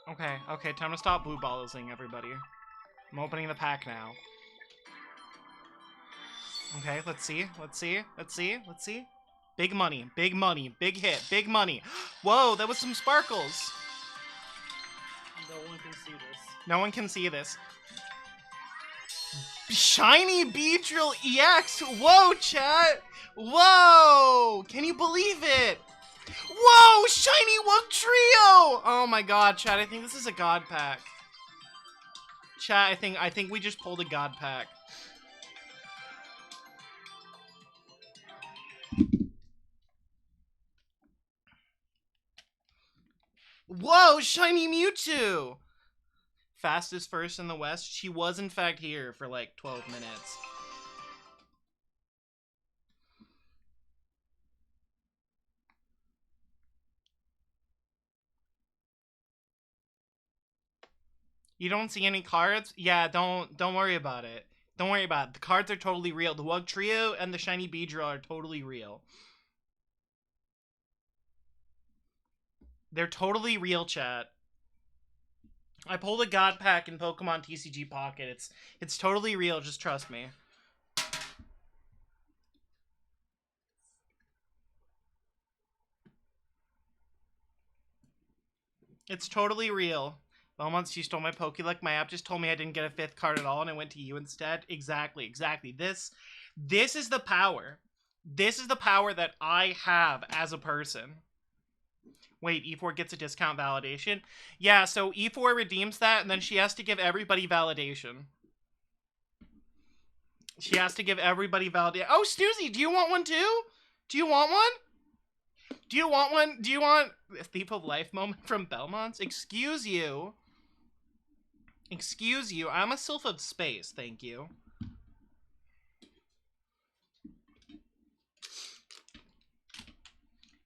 Okay, okay, time to stop blue ballsing, everybody. I'm opening the pack now. Okay, let's see, let's see, let's see, let's see. Big money, big hit, big money. Whoa, that was some sparkles. No one can see this. No one can see this. Shiny Beedrill EX! Whoa, chat! Whoa! Can you believe it? Whoa! Shiny Wug Trio! Oh my god, chat, I think this is a god pack. Chat, I think we just pulled a god pack. Whoa! Shiny Mewtwo! Fastest first in the West. She was in fact here for like 12 minutes. You don't see any cards? Yeah, don't worry about it. Don't worry about it. The cards are totally real. The Wug Trio and the Shiny Beedrill are totally real. They're totally real, chat. I pulled a god pack in Pokemon TCG Pocket. It's totally real, just trust me. It's totally real. Once you stole my Pokéluck, my app just told me I didn't get a 5th card at all and I went to you instead. Exactly. This is the power. This is the power that I have as a person. Wait, E4 gets a discount validation? Yeah, so E4 redeems that and then she has to give everybody validation. She has to give everybody validation. Oh, Snoozy, do you want one too? Do you want one? Do you want one? Do you want a Thief of Life moment from Belmont's? Excuse you. Excuse you. I'm a sylph of space, thank you.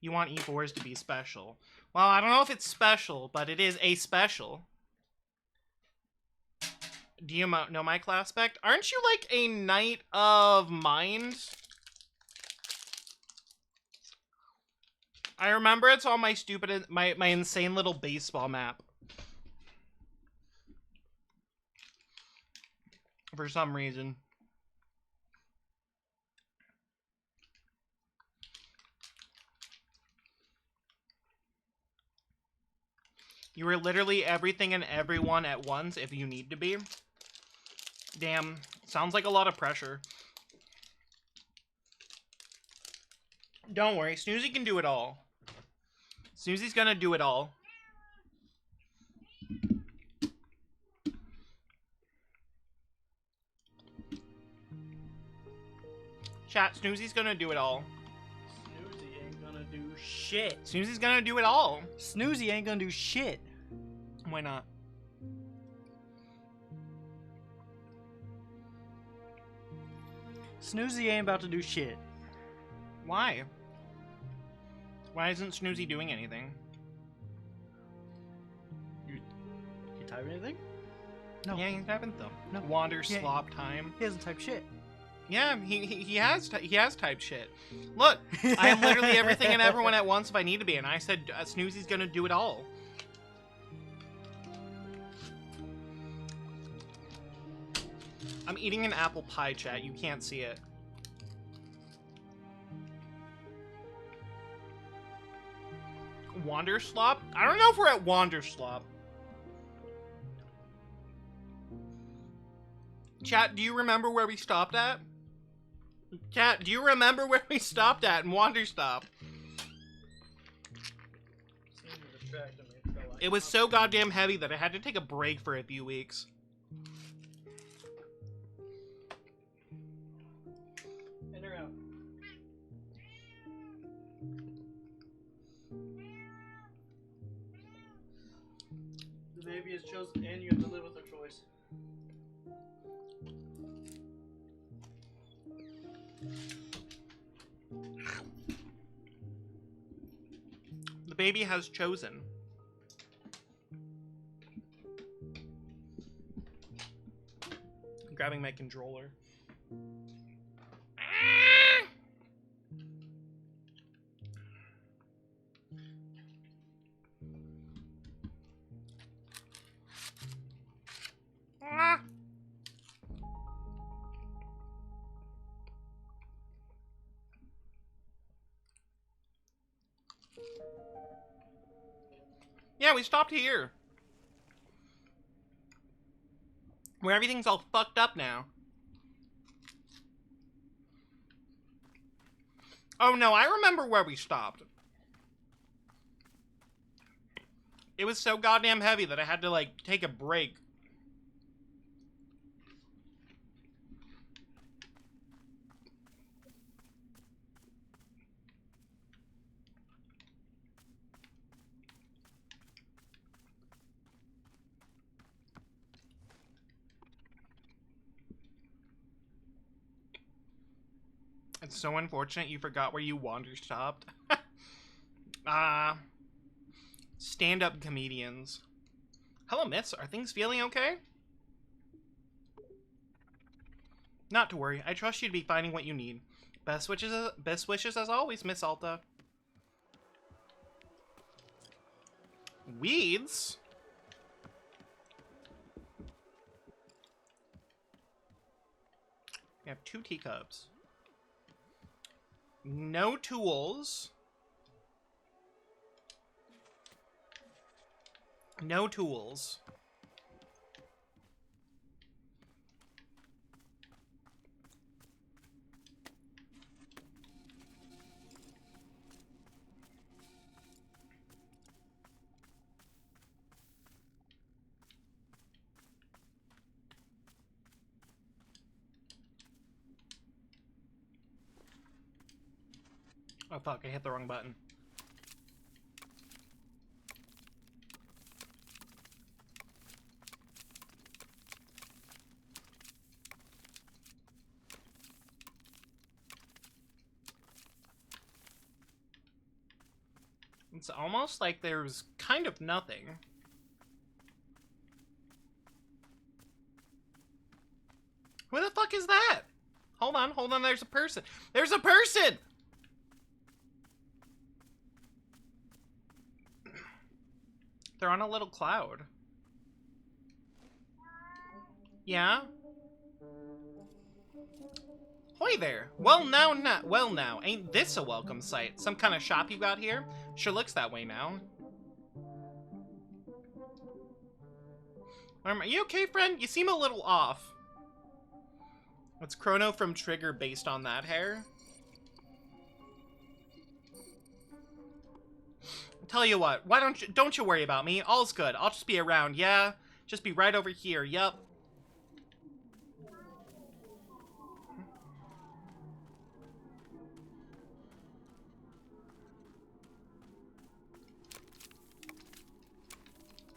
You want E4s to be special. Well, I don't know if it's special, but it is a special. Do you know my class spec? Aren't you like a Knight of Mind? I remember it's on my stupid, my insane little baseball map. For some reason. You are literally everything and everyone at once if you need to be. Damn, sounds like a lot of pressure. Don't worry, Snoozy can do it all. Snoozy's gonna do it all. Chat, Snoozy's gonna do it all. Snoozy ain't gonna do shit. Snoozy's gonna do it all. Snoozy ain't gonna do shit. Why not? Snoozy ain't about to do shit. Why? Why isn't Snoozy doing anything? You type anything? No. Yeah, he's typing though. No. Wander Yeah. slop time. He doesn't type shit. Yeah, he has typed shit. Look, I am literally everything and everyone at once if I need to be, and I said Snoozy's gonna do it all. I'm eating an apple pie, chat. You can't see it. Wander slop? I don't know if we're at Wander slop. Chat, do you remember where we stopped at? Chat, do you remember where we stopped at in Wander Stop? It was so goddamn heavy that I had to take a break for a few weeks. In or out? The baby is chosen and you have to live with her choice. The baby has chosen. I'm grabbing my controller. Yeah, we stopped here. Where everything's all fucked up now. Oh no, I remember where we stopped. It was so goddamn heavy that I had to, like, take a break. It's so unfortunate you forgot where you wander stopped. Stand-up comedians. Hello, Miss. Are things feeling okay? Not to worry. I trust you to be finding what you need. Best wishes as always, Miss Alta. Weeds? We have 2 teacups. No tools. No tools. Oh fuck, I hit the wrong button. It's almost like there's kind of nothing. Who the fuck is that? Hold on, there's a person. There's a person! They're on a little cloud. Yeah? Hoy there. Well now, ain't this a welcome sight? Some kind of shop you got here? Sure looks that way now. Are you okay, friend? You seem a little off. It's Chrono from Trigger based on that hair. Tell you what, why don't you worry about me. All's good. I'll just be around, yeah? Just be right over here, yup.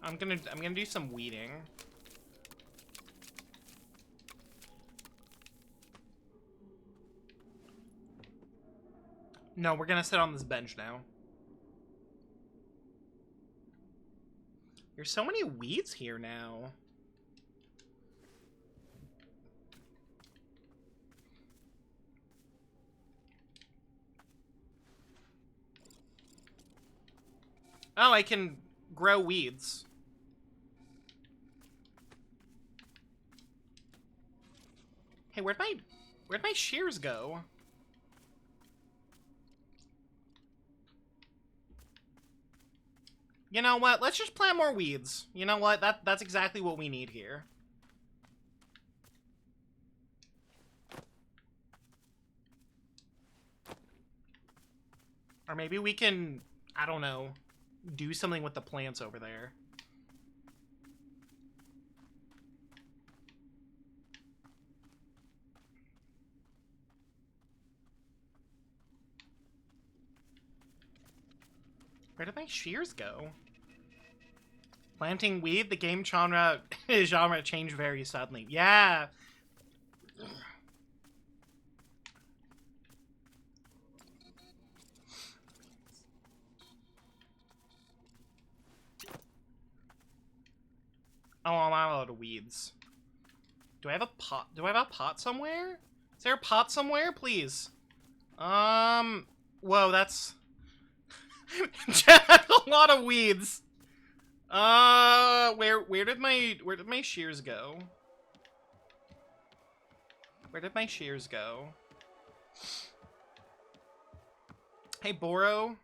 I'm gonna do some weeding. No, we're gonna sit on this bench now. There's so many weeds here now. Oh, I can grow weeds. Hey, where'd my shears go? You know what? Let's just plant more weeds. You know what? That's exactly what we need here. Or maybe we can, I don't know, do something with the plants over there. Where did my shears go? Planting weed, the game genre changed very suddenly. Yeah. Oh, I'm out of weeds. Do I have a pot? Do I have a pot somewhere? Is there a pot somewhere? Please. Whoa, that's... that's a lot of weeds. Where did my shears go? Where did my shears go? Hey, Boro.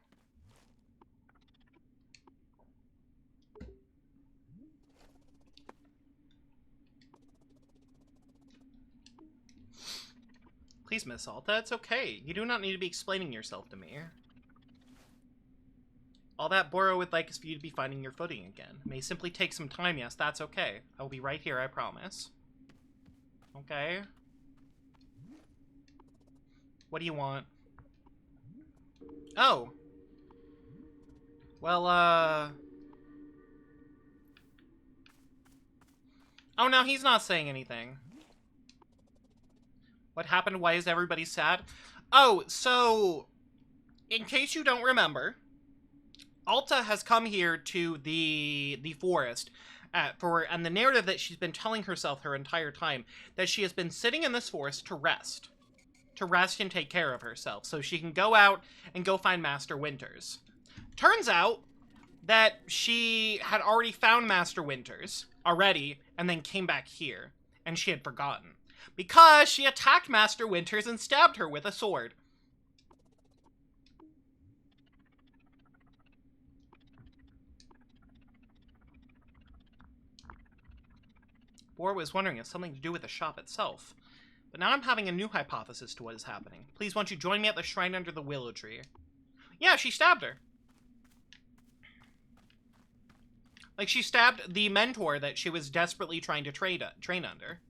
Please, Miss Alta, it's okay. You do not need to be explaining yourself to me. All that Boro would like is for you to be finding your footing again. It may simply take some time, yes, that's okay. I will be right here, I promise. Okay. What do you want? Oh. Well, oh, no, he's not saying anything. What happened? Why is everybody sad? Oh, so, in case you don't remember, Alta has come here to the forest and the narrative that she's been telling herself her entire time, that she has been sitting in this forest to rest and take care of herself, so she can go out and go find Master Winters. Turns out that she had already found Master Winters already, and then came back here, and she had forgotten. Because she attacked Master Winters and stabbed her with a sword. Bor was wondering if something to do with the shop itself. But now I'm having a new hypothesis to what is happening. Please, won't you join me at the shrine under the willow tree? Yeah, she stabbed her. Like, she stabbed the mentor that she was desperately trying to train under.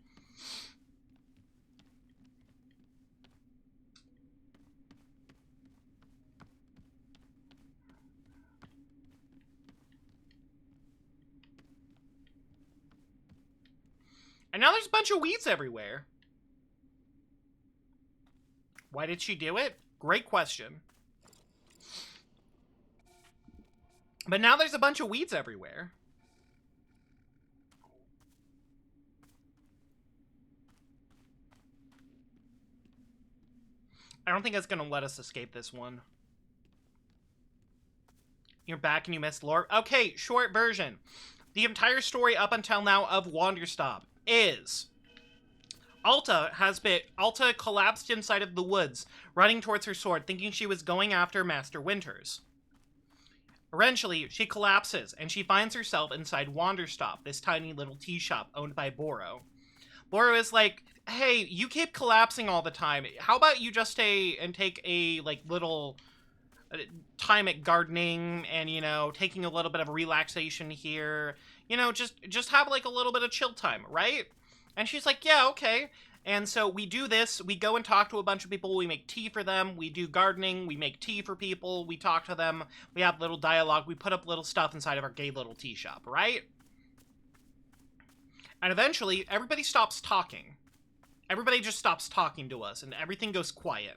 And now there's a bunch of weeds everywhere. Why did she do it? Great question. But now there's a bunch of weeds everywhere. I don't think it's going to let us escape this one. You're back and you missed lore. Okay, short version. The entire story up until now of Wanderstop is Alta collapsed inside of the woods, running towards her sword, thinking she was going after Master Winters. Eventually, she collapses, and she finds herself inside Wanderstop, this tiny little tea shop owned by Boro. Boro is like, hey, you keep collapsing all the time. How about you just stay and take a, like, little time at gardening and, you know, taking a little bit of relaxation here. You know, just have, like, a little bit of chill time, right? And she's like, yeah, okay. And so we do this. We go and talk to a bunch of people. We make tea for them. We do gardening. We make tea for people. We talk to them. We have little dialogue. We put up little stuff inside of our gay little tea shop, right? And eventually, everybody stops talking. Everybody just stops talking to us, and everything goes quiet.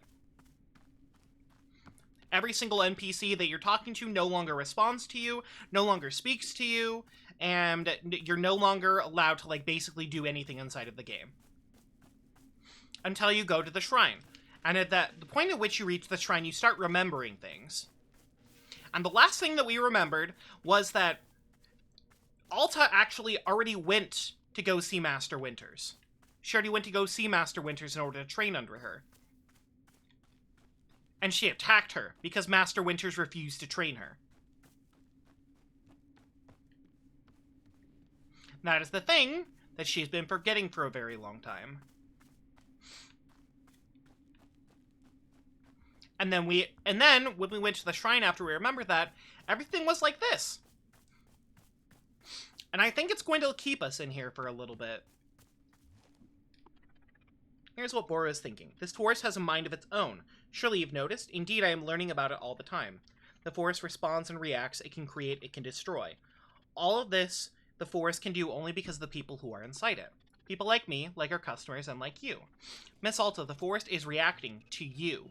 Every single NPC that you're talking to no longer responds to you, no longer speaks to you, and you're no longer allowed to, like, basically do anything inside of the game. Until you go to the shrine. And at the point at which you reach the shrine, you start remembering things. And the last thing that we remembered was that Alta actually already went to go see Master Winters. She already went to go see Master Winters in order to train under her. And she attacked her because Master Winters refused to train her. That is the thing that she's been forgetting for a very long time. And then when we went to the shrine after we remembered that, everything was like this. And I think it's going to keep us in here for a little bit. Here's what Bora is thinking. This forest has a mind of its own. Surely you've noticed. Indeed, I am learning about it all the time. The forest responds and reacts. It can create, it can destroy. All of this, the forest can do only because of the people who are inside it. People like me, like our customers, and like you. Miss Alta, the forest is reacting to you.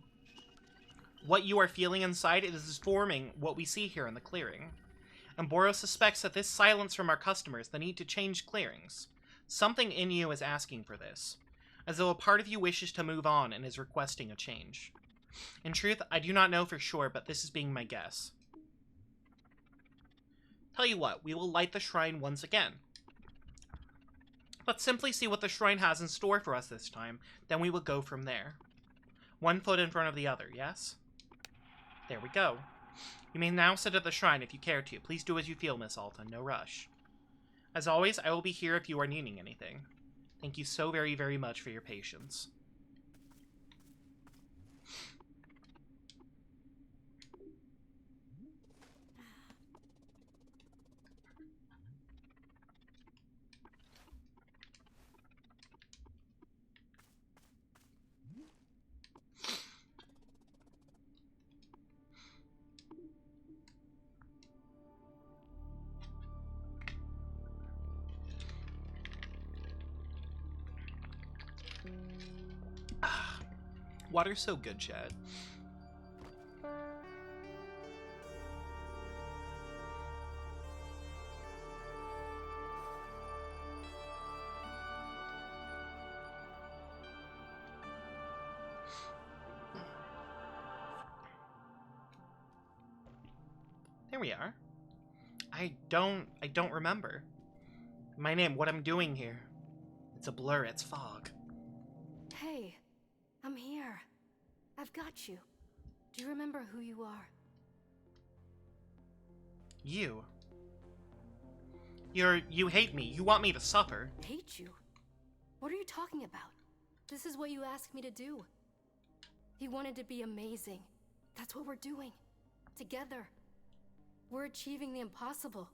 What you are feeling inside is forming what we see here in the clearing. And Boros suspects that this silence from our customers, the need to change clearings. Something in you is asking for this, as though a part of you wishes to move on and is requesting a change. In truth, I do not know for sure, but this is being my guess. Tell you what, we will light the shrine once again. Let's simply see what the shrine has in store for us this time, then we will go from there. One foot in front of the other, yes? There we go. You may now sit at the shrine if you care to. Please do as you feel, Miss Alta. No rush. As always, I will be here if you are needing anything. Thank you so very, very much for your patience. Water's so good, Chad. There we are. I don't remember. My name, what I'm doing here. It's a blur, it's fog. Hey, I'm here. I've got you. Do you remember who you are? You. You hate me. You want me to suffer. Hate you? What are you talking about? This is what you asked me to do. You wanted to be amazing. That's what we're doing. Together. We're achieving the impossible.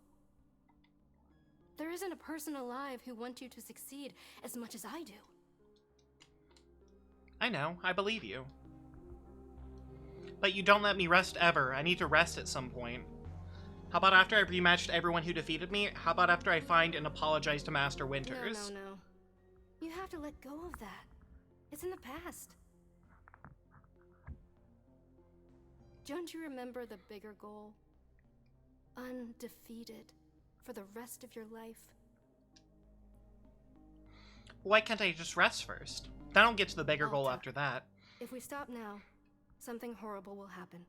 There isn't a person alive who wants you to succeed as much as I do. I know. I believe you. But you don't let me rest ever. I need to rest at some point. How about after I've rematched everyone who defeated me? How about after I find and apologize to Master Winters? No. You have to let go of that. It's in the past. Don't you remember the bigger goal? Undefeated for the rest of your life. Why can't I just rest first? Then I'll get to the bigger goal after that. If we stop now, something horrible will happen.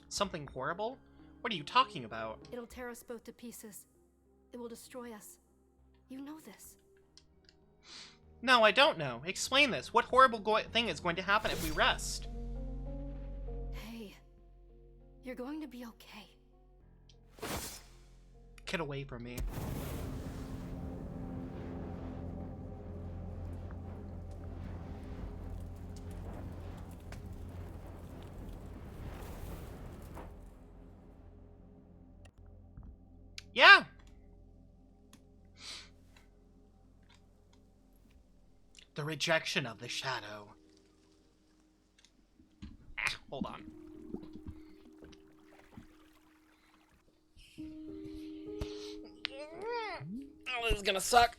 Something horrible? What are you talking about? It'll tear us both to pieces. It will destroy us. You know this. No, I don't know. Explain this. What horrible thing is going to happen if we rest? Hey, you're going to be okay. Get away from me. Yeah! The rejection of the shadow. Hold on. Oh, this is gonna suck.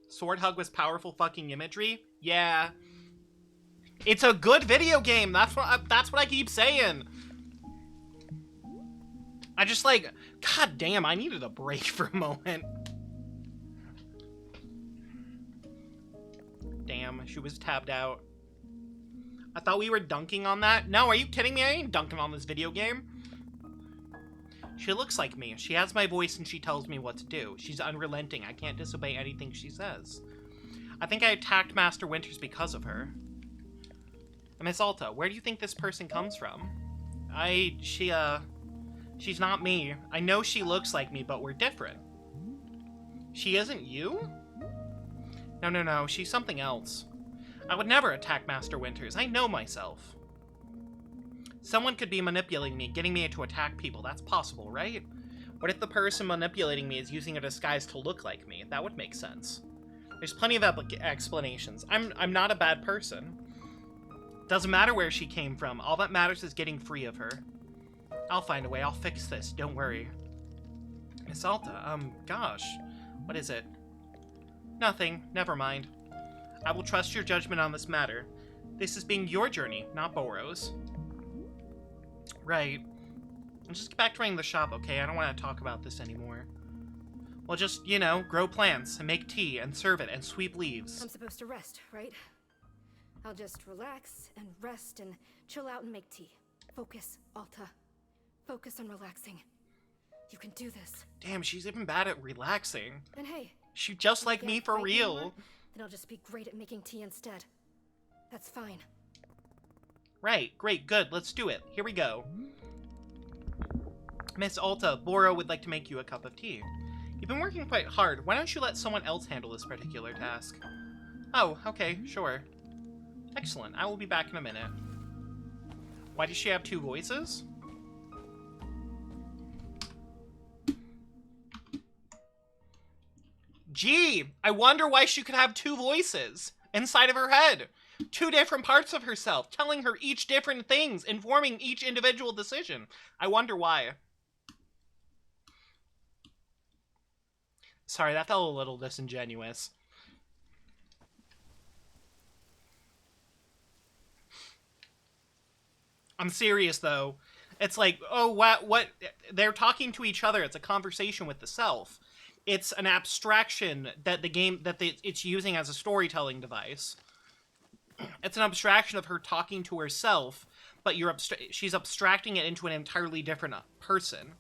Sword Hug was powerful fucking imagery? Yeah. It's a good video game. That's what I keep saying. I just like, god damn, I needed a break for a moment. Damn, she was tabbed out. I thought we were dunking on that. No, are you kidding me? I ain't dunking on this video game. She looks like me. She has my voice and she tells me what to do. She's unrelenting. I can't disobey anything she says. I think I attacked Master Winters because of her. Miss Alta, where do you think this person comes from? She's not me. I know she looks like me, but we're different. She isn't you? No. She's something else. I would never attack Master Winters. I know myself. Someone could be manipulating me, getting me to attack people. That's possible, right? What if the person manipulating me is using a disguise to look like me? That would make sense. There's plenty of explanations. I'm not a bad person. Doesn't matter where she came from. All that matters is getting free of her. I'll find a way. I'll fix this. Don't worry. Miss Alta, gosh. What is it? Nothing. Never mind. I will trust your judgment on this matter. This is being your journey, not Boro's. Right. Let's just get back to running the shop, okay? I don't want to talk about this anymore. Well, just, you know, grow plants and make tea and serve it and sweep leaves. I'm supposed to rest, right? I'll just relax and rest and chill out and make tea. Focus, Alta. Focus on relaxing. You can do this. Damn, she's even bad at relaxing. And hey, she's just like me for real. Anymore, then I'll just be great at making tea instead. That's fine. Right, great, good, let's do it. Here we go. Miss Alta, Boro would like to make you a cup of tea. You've been working quite hard. Why don't you let someone else handle this particular task? Oh, okay, sure. Excellent, I will be back in a minute. Why does she have two voices? Gee, I wonder why she could have two voices inside of her head. Two different parts of herself, telling her each different things, informing each individual decision. I wonder why. Sorry, that felt a little disingenuous. I'm serious though. It's like, oh, what? They're talking to each other. It's a conversation with the self. It's an abstraction that it's using as a storytelling device. It's an abstraction of her talking to herself, but she's abstracting it into an entirely different person.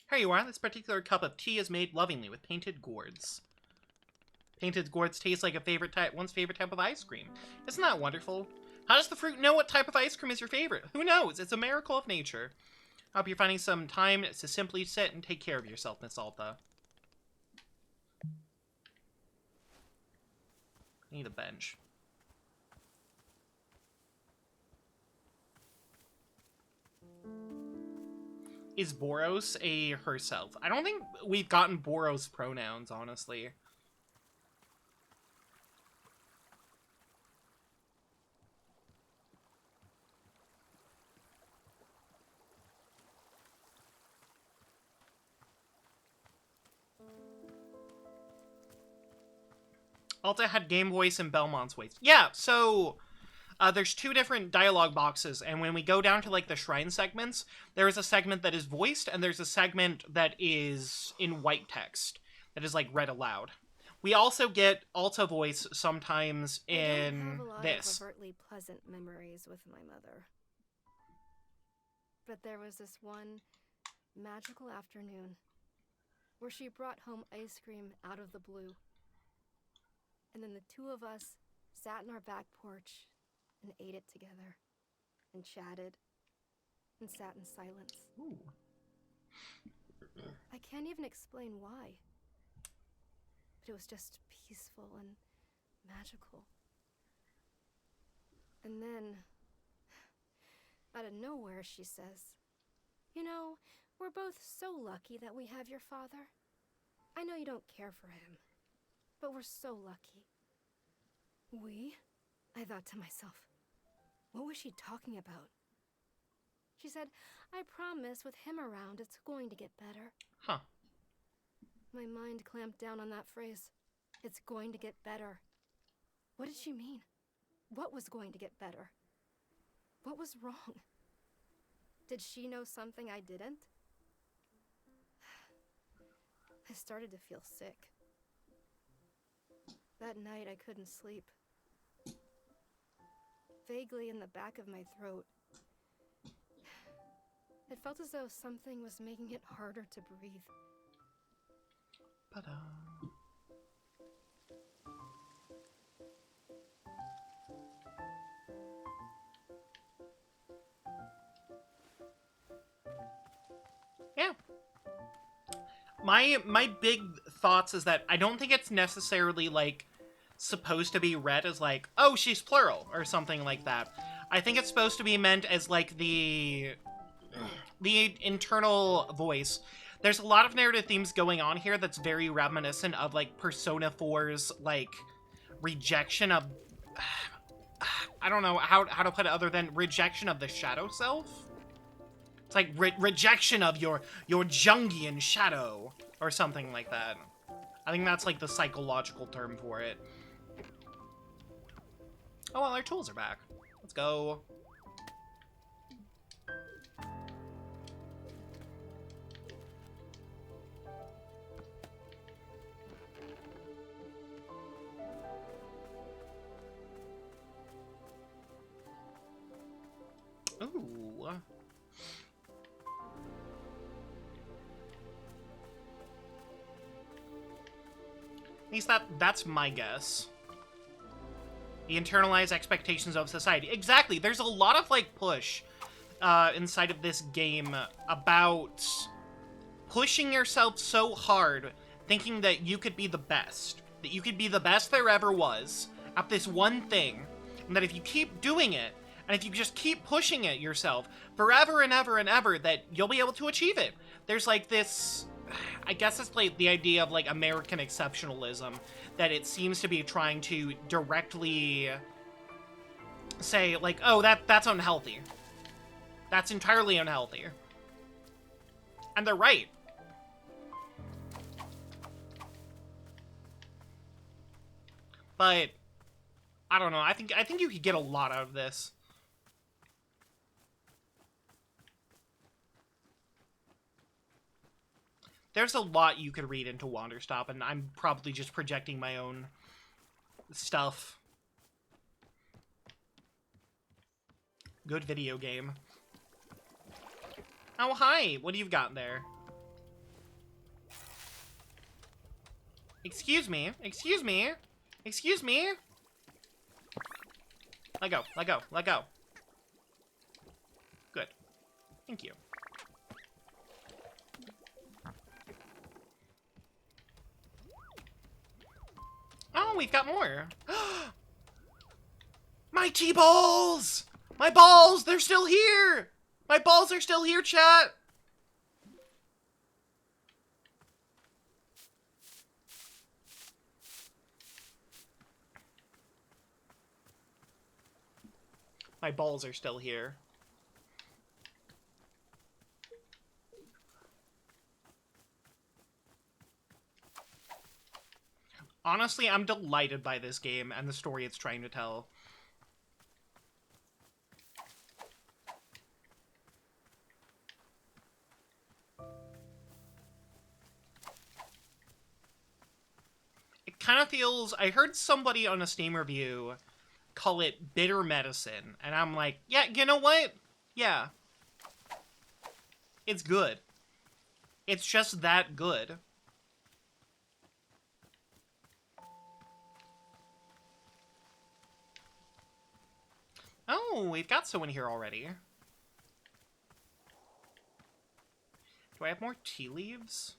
Here you are. This particular cup of tea is made lovingly with painted gourds. Painted gourds taste like one's favorite type of ice cream. Isn't that wonderful? How does the fruit know what type of ice cream is your favorite? Who knows? It's a miracle of nature. I hope you're finding some time to simply sit and take care of yourself, Miss Alta. I need a bench. Is Boros a herself? I don't think we've gotten Boros pronouns, honestly. Alta had game voice and Belmont's voice. Yeah, so there's two different dialogue boxes, and when we go down to like the shrine segments, there is a segment that is voiced, and there's a segment that is in white text that is like read aloud. We also get Alta voice sometimes in this. I don't have a lot of overtly pleasant memories with my mother, but there was this one magical afternoon where she brought home ice cream out of the blue. And then the two of us sat in our back porch and ate it together and chatted and sat in silence. Ooh. I can't even explain why, but it was just peaceful and magical. And then, out of nowhere, she says, "You know, we're both so lucky that we have your father. I know you don't care for him, but we're so lucky." We? I thought to myself, what was she talking about? She said, "I promise with him around it's going to get better." Huh. My mind clamped down on that phrase. It's going to get better. What did she mean? What was going to get better? What was wrong? Did she know something I didn't? I started to feel sick. That night I couldn't sleep. Vaguely in the back of my throat, it felt as though something was making it harder to breathe. Ta-da. Yeah. My big thoughts is that I don't think it's necessarily like supposed to be read as like, oh, she's plural or something like that. I think it's supposed to be meant as like the internal voice. There's a lot of narrative themes going on here that's very reminiscent of like Persona 4's like rejection of I don't know how to put it other than rejection of the shadow self. It's like rejection of your Jungian shadow or something like that. I think that's like the psychological term for it. Oh, well, our tools are back. Let's go. Ooh. At least that's my guess. The internalized expectations of society. Exactly. There's a lot of like push inside of this game about pushing yourself so hard, thinking that you could be the best, that you could be the best there ever was at this one thing, and that if you keep doing it, and if you just keep pushing it yourself forever and ever and ever, that you'll be able to achieve it. There's like this, I guess it's like the idea of like American exceptionalism, that it seems to be trying to directly say like, oh, that's unhealthy. That's entirely unhealthy. And they're right. But I don't know. I think you could get a lot out of this. There's a lot you could read into Wanderstop, and I'm probably just projecting my own stuff. Good video game. Oh, hi! What do you got there? Excuse me. Excuse me. Excuse me. Let go. Let go. Let go. Good. Thank you. Oh, we've got more. My T-balls! My balls! They're still here! My balls are still here, chat! My balls are still here. Honestly, I'm delighted by this game and the story it's trying to tell. It kind of feels... I heard somebody on a Steam review call it bitter medicine, and I'm like, yeah, you know what? Yeah. It's good. It's just that good. Oh, we've got someone here already. Do I have more tea leaves?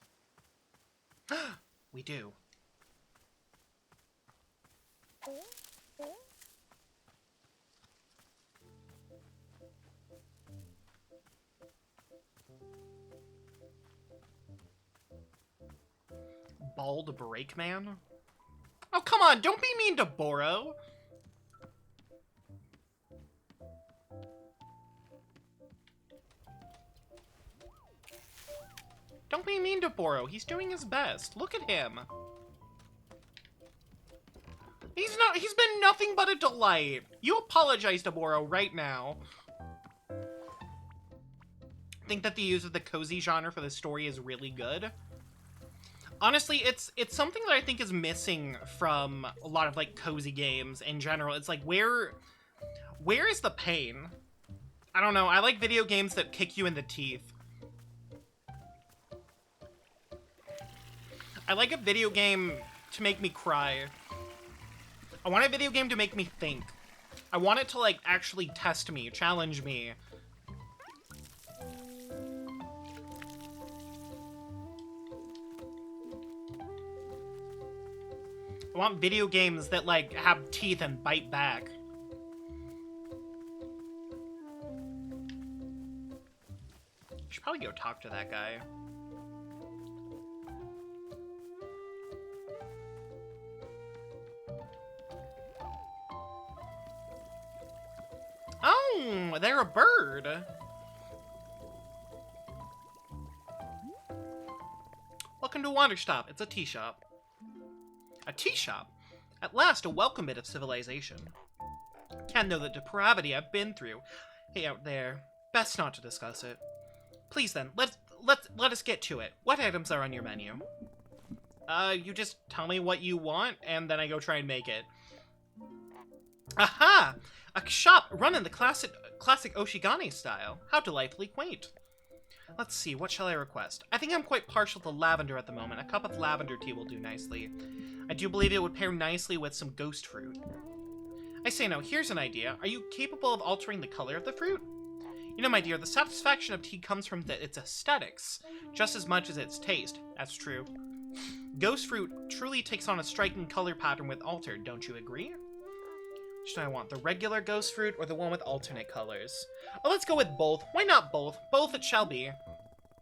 We do. Bald Brakeman? Oh, come on, don't be mean to Boro. Don't be mean to Boro. He's doing his best. Look at him. He's been nothing but a delight. You apologize to Boro right now. I think that the use of the cozy genre for the story is really good. Honestly, it's something that I think is missing from a lot of, like, cozy games in general. It's like, where is the pain? I don't know. I like video games that kick you in the teeth. I like a video game to make me cry. I want a video game to make me think. I want it to, like, actually test me, challenge me. I want video games that, like, have teeth and bite back. I should probably go talk to that guy. Oh, they're a bird. Welcome to Wanderstop. It's a tea shop. A tea shop? At last, a welcome bit of civilization. Can't know the depravity I've been through. Hey, out there. Best not to discuss it. Please then, let us get to it. What items are on your menu? You just tell me what you want, and then I go try and make it. Aha! A shop run in the classic Oshigane style. How delightfully quaint. Let's see, what shall I request? I think I'm quite partial to lavender at the moment. A cup of lavender tea will do nicely. I do believe it would pair nicely with some ghost fruit. I say now, here's an idea. Are you capable of altering the color of the fruit? You know, my dear, the satisfaction of tea comes from its aesthetics, just as much as its taste. That's true. Ghost fruit truly takes on a striking color pattern with altered, don't you agree? Which do I want, the regular ghost fruit or the one with alternate colors? Oh, let's go with both. Why not both? Both it shall be.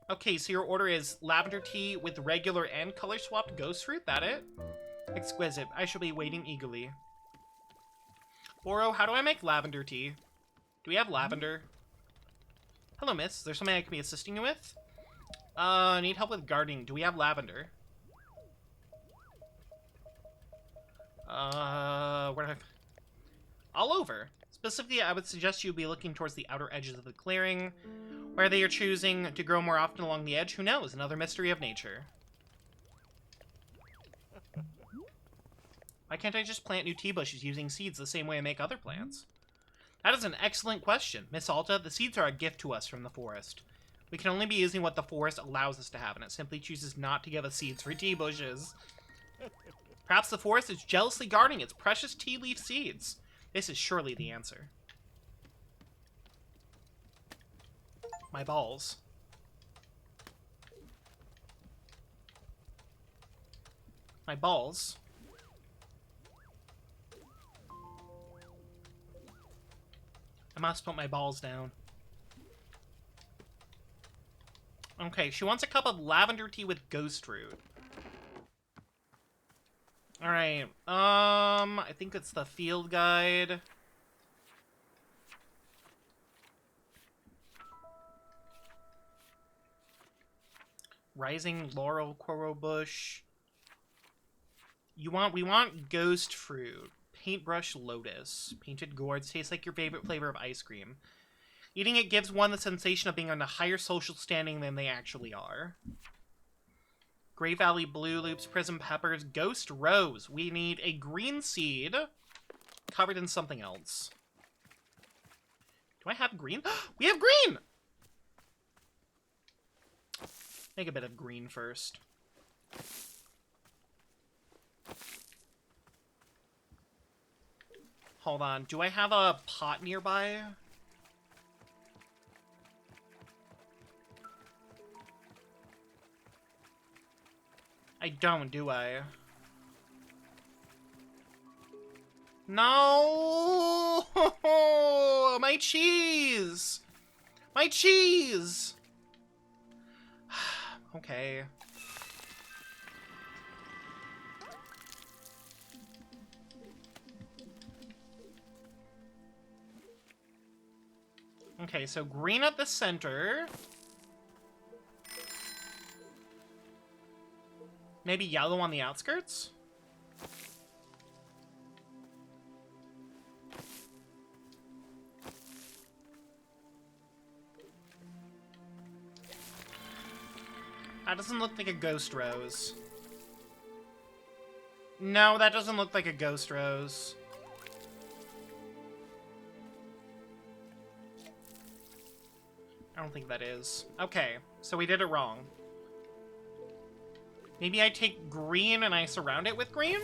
Okay, so your order is lavender tea with regular and color-swapped ghost fruit? That it? Exquisite. I shall be waiting eagerly. Boro, how do I make lavender tea? Do we have lavender? Hello, miss. Is there something I can be assisting you with? Need help with gardening. Do we have lavender? Where do I... All over. Specifically, I would suggest you be looking towards the outer edges of the clearing. Where they are choosing to grow more often along the edge, who knows? Another mystery of nature. Why can't I just plant new tea bushes using seeds the same way I make other plants? That is an excellent question. Miss Alta, the seeds are a gift to us from the forest. We can only be using what the forest allows us to have, and it simply chooses not to give us seeds for tea bushes. Perhaps the forest is jealously guarding its precious tea leaf seeds. This is surely the answer. My balls. My balls. I must put my balls down. Okay, she wants a cup of lavender tea with ghost root. Alright, I think it's the field guide. Rising laurel coral bush. We want ghost fruit. Paintbrush lotus. Painted gourds taste like your favorite flavor of ice cream. Eating it gives one the sensation of being on a higher social standing than they actually are. Grey Valley blue loops, prism peppers, ghost rose. We need a green seed covered in something else. Do I have green? We have green! Make a bit of green first. Hold on. Do I have a pot nearby? I don't, do I? No! My cheese! My cheese! Okay. Okay, so green at the center. Maybe yellow on the outskirts? That doesn't look like a ghost rose. No, that doesn't look like a ghost rose. I don't think that is. Okay, so we did it wrong. Maybe I take green and I surround it with green?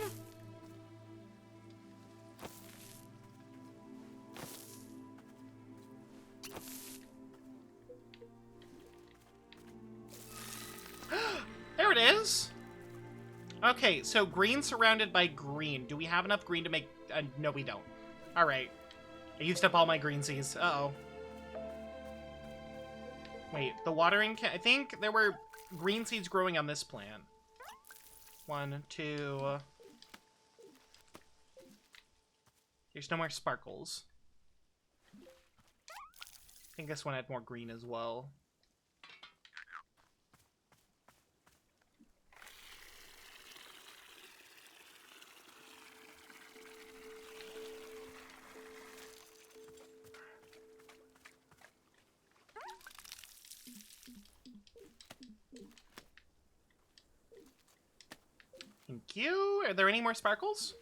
There it is! Okay, so green surrounded by green. Do we have enough green to make... no, we don't. Alright. I used up all my green seeds. Uh-oh. Wait, the watering can... I think there were green seeds growing on this plant. 1, 2... There's no more sparkles. I think this one had more green as well. Thank you. Are there any more sparkles?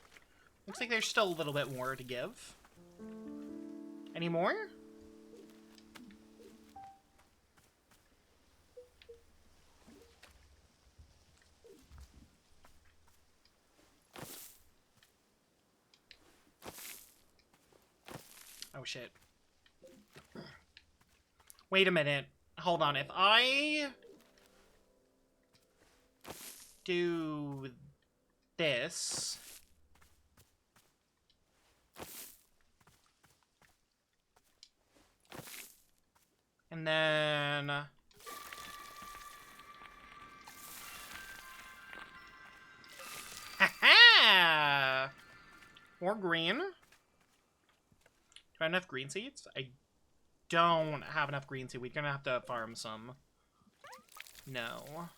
Looks like there's still a little bit more to give. Any more? Oh, shit. Wait a minute. Hold on. If I do this... and then... ha-ha! More green. Do I have enough green seeds? I don't have enough green seeds. We're gonna have to farm some. No.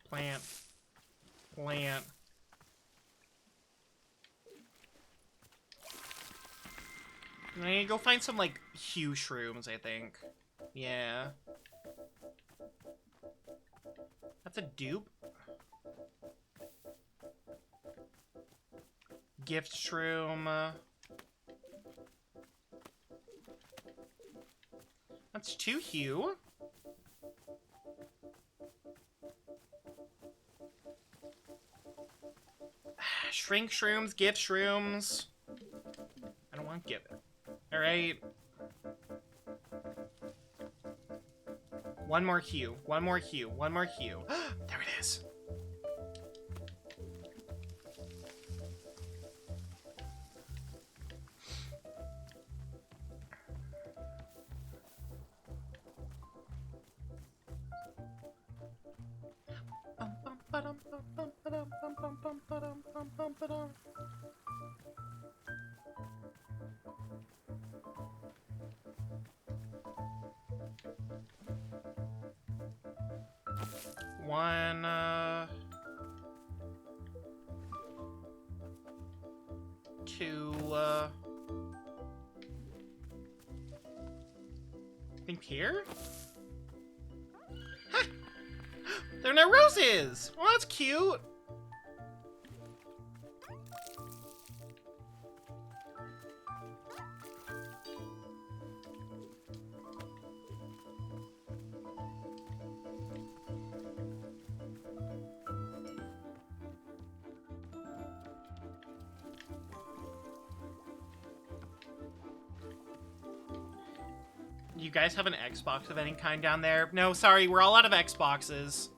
Plant. Plant. I need to go find some, like, hue shrooms, I think. Yeah. That's a dupe. Gift shroom. That's 2 hue. Shrink shrooms, gift shrooms. I don't want gift. Alright. One more hue. One more hue. One more hue. There it is. One, two, I think here? Ha! There are no roses! Well, that's cute! You guys have an Xbox of any kind down there? No, sorry, we're all out of Xboxes.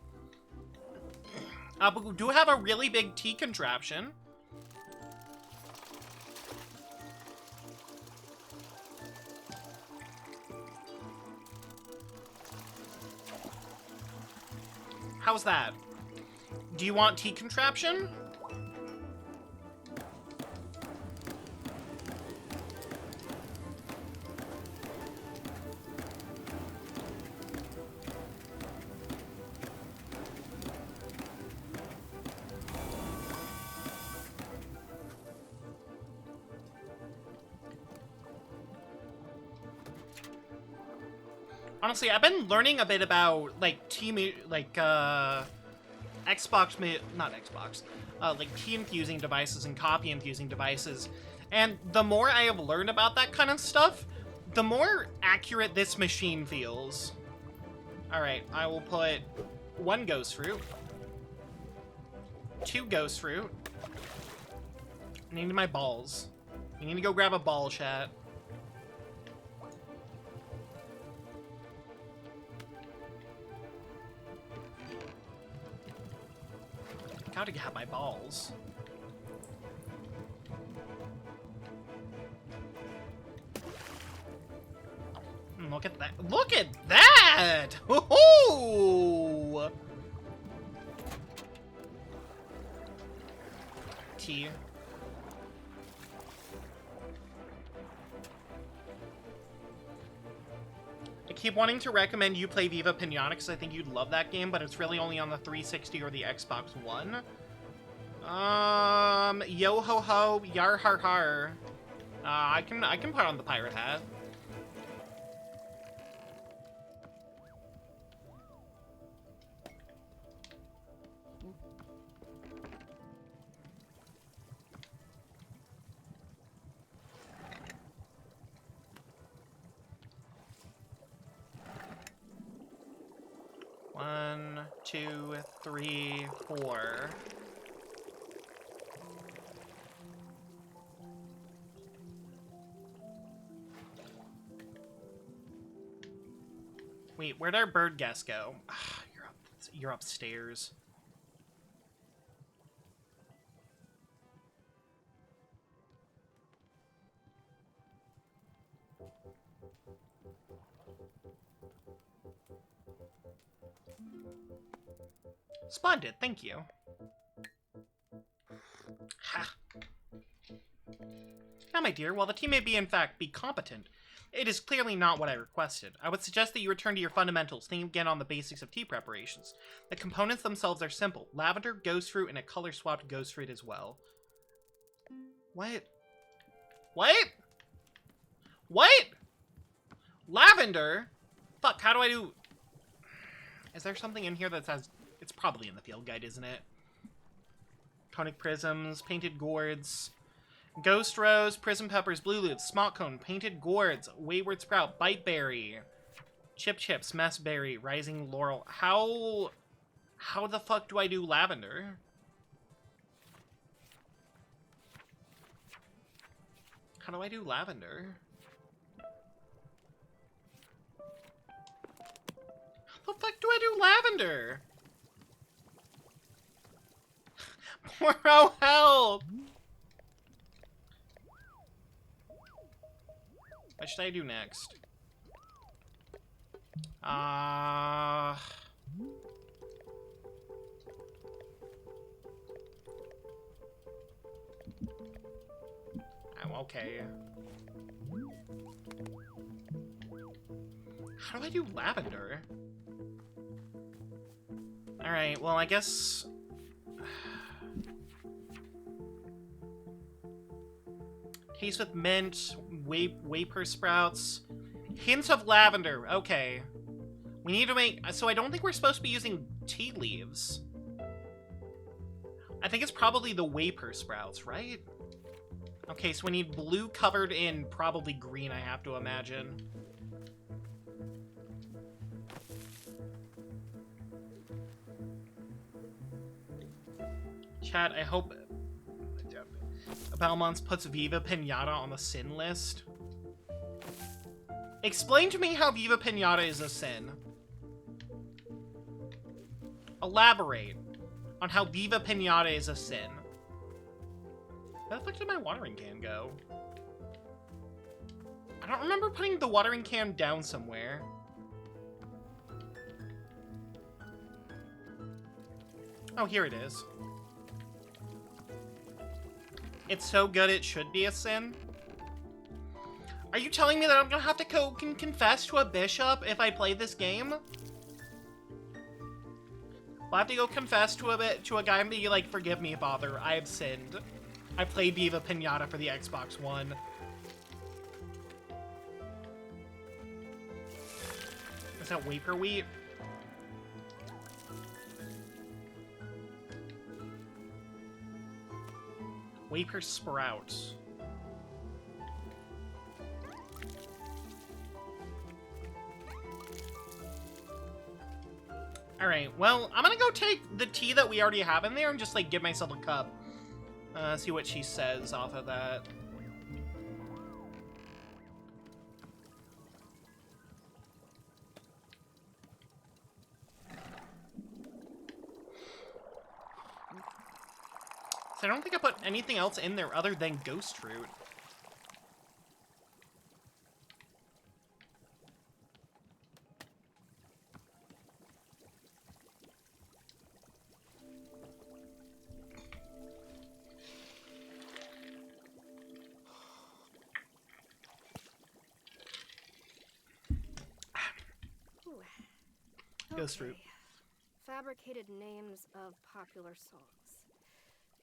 But we do have a really big tea contraption. How's that? Do you want tea contraption? Honestly, I've been learning a bit about, like, Xbox, not Xbox, like, tea infusing devices and coffee infusing devices. And the more I have learned about that kind of stuff, the more accurate this machine feels. Alright, I will put 1 ghost fruit, 2 ghost fruit. I need my balls. You need to go grab a ball, chat. Gotta get my balls. Look at that. Look at that! Woohoo! Tea. I keep wanting to recommend you play Viva Pinata because I think you'd love that game, but it's really only on the 360 or the Xbox One. Yo ho ho, yar har har. I can put on the pirate hat. One, 2, 3, 4. Wait, where'd our bird guest go? You're upstairs. Splendid, thank you. Ha. Now, my dear, while the team may be, in fact, be competent, It is clearly not what I requested. I would suggest that you return to your fundamentals, think again on the basics of tea preparations. The components themselves are simple. Lavender, ghost fruit, and a color-swapped ghost fruit as well. What? What? What? Lavender? Fuck, how do I do... Is there something in here that says... It's probably in the field guide, isn't it? Conic prisms, painted gourds... Ghost Rose, Prism Peppers, Blue Leaves, Smock Cone, Painted Gourds, Wayward Sprout, Bite Berry, Chip Chips, Mess Berry, Rising Laurel. How the fuck do I do lavender? How do I do lavender? How the fuck do I do lavender? Bro, help! What should I do next? I'm okay. How do I do lavender? Alright, well, I guess... Haze with mint, Waper sprouts, hints of lavender. Okay. We need to make... So I don't think we're supposed to be using tea leaves. I think it's probably the Waper sprouts, right? Okay, so we need blue covered in probably green, I have to imagine. Chat, I hope... Balmonts puts Viva Pinata on the sin list. Explain to me how Viva Pinata is a sin. Elaborate on how Viva Pinata is a sin. Where the fuck did my watering can go? I don't remember putting the watering can down somewhere. Oh, here it is. It's so good it should be a sin? Are you telling me that I'm gonna have to confess to a bishop if I play this game? I'll have to go confess to a guy and be like, forgive me, Father, I have sinned. I played Viva Pinata for the Xbox One. Is that Waper Wheat? Waper Sprouts. Alright, well, I'm gonna go take the tea that we already have in there and just, like, give myself a cup. See what she says off of that. So I don't think I put anything else in there other than ghost fruit. Ghost fruit. Fabricated names of popular songs.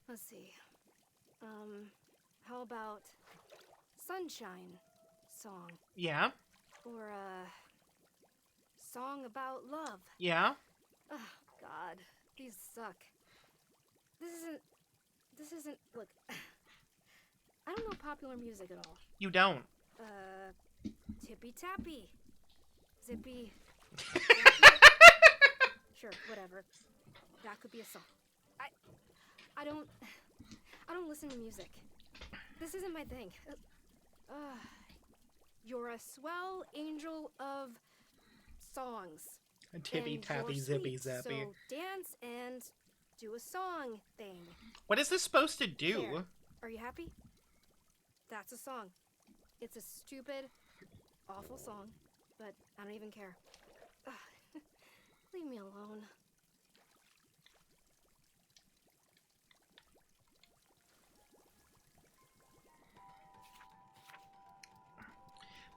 Let's see. How about Sunshine Song? Yeah. Or Song About Love? Yeah. Oh, God. These suck. This isn't, look, I don't know popular music at all. You don't. Tippy Tappy. Zippy. Sure, whatever. That could be a song. I don't listen to music. This isn't my thing. You're a swell angel of songs. Tippy tappy zippy zappy. So dance and do a song thing. What is this supposed to do? There. Are you happy? That's a song. It's a stupid, awful song, but I don't even care. Leave me alone.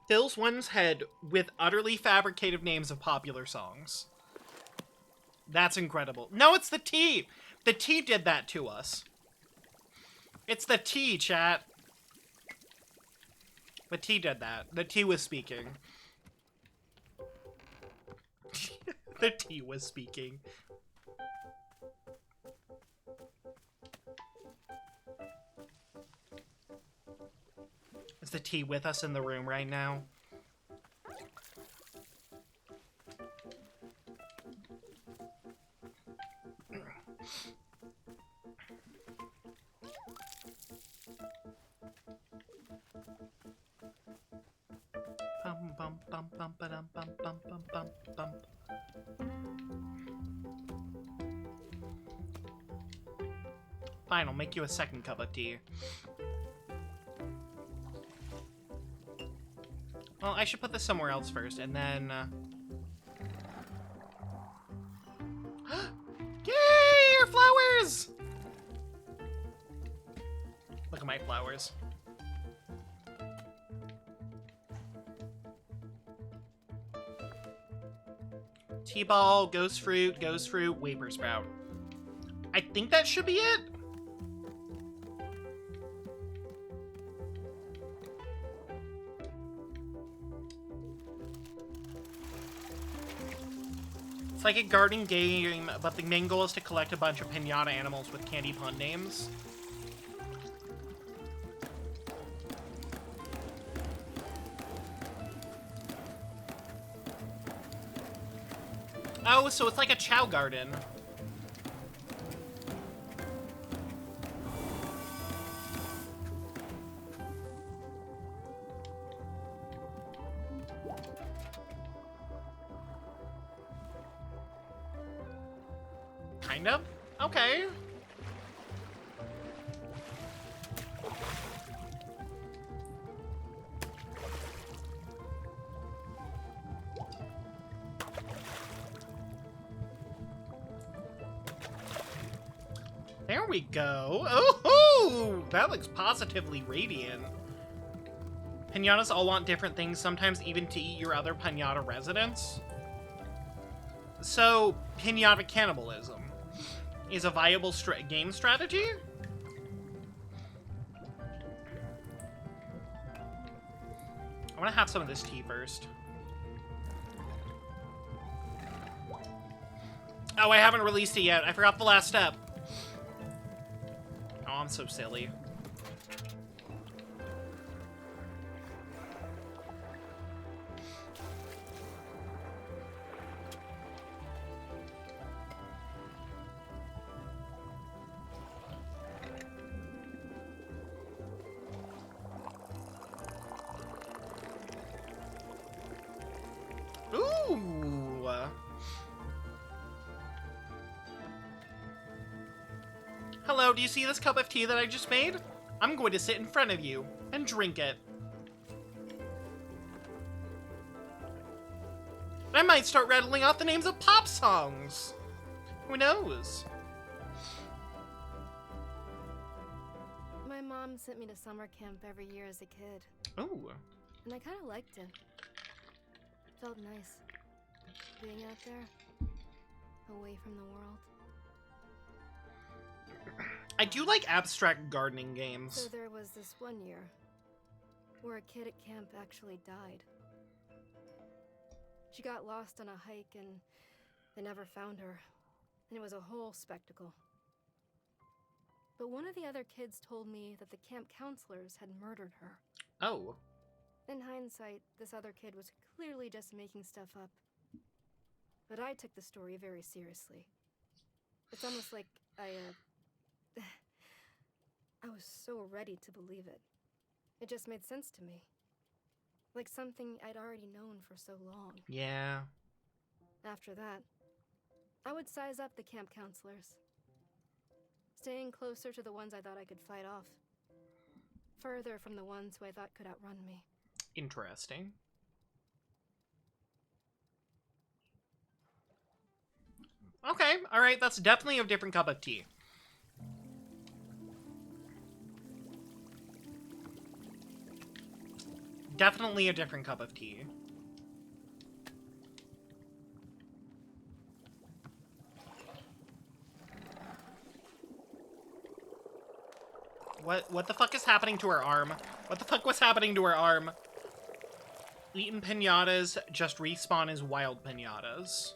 fills one's head with utterly fabricated names of popular songs. That's incredible. No, it's the tea! The tea did that to us. It's the tea, chat. The tea did that. The tea was speaking. The tea was speaking. Is the tea with us in the room right now? Bum bum bum bum ba-dum bum bum bum bum bum. Fine, I'll make you a second cup of tea. Well, I should put this somewhere else first, and then... Yay! Your flowers! Look at my flowers. Tea-ball, ghost fruit, wafer sprout. I think that should be it. It's like a garden game, but the main goal is to collect a bunch of pinata animals with candy pun names. Oh, so it's like a chow garden. Kind of? Okay. There we go. Oh, that looks positively radiant. Pinatas all want different things, sometimes even to eat your other pinata residents. So, pinata cannibalism is a viable game strategy? I want to have some of this tea first. Oh, I haven't released it yet. I forgot the last step. Oh, I'm so silly. Ooh. Hello, do you see this cup of tea that I just made? I'm going to sit in front of you and drink it. I might start rattling off the names of pop songs. Who knows? My mom sent me to summer camp every year as a kid. Ooh. And I kind of liked it. Felt nice. Being out there. Away from the world. I do like abstract gardening games. So there was this one year where a kid at camp actually died. She got lost on a hike and they never found her. And it was a whole spectacle. But one of the other kids told me that the camp counselors had murdered her. Oh. In hindsight, this other kid was clearly just making stuff up. But I took the story very seriously. It's almost like I was so ready to believe it. It just made sense to me. Like something I'd already known for so long. Yeah. After that, I would size up the camp counselors. Staying closer to the ones I thought I could fight off. Further from the ones who I thought could outrun me. Interesting. Okay, alright, that's definitely a different cup of tea. Definitely a different cup of tea. What the fuck is happening to her arm? What the fuck was happening to her arm? Eaten pinatas just respawn as wild pinatas.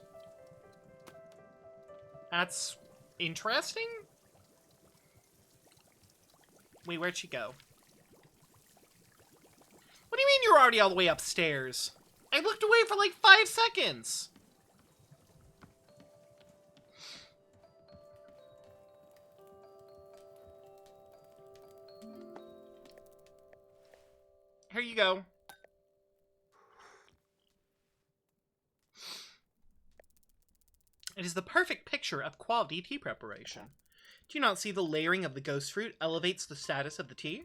That's interesting? Wait, where'd she go? What do you mean you're already all the way upstairs? I looked away for like 5 seconds. Here you go. It is the perfect picture of quality tea preparation. Do you not see the layering of the ghost fruit elevates the status of the tea?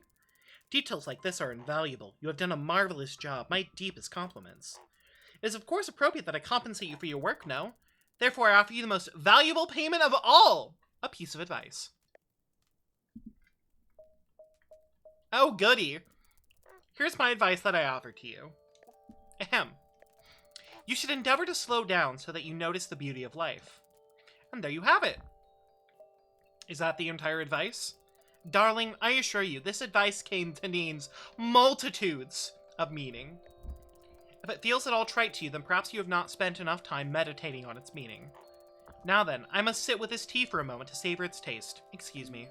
Details like this are invaluable. You have done a marvelous job. My deepest compliments. It is of course appropriate that I compensate you for your work, no? Therefore I offer you the most valuable payment of all! A piece of advice. Oh, goody. Here's my advice that I offer to you. Ahem. You should endeavor to slow down so that you notice the beauty of life. And there you have it. Is that the entire advice? Darling, I assure you, this advice contains multitudes of meaning. If it feels at all trite to you, then perhaps you have not spent enough time meditating on its meaning. Now then, I must sit with this tea for a moment to savor its taste. Excuse me.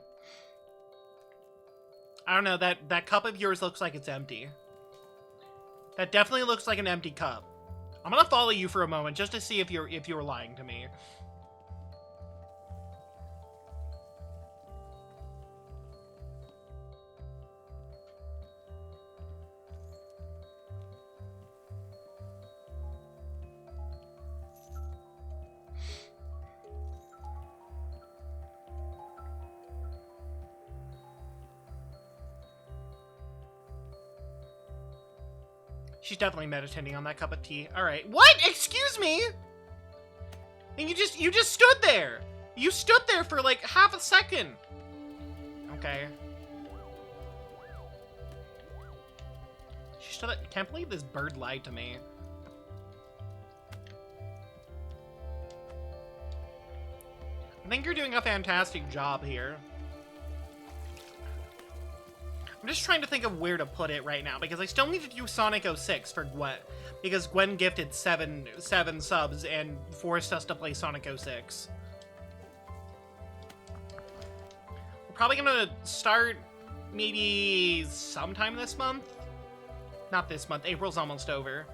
I don't know, that cup of yours looks like it's empty. That definitely looks like an empty cup. I'm gonna follow you for a moment just to see if you're lying to me. She's definitely meditating on that cup of tea. All right. What? Excuse me? And you just stood there. You stood there for like half a second. Okay. She stood there. Can't believe this bird lied to me. I think you're doing a fantastic job here. I'm just trying to think of where to put it right now, because I still need to do Sonic 06 for Gwen, because Gwen gifted seven subs and forced us to play Sonic 06. We're probably gonna start maybe sometime this month? Not this month, April's almost over.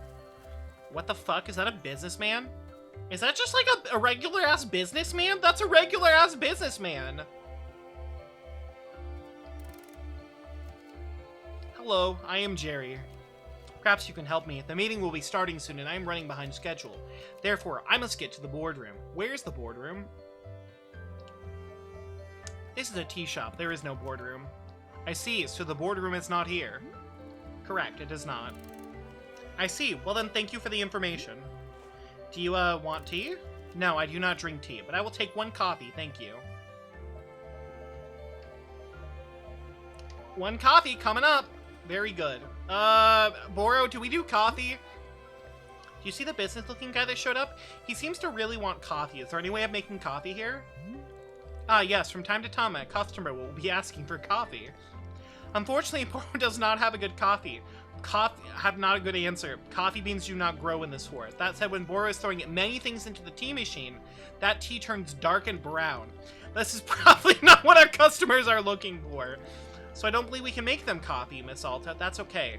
What the fuck, is that a businessman? Is that just like a regular-ass businessman? That's a regular-ass businessman! Hello, I am Jerry. Perhaps you can help me. The meeting will be starting soon and I am running behind schedule. Therefore, I must get to the boardroom. Where's the boardroom? This is a tea shop. There is no boardroom. I see, so the boardroom is not here. Correct, it is not. I see. Well then, thank you for the information. Do you, want tea? No, I do not drink tea, but I will take 1 coffee, thank you. 1 coffee coming up! Very good. Boro, do we do coffee? Do you see the business-looking guy that showed up? He seems to really want coffee. Is there any way of making coffee here? Ah, yes. From time to time, a customer will be asking for coffee. Unfortunately, Boro does not have a good coffee. Have not a good answer. Coffee beans do not grow in this forest. That said, when Boro is throwing many things into the tea machine, that tea turns dark and brown. This is probably not what our customers are looking for. So I don't believe we can make them coffee, Miss Alta. That's okay.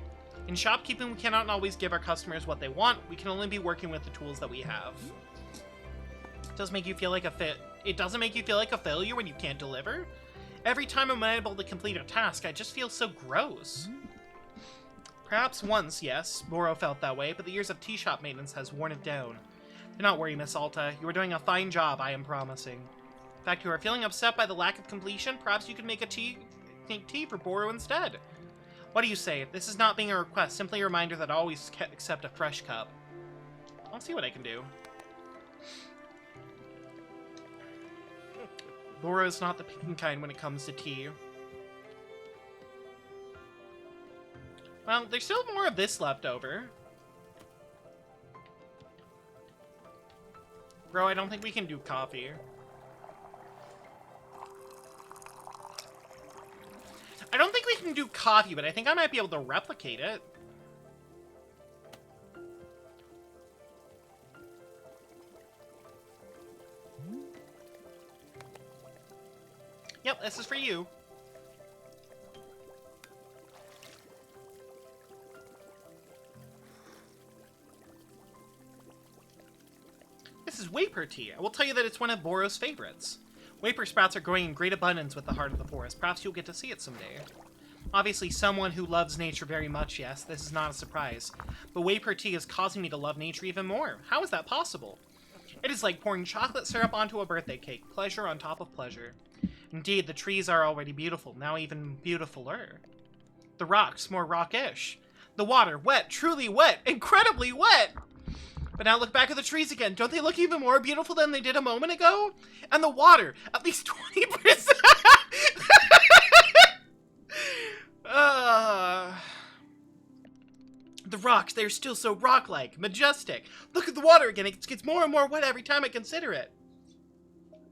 In shopkeeping, we cannot always give our customers what they want. We can only be working with the tools that we have. It does make you feel like It doesn't make you feel like a failure when you can't deliver? Every time I'm unable to complete a task, I just feel so gross. Perhaps once, yes, Boro felt that way, but the years of tea shop maintenance has worn it down. Do not worry, Miss Alta. You are doing a fine job, I am promising. In fact, you are feeling upset by the lack of completion? Perhaps you could make tea for Boro instead. What do you say? This is not being a request, simply a reminder that I always accept a fresh cup. I'll see what I can do. Boro is not the picking kind when it comes to tea. Well, there's still more of this left over. Bro, I don't think we can do coffee. I don't think we can do coffee, but I think I might be able to replicate it. Yep, this is for you. This is Waper tea. I will tell you that it's one of Boro's favorites. Waper sprouts are growing in great abundance with the heart of the forest. Perhaps you'll get to see it someday. Obviously, someone who loves nature very much, yes, this is not a surprise. But Waper tea is causing me to love nature even more. How is that possible? It is like pouring chocolate syrup onto a birthday cake. Pleasure on top of pleasure. Indeed, the trees are already beautiful, now even beautifuler. The rocks, more rockish. The water, wet, truly wet, incredibly wet! But now look back at the trees again. Don't they look even more beautiful than they did a moment ago? And the water, at least 20%. The rocks, they're still so rock-like, majestic. Look at the water again. It gets more and more wet every time I consider it.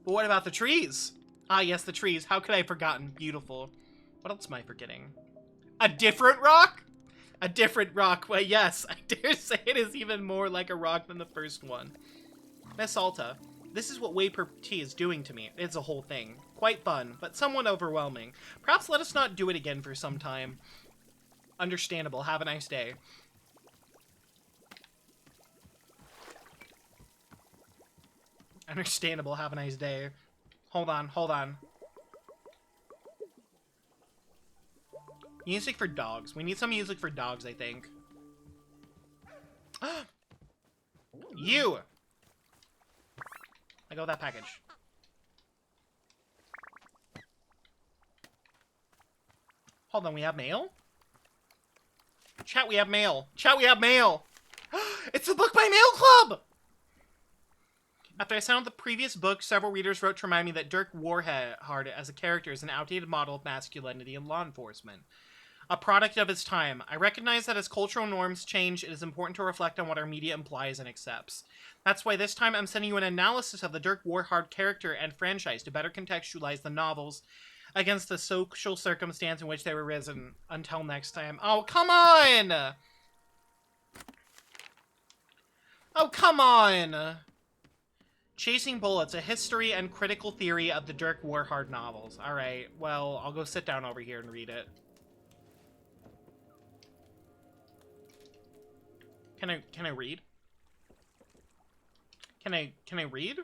But what about the trees? Ah, yes, the trees. How could I have forgotten? Beautiful. What else am I forgetting? A different rock? A different rock. Well, yes, I dare say it is even more like a rock than the first one. Miss Alta, this is what Waper tea is doing to me. It's a whole thing. Quite fun, but somewhat overwhelming. Perhaps let us not do it again for some time. Understandable. Have a nice day. Understandable. Have a nice day. Hold on, hold on. Music for dogs. We need some music for dogs, I think. You! I got that package. Hold on, we have mail? Chat, we have mail. Chat, we have mail! It's the Book by Mail Club! After I sounded the previous book, several readers wrote to remind me that Dirk Warhard as a character is an outdated model of masculinity in law enforcement. A product of its time. I recognize that as cultural norms change, it is important to reflect on what our media implies and accepts. That's why this time I'm sending you an analysis of the Dirk Warhard character and franchise to better contextualize the novels against the social circumstance in which they were written. Until next time. Oh, come on! Oh, come on! Chasing Bullets, a history and critical theory of the Dirk Warhard novels. Alright, well, I'll go sit down over here and read it. Can I read? Can I read?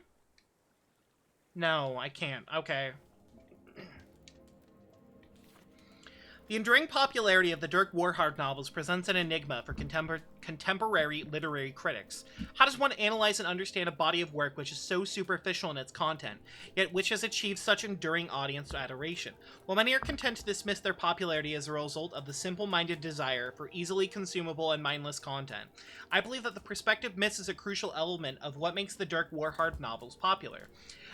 No, I can't. Okay. The enduring popularity of the Dirk Warhard novels presents an enigma for contemporary literary critics. How does one analyze and understand a body of work which is so superficial in its content, yet which has achieved such enduring audience adoration? While many are content to dismiss their popularity as a result of the simple-minded desire for easily consumable and mindless content, I believe that the perspective misses a crucial element of what makes the Dirk Warhard novels popular.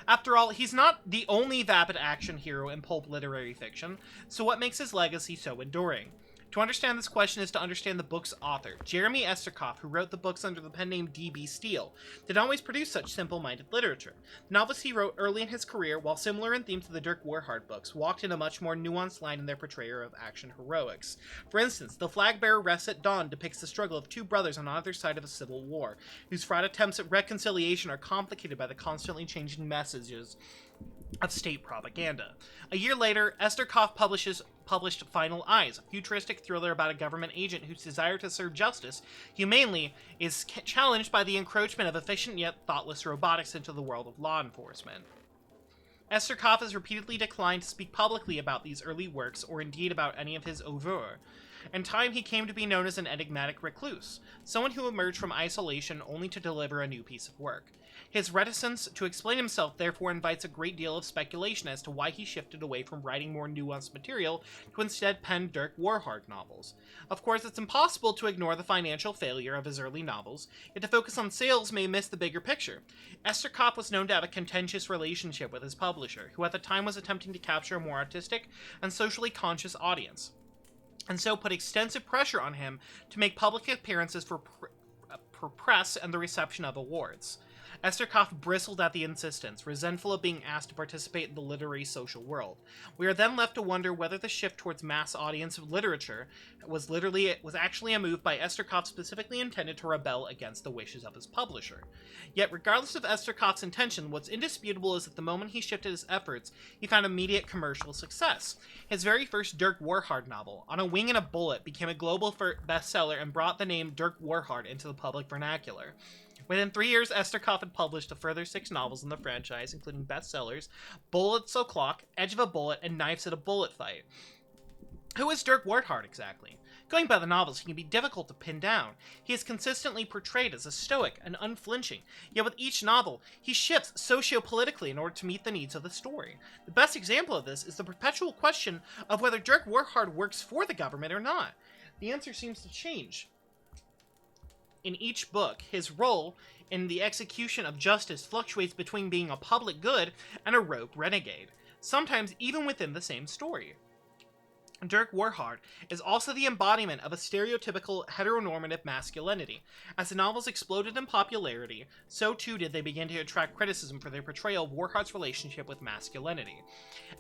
After all, he's not the only vapid action hero in pulp literary fiction, so what makes his legacy so enduring? To understand this question is to understand the book's author. Jeremy Esterkoff, who wrote the books under the pen name D.B. Steele, did not always produce such simple-minded literature. The novels he wrote early in his career, while similar in theme to the Dirk Warhard books, walked in a much more nuanced line in their portrayal of action heroics. For instance, The Flag Bearer Rests at Dawn depicts the struggle of two brothers on either side of a civil war, whose fraught attempts at reconciliation are complicated by the constantly changing messages of state propaganda. A year later, Esterkoff published Final Eyes, a futuristic thriller about a government agent whose desire to serve justice humanely is challenged by the encroachment of efficient yet thoughtless robotics into the world of law enforcement. Esterkoff has repeatedly declined to speak publicly about these early works, or indeed about any of his oeuvre. In time, he came to be known as an enigmatic recluse, someone who emerged from isolation only to deliver a new piece of work. His reticence to explain himself therefore invites a great deal of speculation as to why he shifted away from writing more nuanced material to instead pen Dirk Warhard novels. Of course, it's impossible to ignore the financial failure of his early novels, yet to focus on sales may miss the bigger picture. Esterkoff was known to have a contentious relationship with his publisher, who at the time was attempting to capture a more artistic and socially conscious audience. and so put extensive pressure on him to make public appearances for press and the reception of awards. Esterkoff bristled at the insistence, resentful of being asked to participate in the literary social world. We are then left to wonder whether the shift towards mass audience literature was actually a move by Esterkoff specifically intended to rebel against the wishes of his publisher. Yet, regardless of Esterkoff's intention, what's indisputable is that the moment he shifted his efforts, he found immediate commercial success. His very first Dirk Warhard novel, On a Wing and a Bullet, became a global bestseller and brought the name Dirk Warhard into the public vernacular. Within 3 years, Esterkoff had published a further 6 novels in the franchise, including bestsellers Bullets O'Clock, Edge of a Bullet, and Knives at a Bullet Fight. Who is Dirk Warhard exactly? Going by the novels, he can be difficult to pin down. He is consistently portrayed as a stoic and unflinching, yet with each novel, he shifts socio-politically in order to meet the needs of the story. The best example of this is the perpetual question of whether Dirk Warhard works for the government or not. The answer seems to change. In each book, his role in the execution of justice fluctuates between being a public good and a rogue renegade, sometimes even within the same story. Dirk Warhard is also the embodiment of a stereotypical heteronormative masculinity. As the novels exploded in popularity, so too did they begin to attract criticism for their portrayal of Warhard's relationship with masculinity.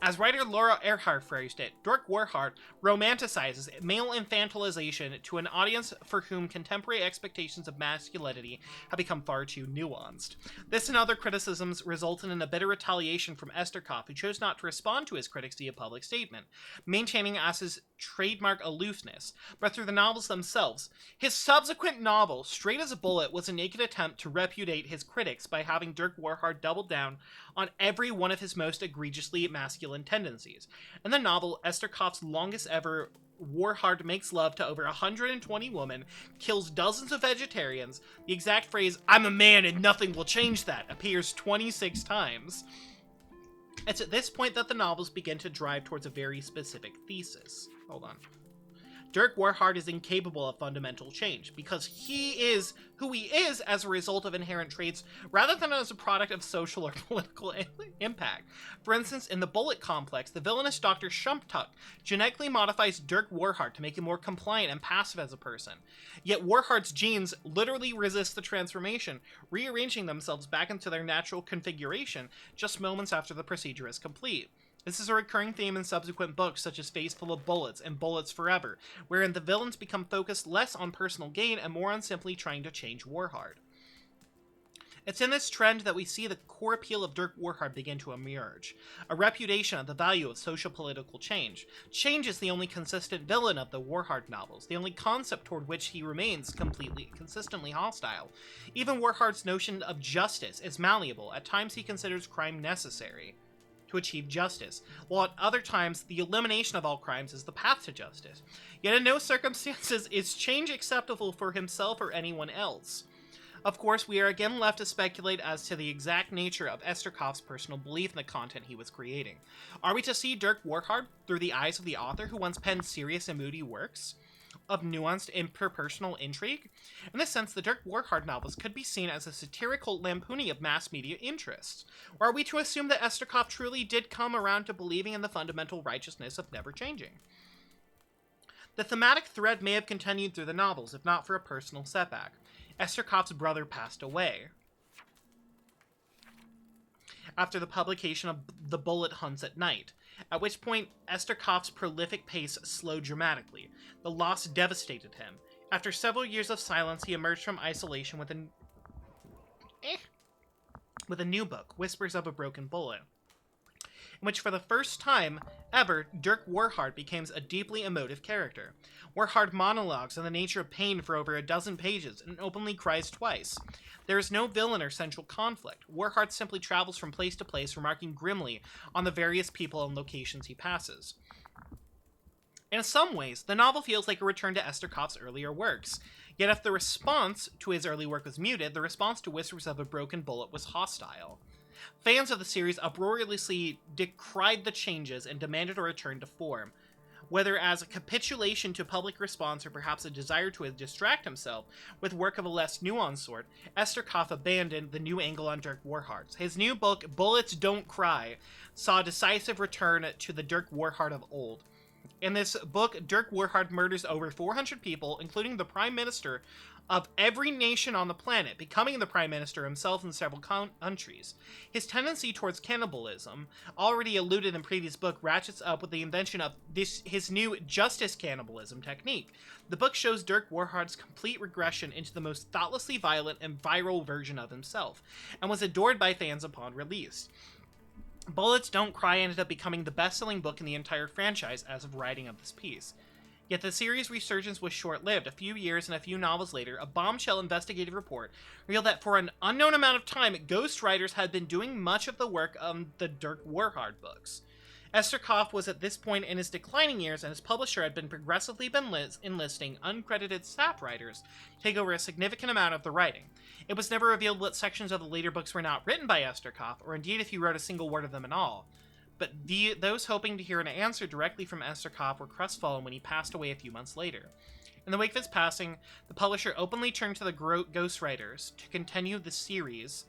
As writer Laura Earhart phrased it, Dirk Warhard romanticizes male infantilization to an audience for whom contemporary expectations of masculinity have become far too nuanced. This and other criticisms resulted in a bitter retaliation from Esterkoff, who chose not to respond to his critics via public statement, maintaining his trademark aloofness, but through the novels themselves. His subsequent novel, Straight as a Bullet, was a naked attempt to repudiate his critics by having Dirk Warhard double down on every one of his most egregiously masculine tendencies. In the novel, Esterkoff's longest ever Warhard makes love to over 120 women, kills dozens of vegetarians. The exact phrase, "I'm a man and nothing will change that," appears 26 times. It's at this point that the novels begin to drive towards a very specific thesis. Hold on. Dirk Warhard is incapable of fundamental change, because he is who he is as a result of inherent traits, rather than as a product of social or political impact. For instance, in the Bullet Complex, the villainous Dr. Shumptuck genetically modifies Dirk Warhard to make him more compliant and passive as a person. Yet Warhard's genes literally resist the transformation, rearranging themselves back into their natural configuration just moments after the procedure is complete. This is a recurring theme in subsequent books such as Face Full of Bullets and Bullets Forever, wherein the villains become focused less on personal gain and more on simply trying to change Warhard. It's in this trend that we see the core appeal of Dirk Warhard begin to emerge, a repudiation of the value of socio-political change. Change is the only consistent villain of the Warhard novels, the only concept toward which he remains consistently hostile. Even Warhard's notion of justice is malleable. At times he considers crime necessary to achieve justice, while at other times the elimination of all crimes is the path to justice. Yet in no circumstances is change acceptable for himself or anyone else. Of course, we are again left to speculate as to the exact nature of Esterkoff's personal belief in the content he was creating. Are we to see Dirk Warhard through the eyes of the author who once penned serious and moody works of nuanced interpersonal intrigue? In this sense, the Dirk Warhard novels could be seen as a satirical lampooning of mass media interests. Or are we to assume that Esterkoff truly did come around to believing in the fundamental righteousness of never changing? The thematic thread may have continued through the novels, if not for a personal setback. Esterkoff's brother passed away after the publication of The Bullet Hunts at Night, at which point Esterkoff's prolific pace slowed dramatically. The loss devastated him. After several years of silence, he emerged from isolation with a new book, Whispers of a Broken Bullet, in which for the first time ever, Dirk Warhard becomes a deeply emotive character. Warhard monologues on the nature of pain for over a dozen pages and openly cries twice. There is no villain or central conflict. Warhard simply travels from place to place, remarking grimly on the various people and locations he passes. In some ways, the novel feels like a return to Esterkoff's earlier works. Yet if the response to his early work was muted, the response to Whispers of a Broken Bullet was hostile. Fans of the series uproariously decried the changes and demanded a return to form. Whether as a capitulation to public response or perhaps a desire to distract himself with work of a less nuanced sort, Esterkoff abandoned the new angle on Dirk Warhard. His new book, Bullets Don't Cry, saw a decisive return to the Dirk Warhard of old. In this book, Dirk Warhard murders over 400 people, including the prime minister of every nation on the planet, becoming the prime minister himself in several countries. His tendency towards cannibalism, already alluded in previous book, ratchets up with the invention of his new justice cannibalism technique. The book shows Dirk Warhard's complete regression into the most thoughtlessly violent and viral version of himself, and was adored by fans upon release. Bullets Don't Cry ended up becoming the best-selling book in the entire franchise as of writing of this piece. Yet the series' resurgence was short-lived. A few years and a few novels later, a bombshell investigative report revealed that for an unknown amount of time, ghostwriters had been doing much of the work of the Dirk Warhard books. Esther Koff was at this point in his declining years, and his publisher had been progressively enlisting uncredited staff writers to take over a significant amount of the writing. It was never revealed what sections of the later books were not written by Esther Koff, or indeed if he wrote a single word of them at all. But those hoping to hear an answer directly from Esther Kopp were crestfallen when he passed away a few months later. In the wake of his passing, the publisher openly turned to the ghostwriters to continue the series,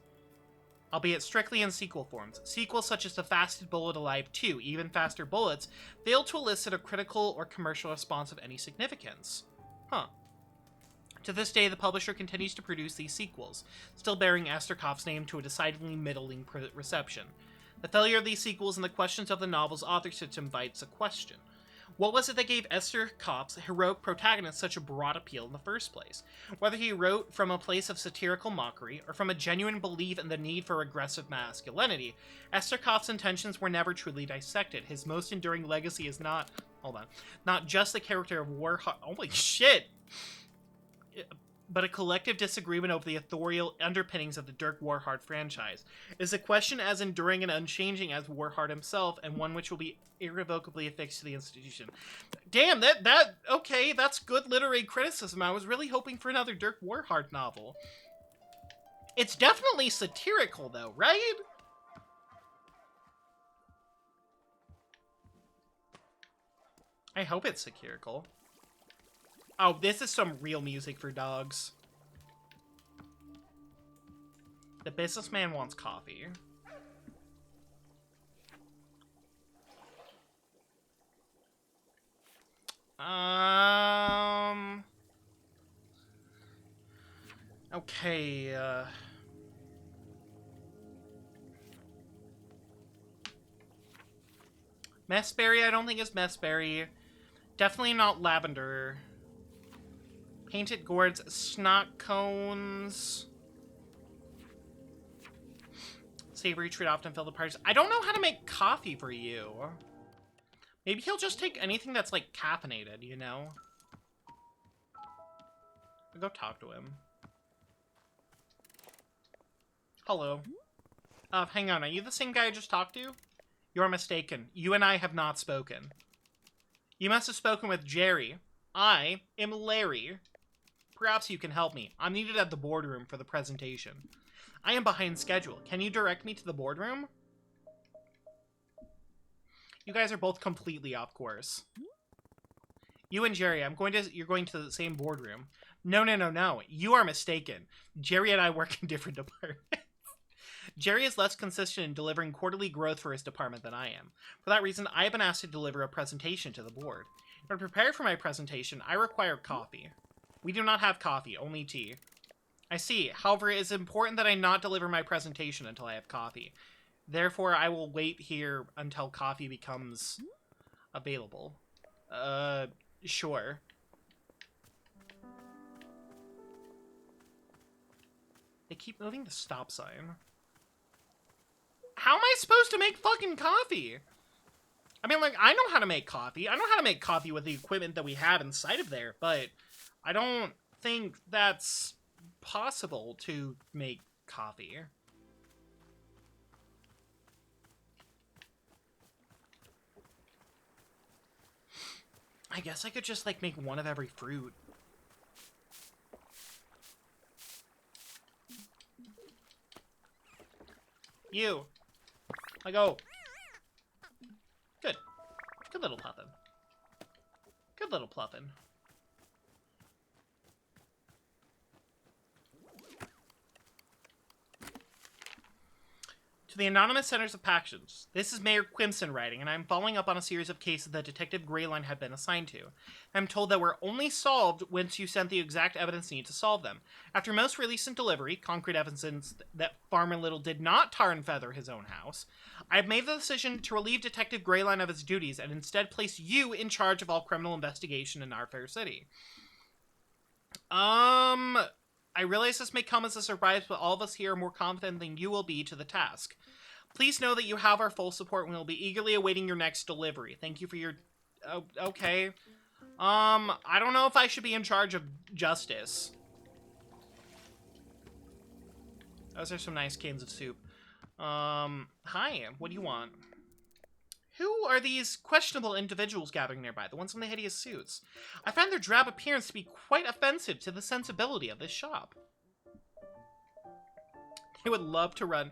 albeit strictly in sequel forms. Sequels such as The Fastest Bullet Alive 2, Even Faster Bullets, failed to elicit a critical or commercial response of any significance. To this day, the publisher continues to produce these sequels, still bearing Esther Kopp's name to a decidedly middling reception. The failure of these sequels and the questions of the novel's authorship invites a question. What was it that gave Esther Kopp's heroic protagonist such a broad appeal in the first place? Whether he wrote from a place of satirical mockery or from a genuine belief in the need for aggressive masculinity, Esther Kopp's intentions were never truly dissected. His most enduring legacy is not just the character of Warhard. Holy shit! But a collective disagreement over the authorial underpinnings of the Dirk Warhard franchise. It is a question as enduring and unchanging as Warhard himself, and one which will be irrevocably affixed to the institution. Damn, okay, that's good literary criticism. I was really hoping for another Dirk Warhard novel. It's definitely satirical, though, right? I hope it's satirical. Oh, this is some real music for dogs. The businessman wants coffee. Okay, Messberry, I don't think it's Messberry. Definitely not lavender. Painted gourds, snot cones. Savory treat often fill the parties. I don't know how to make coffee for you. Maybe he'll just take anything that's, like, caffeinated, you know? I'll go talk to him. Hello. Hang on, are you the same guy I just talked to? You're mistaken. You and I have not spoken. You must have spoken with Jerry. I am Larry. Perhaps you can help me. I'm needed at the boardroom for the presentation. I am behind schedule. Can you direct me to the boardroom? You guys are both completely off course. You and Jerry, you're going to the same boardroom. No. You are mistaken. Jerry and I work in different departments. Jerry is less consistent in delivering quarterly growth for his department than I am. For that reason, I have been asked to deliver a presentation to the board. In order to prepare for my presentation, I require coffee. We do not have coffee, only tea. I see. However, it is important that I not deliver my presentation until I have coffee. Therefore, I will wait here until coffee becomes available. Sure. They keep moving the stop sign. How am I supposed to make fucking coffee? I mean, like, I know how to make coffee. I know how to make coffee with the equipment that we have inside of there, but I don't think that's possible to make coffee. I guess I could just, like, make one of every fruit. You. I go. Good. Good little puffin. Good little puffin. To the Anonymous Centers of Passions. This is Mayor Quimson writing, and I'm following up on a series of cases that Detective Greyline had been assigned to. I'm told that were only solved once you sent the exact evidence needed to solve them. After most recent delivery, concrete evidence that Farmer Little did not tar and feather his own house, I've made the decision to relieve Detective Greyline of his duties and instead place you in charge of all criminal investigation in our fair city. I realize this may come as a surprise, but all of us here are more confident than you will be to the task. Please know that you have our full support and we will be eagerly awaiting your next delivery. Thank you for your... Oh, okay. I don't know if I should be in charge of justice. Those are some nice cans of soup. Hi, what do you want? Who are these questionable individuals gathering nearby, the ones in the hideous suits? I find their drab appearance to be quite offensive to the sensibility of this shop. They would love to run...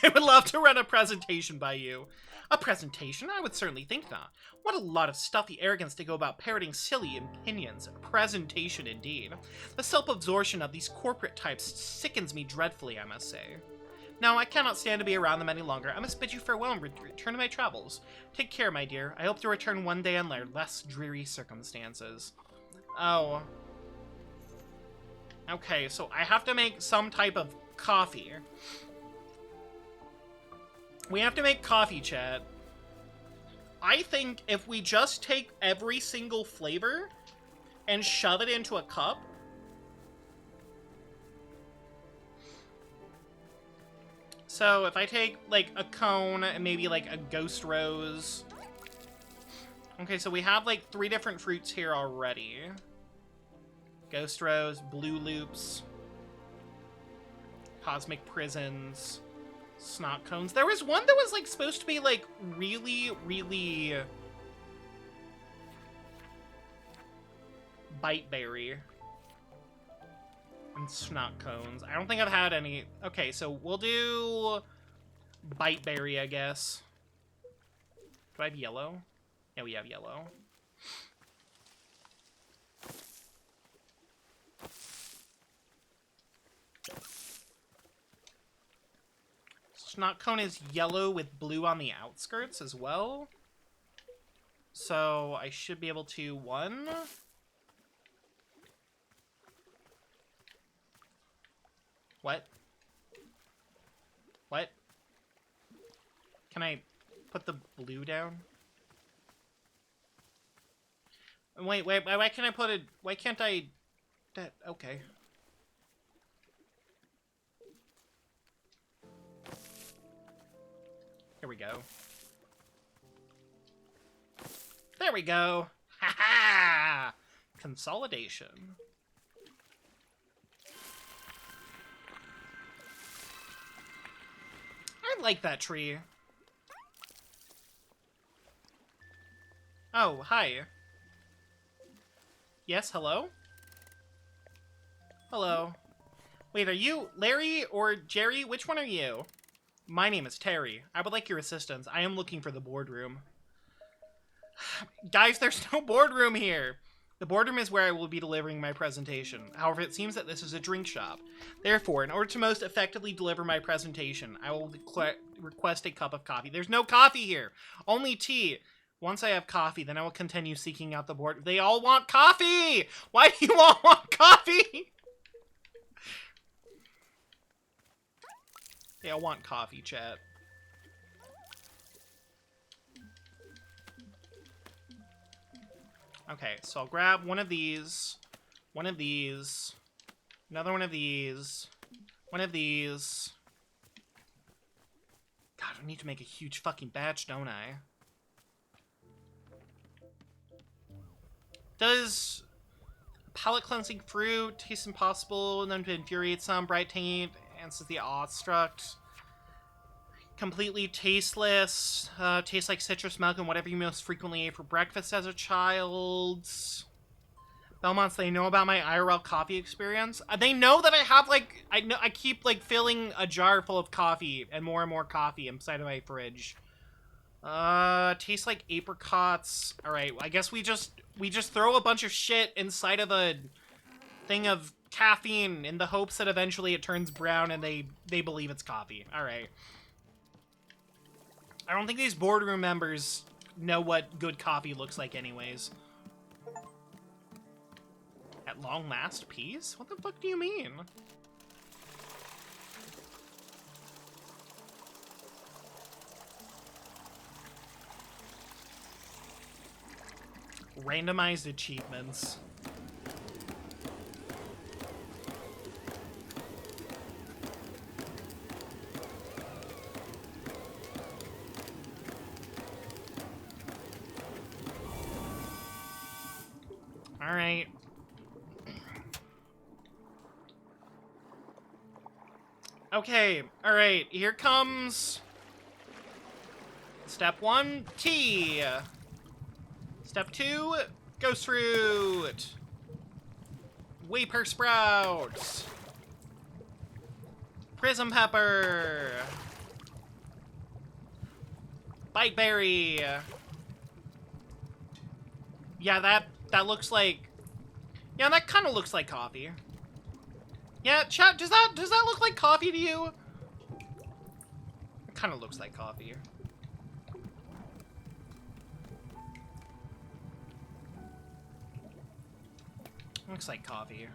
They would love to run a presentation by you. A presentation? I would certainly think not. What a lot of stuffy arrogance to go about parroting silly opinions. A presentation indeed. The self-absorption of these corporate types sickens me dreadfully, I must say. Now, I cannot stand to be around them any longer. I must bid you farewell and return to my travels. Take care, my dear. I hope to return one day under less dreary circumstances. Oh. Okay, so I have to make some type of coffee. We have to make coffee, chat. I think if we just take every single flavor and shove it into a cup... So, if I take, like, a cone and maybe, like, a ghost rose... Okay, so we have, like, 3 different fruits here already. Ghost rose, blue loops, cosmic prisons, snot cones. There was one that was, like, supposed to be, like, really, really... bite berry. And snot cones. I don't think I've had any... Okay, so we'll do... bite berry, I guess. Do I have yellow? Yeah, we have yellow. Snot cone is yellow with blue on the outskirts as well. So I should be able to... 1... What? What? Can I put the blue down? Wait, why can't I put it... Why can't I... That... Okay. Here we go. There we go! Ha ha! Consolidation. I like that tree. Oh, hi. Yes, hello? Hello. Wait, are you Larry or Jerry? Which one are you? My name is Terry. I would like your assistance. I am looking for the boardroom. Guys, there's no boardroom here. The boardroom is where I will be delivering my presentation. However, it seems that this is a drink shop. Therefore, in order to most effectively deliver my presentation, I will request a cup of coffee. There's no coffee here. Only tea. Once I have coffee, then I will continue seeking out the board. They all want coffee! Why do you all want coffee? They all want coffee, chat. Okay, so I'll grab one of these, another one of these, one of these. God, I need to make a huge fucking batch, don't I? Does palate cleansing fruit taste impossible, and then to infuriate some, bright tangy, answers the awestruck. Completely tasteless, tastes like citrus milk and whatever you most frequently ate for breakfast as a child. Belmonts, they know about my IRL coffee experience. They know that I have, like, I keep, like, filling a jar full of coffee and more coffee inside of my fridge. Tastes like apricots. Alright, I guess we just throw a bunch of shit inside of a thing of caffeine in the hopes that eventually it turns brown and they believe it's coffee. Alright. I don't think these boardroom members know what good coffee looks like anyways. At long last, peace? What the fuck do you mean? Randomized achievements. All right. Okay, all right, here comes step 1, tea. Step 2, ghost fruit. Weeper sprouts. Prism pepper. Bite berry. Yeah, that looks like... Yeah, that kind of looks like coffee. Yeah, chat, does that look like coffee to you? It kind of looks like coffee. Looks like coffee.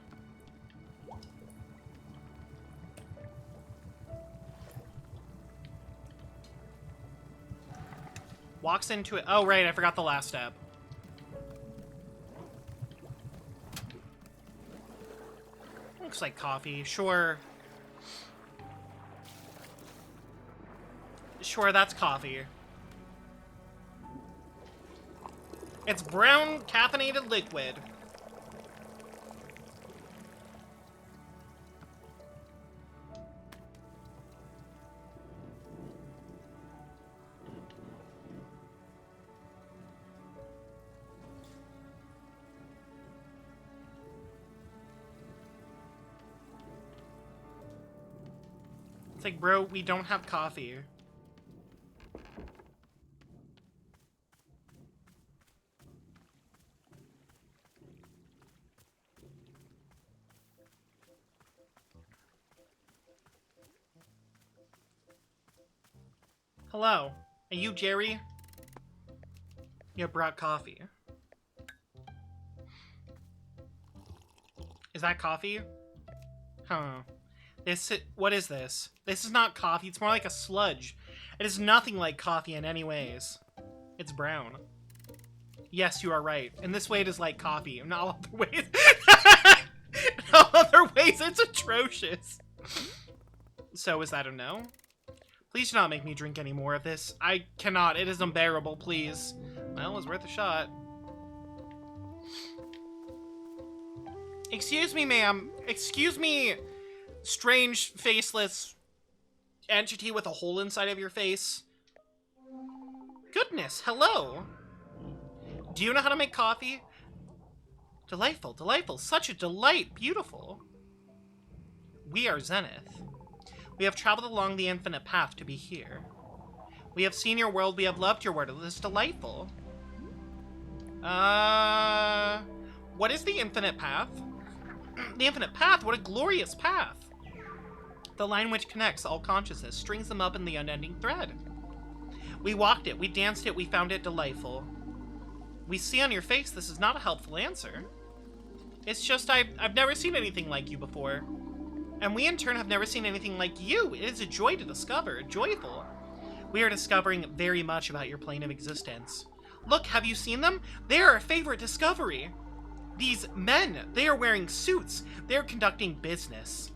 Walks into it. Oh, right, I forgot the last step. Looks like coffee. Sure. Sure, that's coffee. It's brown caffeinated liquid. It's like, bro, we don't have coffee. Hello. Are you Jerry? You brought coffee. Is that coffee? Huh. What is this? This is not coffee, it's more like a sludge. It is nothing like coffee in any ways. It's brown. Yes, you are right. In this way it is like coffee. In all other ways... in all other ways it's atrocious. So is that a no? Please do not make me drink any more of this. I cannot. It is unbearable, please. Well, it was worth a shot. Excuse me, ma'am. Excuse me, strange, faceless entity with a hole inside of your face. Goodness, hello. Do you know how to make coffee? Delightful, delightful. Such a delight. Beautiful. We are Zenith. We have traveled along the infinite path to be here. We have seen your world, we have loved your world. It is delightful. What is the infinite path? The infinite path? What a glorious path! The line which connects all consciousness, strings them up in the unending thread. We walked it, we danced it, we found it delightful. We see on your face this is not a helpful answer. It's just I've never seen anything like you before. And we in turn have never seen anything like you. It is a joy to discover, joyful. We are discovering very much about your plane of existence. Look, have you seen them? They are our favorite discovery. These men, they are wearing suits. They are conducting business.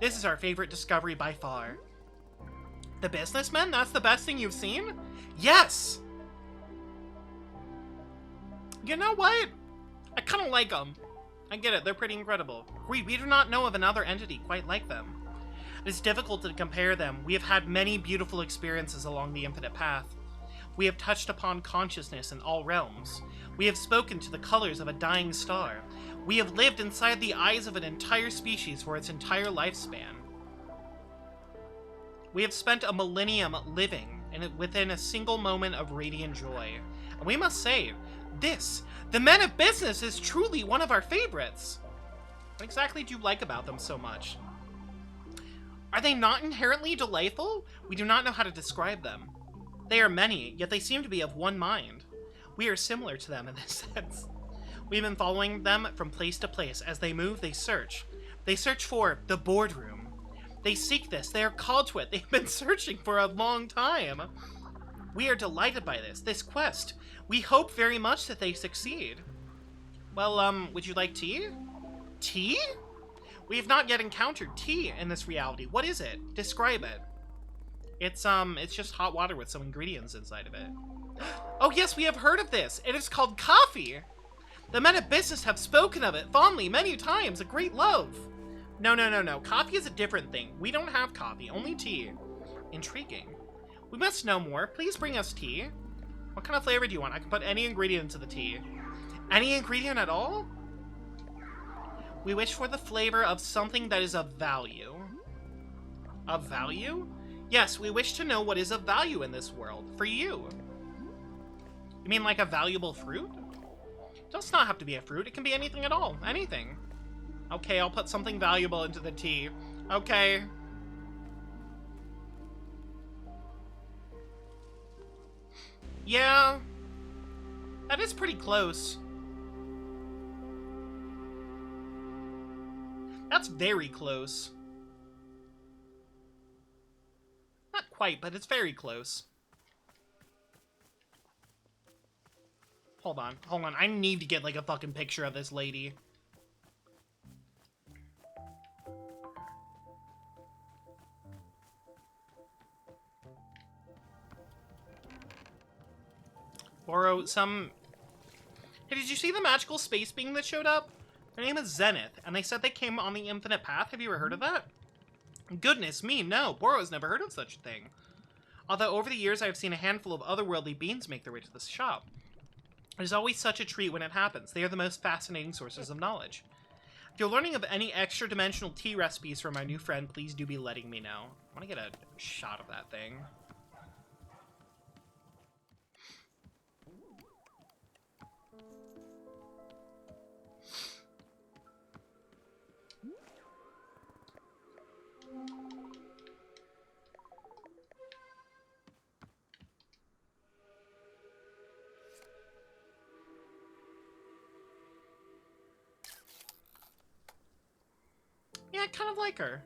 This is our favorite discovery by far. The businessmen? That's the best thing you've seen? Yes! You know what? I kind of like them. I get it, they're pretty incredible. We do not know of another entity quite like them. It is difficult to compare them. We have had many beautiful experiences along the infinite path. We have touched upon consciousness in all realms. We have spoken to the colors of a dying star. We have lived inside the eyes of an entire species for its entire lifespan. We have spent a millennium living within a single moment of radiant joy. And we must say, the men of business is truly one of our favorites. What exactly do you like about them so much? Are they not inherently delightful? We do not know how to describe them. They are many, yet they seem to be of one mind. We are similar to them in this sense. We've been following them from place to place. As they move, they search. They search for the boardroom. They seek this. They are called to it. They've been searching for a long time. We are delighted by this quest. We hope very much that they succeed. Well, would you like tea? Tea? We have not yet encountered tea in this reality. What is it? Describe it. It's just hot water with some ingredients inside of it. Oh yes, we have heard of this. It is called coffee. The men of business have spoken of it fondly many times. A great love. No. Coffee is a different thing. We don't have coffee, only tea. Intriguing. We must know more. Please bring us tea. What kind of flavor do you want? I can put any ingredient into the tea. Any ingredient at all? We wish for the flavor of something that is of value. Of value? Yes, we wish to know what is of value in this world. For you. You mean like a valuable fruit? It does not have to be a fruit. It can be anything at all. Anything. Okay, I'll put something valuable into the tea. Okay. Yeah. That is pretty close. That's very close. Not quite, but it's very close. Hold on. I need to get, like, a fucking picture of this lady. Borrow some... Hey, did you see the magical space being that showed up? Their name is Zenith, and they said they came on the Infinite Path. Have you ever heard of that? Goodness me, no. Boro has never heard of such a thing. Although over the years I have seen a handful of otherworldly beings make their way to this shop. It is always such a treat when it happens. They are the most fascinating sources of knowledge. If you're learning of any extra-dimensional tea recipes from my new friend, please do be letting me know. I want to get a shot of that thing. Yeah, I kind of like her.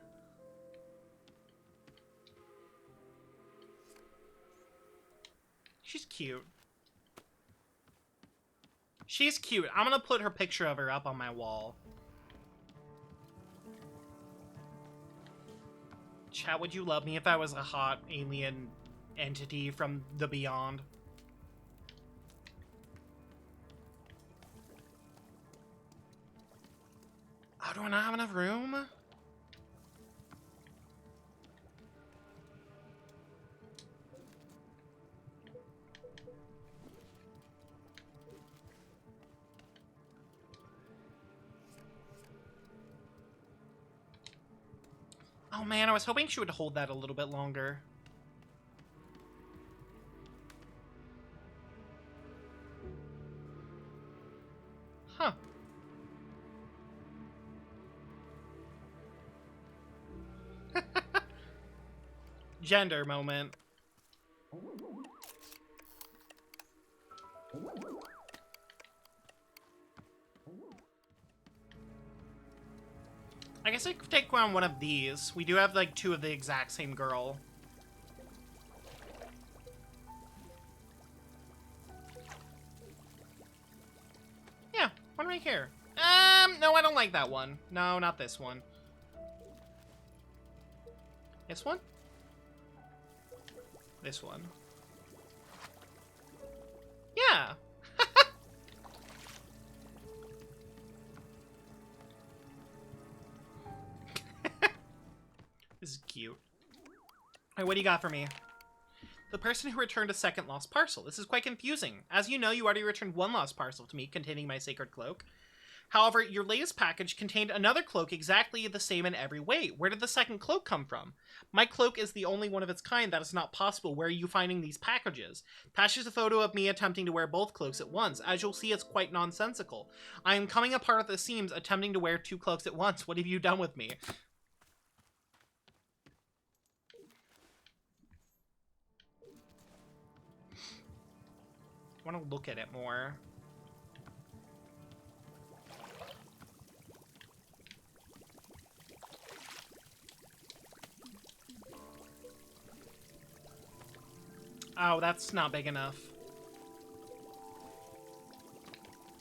She's cute. She's cute. I'm gonna put her picture of her up on my wall. Chat, would you love me if I was a hot alien entity from the beyond? Oh, do I not have enough room? Oh man, I was hoping she would hold that a little bit longer. Huh. Gender moment. I guess I could take on one of these. We do have, like, two of the exact same girl. Yeah, one right here. No, I don't like that one. No, not this one. This one? This one. Yeah. This is cute. Hey, what do you got for me? The person who returned a second lost parcel. This is quite confusing. As you know, you already returned one lost parcel to me containing my sacred cloak. However, your latest package contained another cloak exactly the same in every way. Where did the second cloak come from? My cloak is the only one of its kind that is not possible. Where are you finding these packages? Attaches a photo of me attempting to wear both cloaks at once. As you'll see, it's quite nonsensical. I am coming apart at the seams, attempting to wear two cloaks at once. What have you done with me? want to look at it more. Oh, that's not big enough.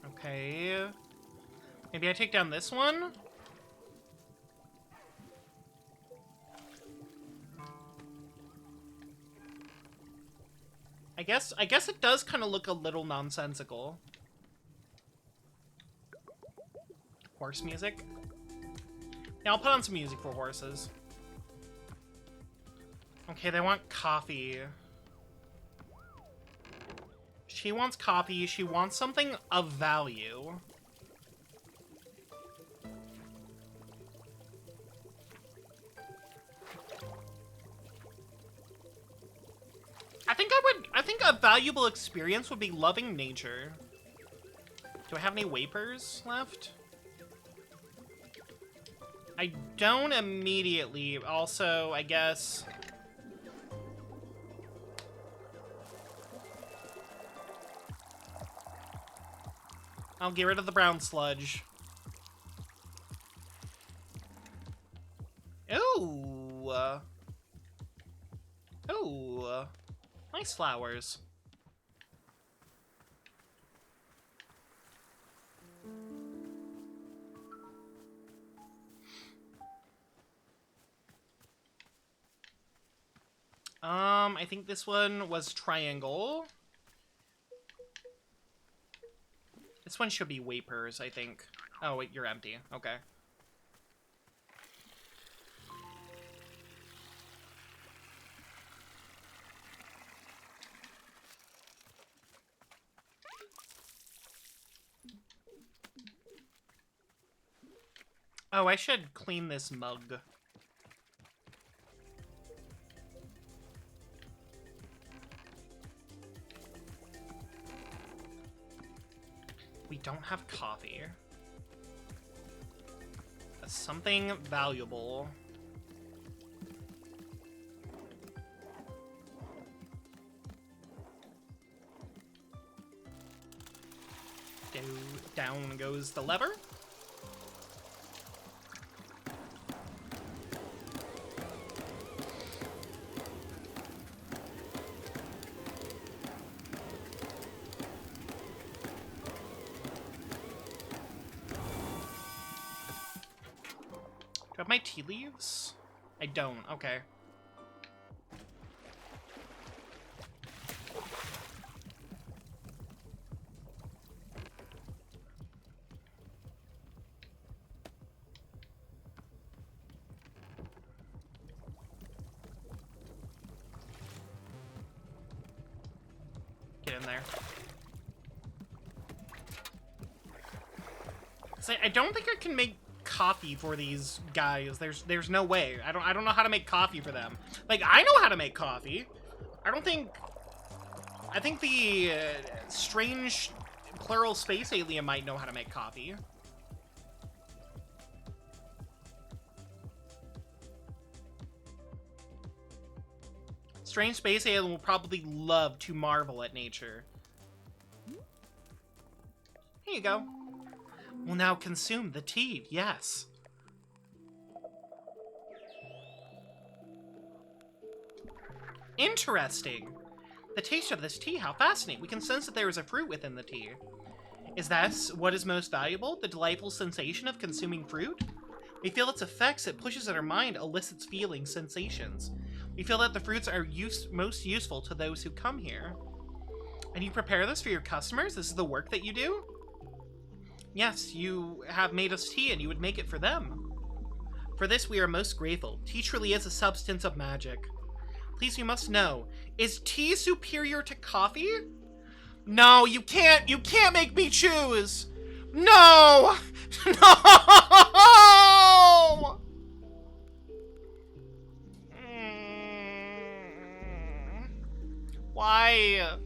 Okay. Maybe I take down this one? I guess it does kind of look a little nonsensical. Horse music? Yeah, I'll put on some music for horses. Okay, they want coffee. She wants coffee. She wants something of value. I think a valuable experience would be loving nature. Do I have any wapers left? I don't immediately. Also, I guess... I'll get rid of the brown sludge. Ooh. Ooh. Nice flowers. I think this one was triangle. This one should be wapers, I think. Oh, wait, you're empty. Okay. Oh, I should clean this mug. We don't have coffee. That's something valuable. Down goes the lever. Do I have my tea leaves? I don't. Okay. Get in there. I don't think I can make coffee for these guys. There's no way. I don't know how to make coffee for them. Like, I know how to make coffee. I think the strange plural space alien might know how to make coffee. Strange space alien will probably love to marvel at nature. Here you go. We'll now consume the tea, yes. Interesting. The taste of this tea, how fascinating. We can sense that there is a fruit within the tea. Is that what is most valuable? The delightful sensation of consuming fruit? We feel its effects, it pushes at our mind, elicits feelings, sensations. We feel that the fruits are most useful to those who come here. And you prepare this for your customers? This is the work that you do? Yes, you have made us tea and you would make it for them. For this we are most grateful. Tea truly is a substance of magic. Please, you must know, is tea superior to coffee? No, you can't make me choose! No! No! Why?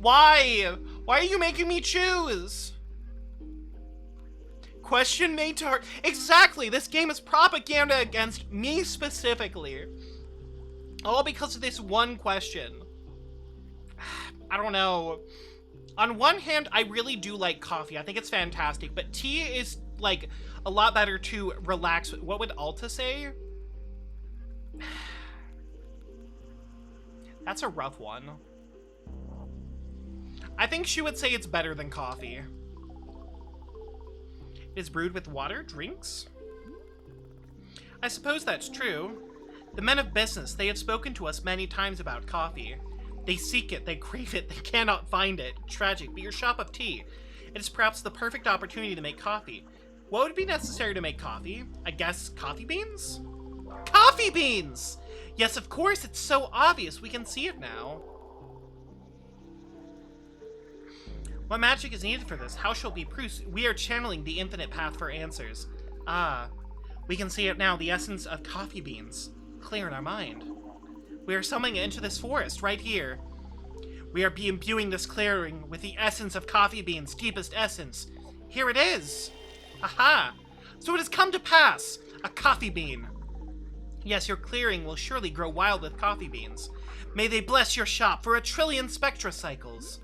Why? Why are you making me choose? Question made to her. Exactly! This game is propaganda against me specifically. All because of this one question. I don't know. On one hand, I really do like coffee. I think it's fantastic, but tea is, like, a lot better to relax. What would Alta say? That's a rough one. I think she would say it's better than coffee. It is brewed with water, drinks? I suppose that's true. The men of business, they have spoken to us many times about coffee. They seek it, they crave it, they cannot find it. Tragic, but your shop of tea. It is perhaps the perfect opportunity to make coffee. What would be necessary to make coffee? I guess coffee beans? Coffee beans! Yes, of course, it's so obvious. We can see it now. What magic is needed for this? How shall it be proved? We are channeling the infinite path for answers. Ah, we can see it now, the essence of coffee beans. Clear in our mind. We are summoning it into this forest, right here. We are imbuing this clearing with the essence of coffee beans, deepest essence. Here it is! Aha! So it has come to pass! A coffee bean. Yes, your clearing will surely grow wild with coffee beans. May they bless your shop for 1,000,000,000,000 spectra cycles.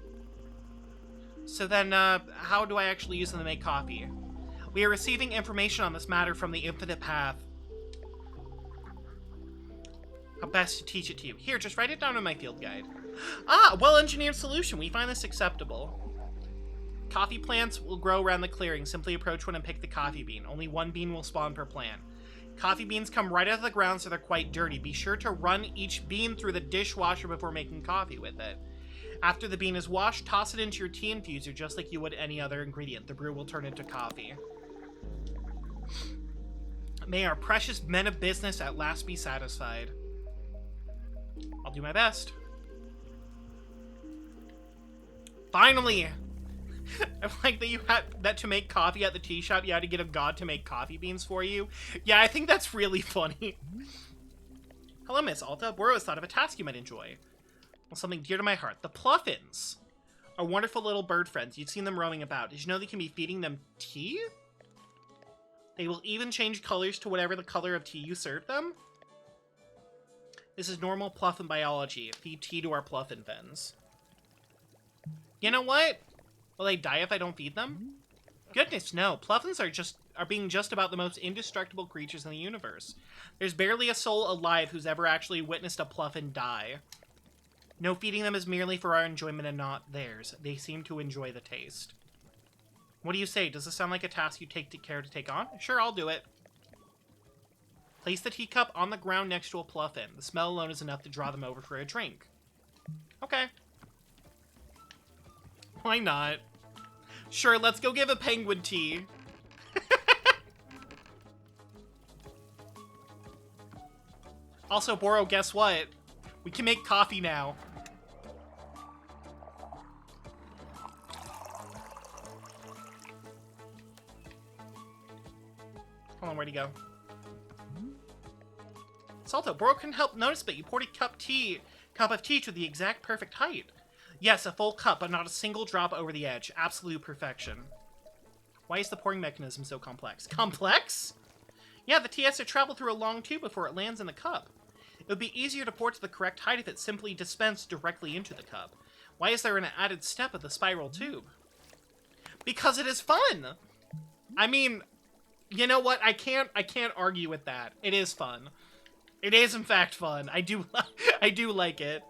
So then, how do I actually use them to make coffee? We are receiving information on this matter from the infinite path. How best to teach it to you. Here, just write it down in my field guide. Ah, well-engineered solution. We find this acceptable. Coffee plants will grow around the clearing. Simply approach one and pick the coffee bean. Only one bean will spawn per plant. Coffee beans come right out of the ground, so they're quite dirty. Be sure to run each bean through the dishwasher before making coffee with it. After the bean is washed, toss it into your tea infuser just like you would any other ingredient. The brew will turn into coffee. May our precious men of business at last be satisfied. I'll do my best. Finally! I like that you had that to make coffee at the tea shop, you had to get a god to make coffee beans for you. Yeah, I think that's really funny. Hello, Miss Alta. Boro has thought of a task you might enjoy. Well, something dear to my heart. The Pluffins are wonderful little bird friends. You've seen them roaming about. Did you know they can be feeding them tea? They will even change colors to whatever the color of tea you serve them. This is normal Pluffin biology. Feed tea to our Pluffin friends. You know what? Will they die if I don't feed them? Goodness, no. Pluffins are being just about the most indestructible creatures in the universe. There's barely a soul alive who's ever actually witnessed a Pluffin die. No, feeding them is merely for our enjoyment and not theirs. They seem to enjoy the taste. What do you say? Does this sound like a task you care to take on? Sure, I'll do it. Place the teacup on the ground next to a Pluffin. The smell alone is enough to draw them over for a drink. Okay. Why not? Sure, let's go give a penguin tea. Also, Boro, guess what? We can make coffee now. Hold on, where'd he go? Salto, Boro couldn't help notice, but you poured a cup of tea to the exact perfect height. Yes, a full cup, but not a single drop over the edge. Absolute perfection. Why is the pouring mechanism so complex? Complex? Yeah, the tea has to travel through a long tube before it lands in the cup. It would be easier to pour to the correct height if it simply dispensed directly into the cup. Why is there an added step of the spiral tube? Because it is fun! I mean, you know what? I can't argue with that. It is fun. It is, in fact, fun. I do like it.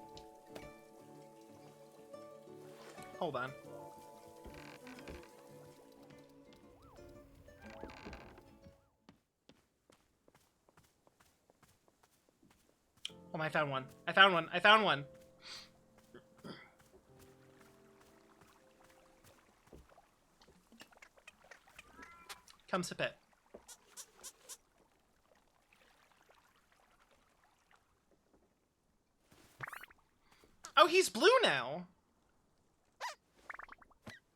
Hold on. Oh, I found one. I found one. I found one. Come sip it. Oh, he's blue now.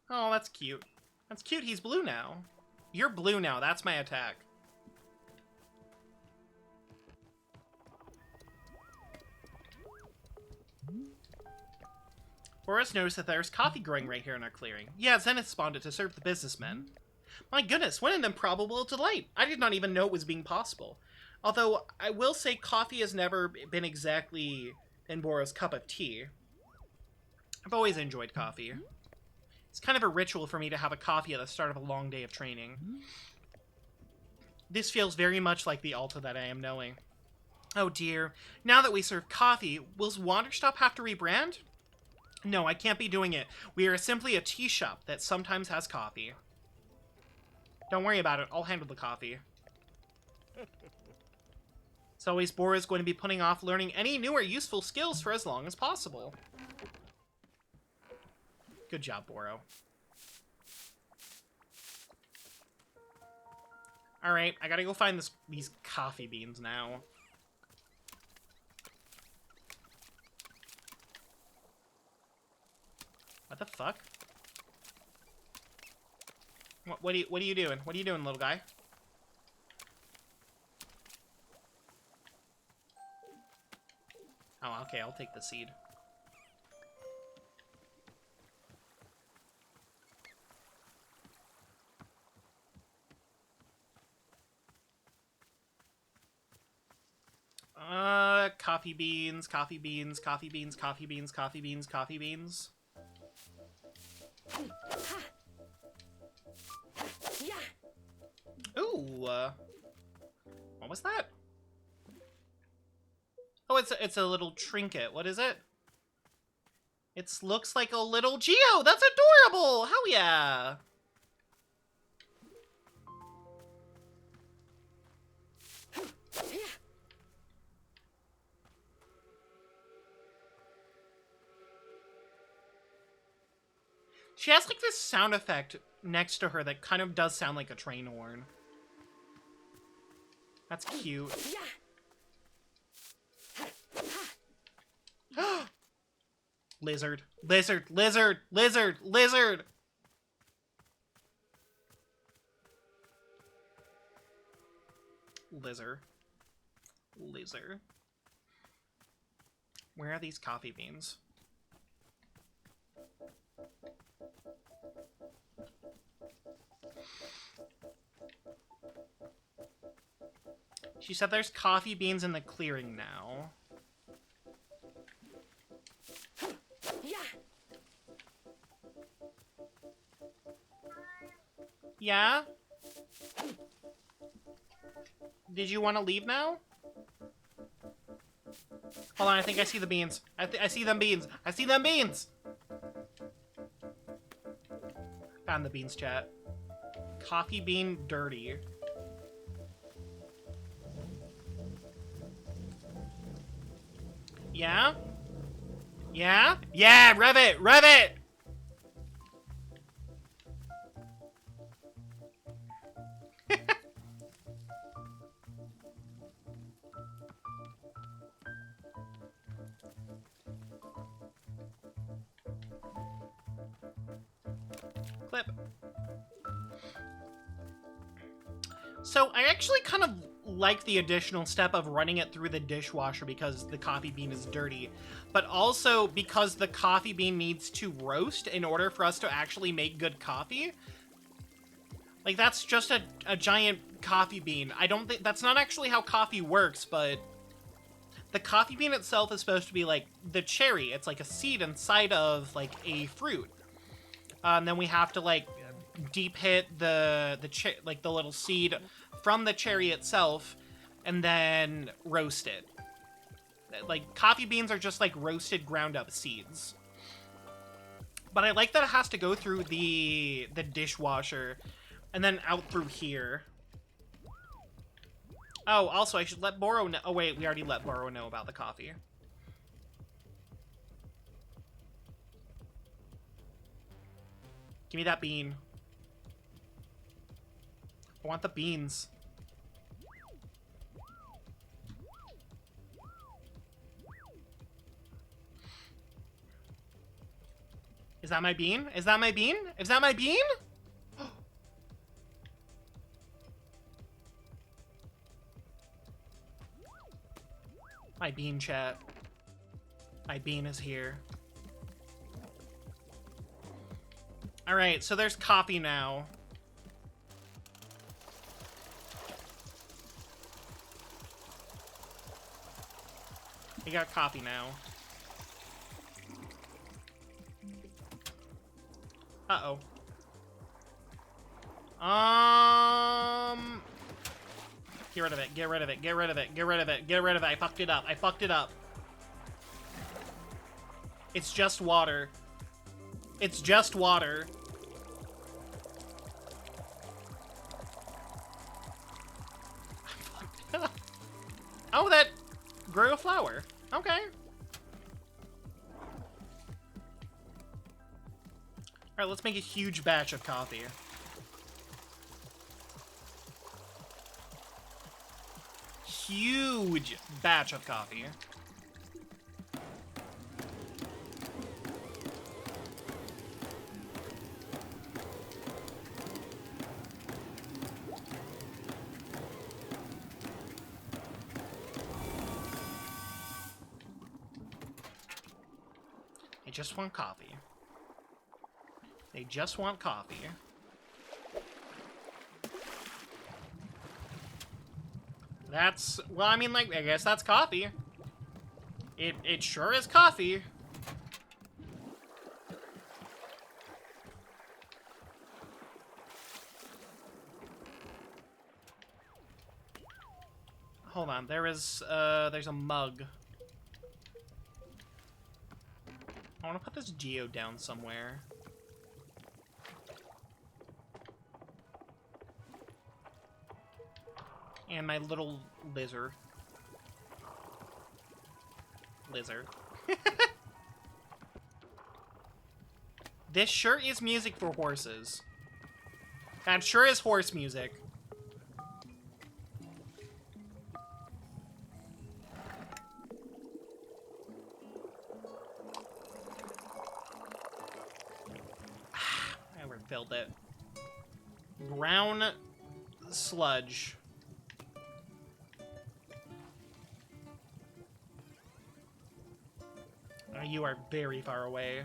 Oh, that's cute. That's cute. He's blue now. You're blue now. That's my attack. Boris noticed that there's coffee growing right here in our clearing. Yeah, Zenith spawned it to serve the businessmen. My goodness, what an improbable delight. I did not even know it was being possible. Although, I will say coffee has never been exactly in Boros' cup of tea. I've always enjoyed coffee. It's kind of a ritual for me to have a coffee at the start of a long day of training. This feels very much like the Alta that I am knowing. Oh dear. Now that we serve coffee, will Wanderstop have to rebrand? No, I can't be doing it. We are simply a tea shop that sometimes has coffee. Don't worry about it. I'll handle the coffee. As always, Bora is going to be putting off learning any new or useful skills for as long as possible. Good job, Boro. Alright, I gotta go find these coffee beans now. What the fuck? What are you doing? What are you doing, little guy? Oh, okay, I'll take the seed. Coffee beans, coffee beans, coffee beans, coffee beans, coffee beans, coffee beans. Ooh, what was that? Oh, it's a little trinket. What is it? It looks like a little Geo. That's adorable. Hell yeah. She has like this sound effect next to her that kind of does sound like a train horn. That's cute. Lizard. Lizard. Lizard. Lizard. Lizard. Lizard. Lizard. Where are these coffee beans? She said there's coffee beans in the clearing now. Yeah? Did you want to leave now? Hold on, I think I see the beans. I see them beans. I see them beans! Found the beans, chat. Coffee bean dirty. Yeah? Yeah? Yeah, rev it! Rev it! Clip. So I actually kind of like the additional step of running it through the dishwasher because the coffee bean is dirty, but also because the coffee bean needs to roast in order for us to actually make good coffee. Like, that's just a giant coffee bean. I don't think... That's not actually how coffee works, but... The coffee bean itself is supposed to be, like, the cherry. It's like a seed inside of, like, a fruit. And then we have to, like, deep hit the little seed from the cherry itself, and then roast it. Like, coffee beans are just, like, roasted, ground-up seeds. But I like that it has to go through the dishwasher, and then out through here. Oh, also, I should let Boro know. Oh, wait, we already let Boro know about the coffee. Give me that bean. I want the beans. Is that my bean? Is that my bean? Is that my bean? My bean, chat. My bean is here. Alright, so there's coffee now. We got coffee now. Uh-oh. Get rid of it, get rid of it, get rid of it, get rid of it, get rid of it. I fucked it up, I fucked it up. It's just water. It's just water. Oh, that grew a flower. Okay. Alright, let's make a huge batch of coffee. Huge batch of coffee. I just want coffee. They just want coffee. That's, well, I mean, like, I guess that's coffee. It sure is coffee. Hold on, there's a mug. I want to put this geode down somewhere. And my little lizard. This sure is music for horses. That sure is horse music. I overfilled it. Brown sludge. You are very far away.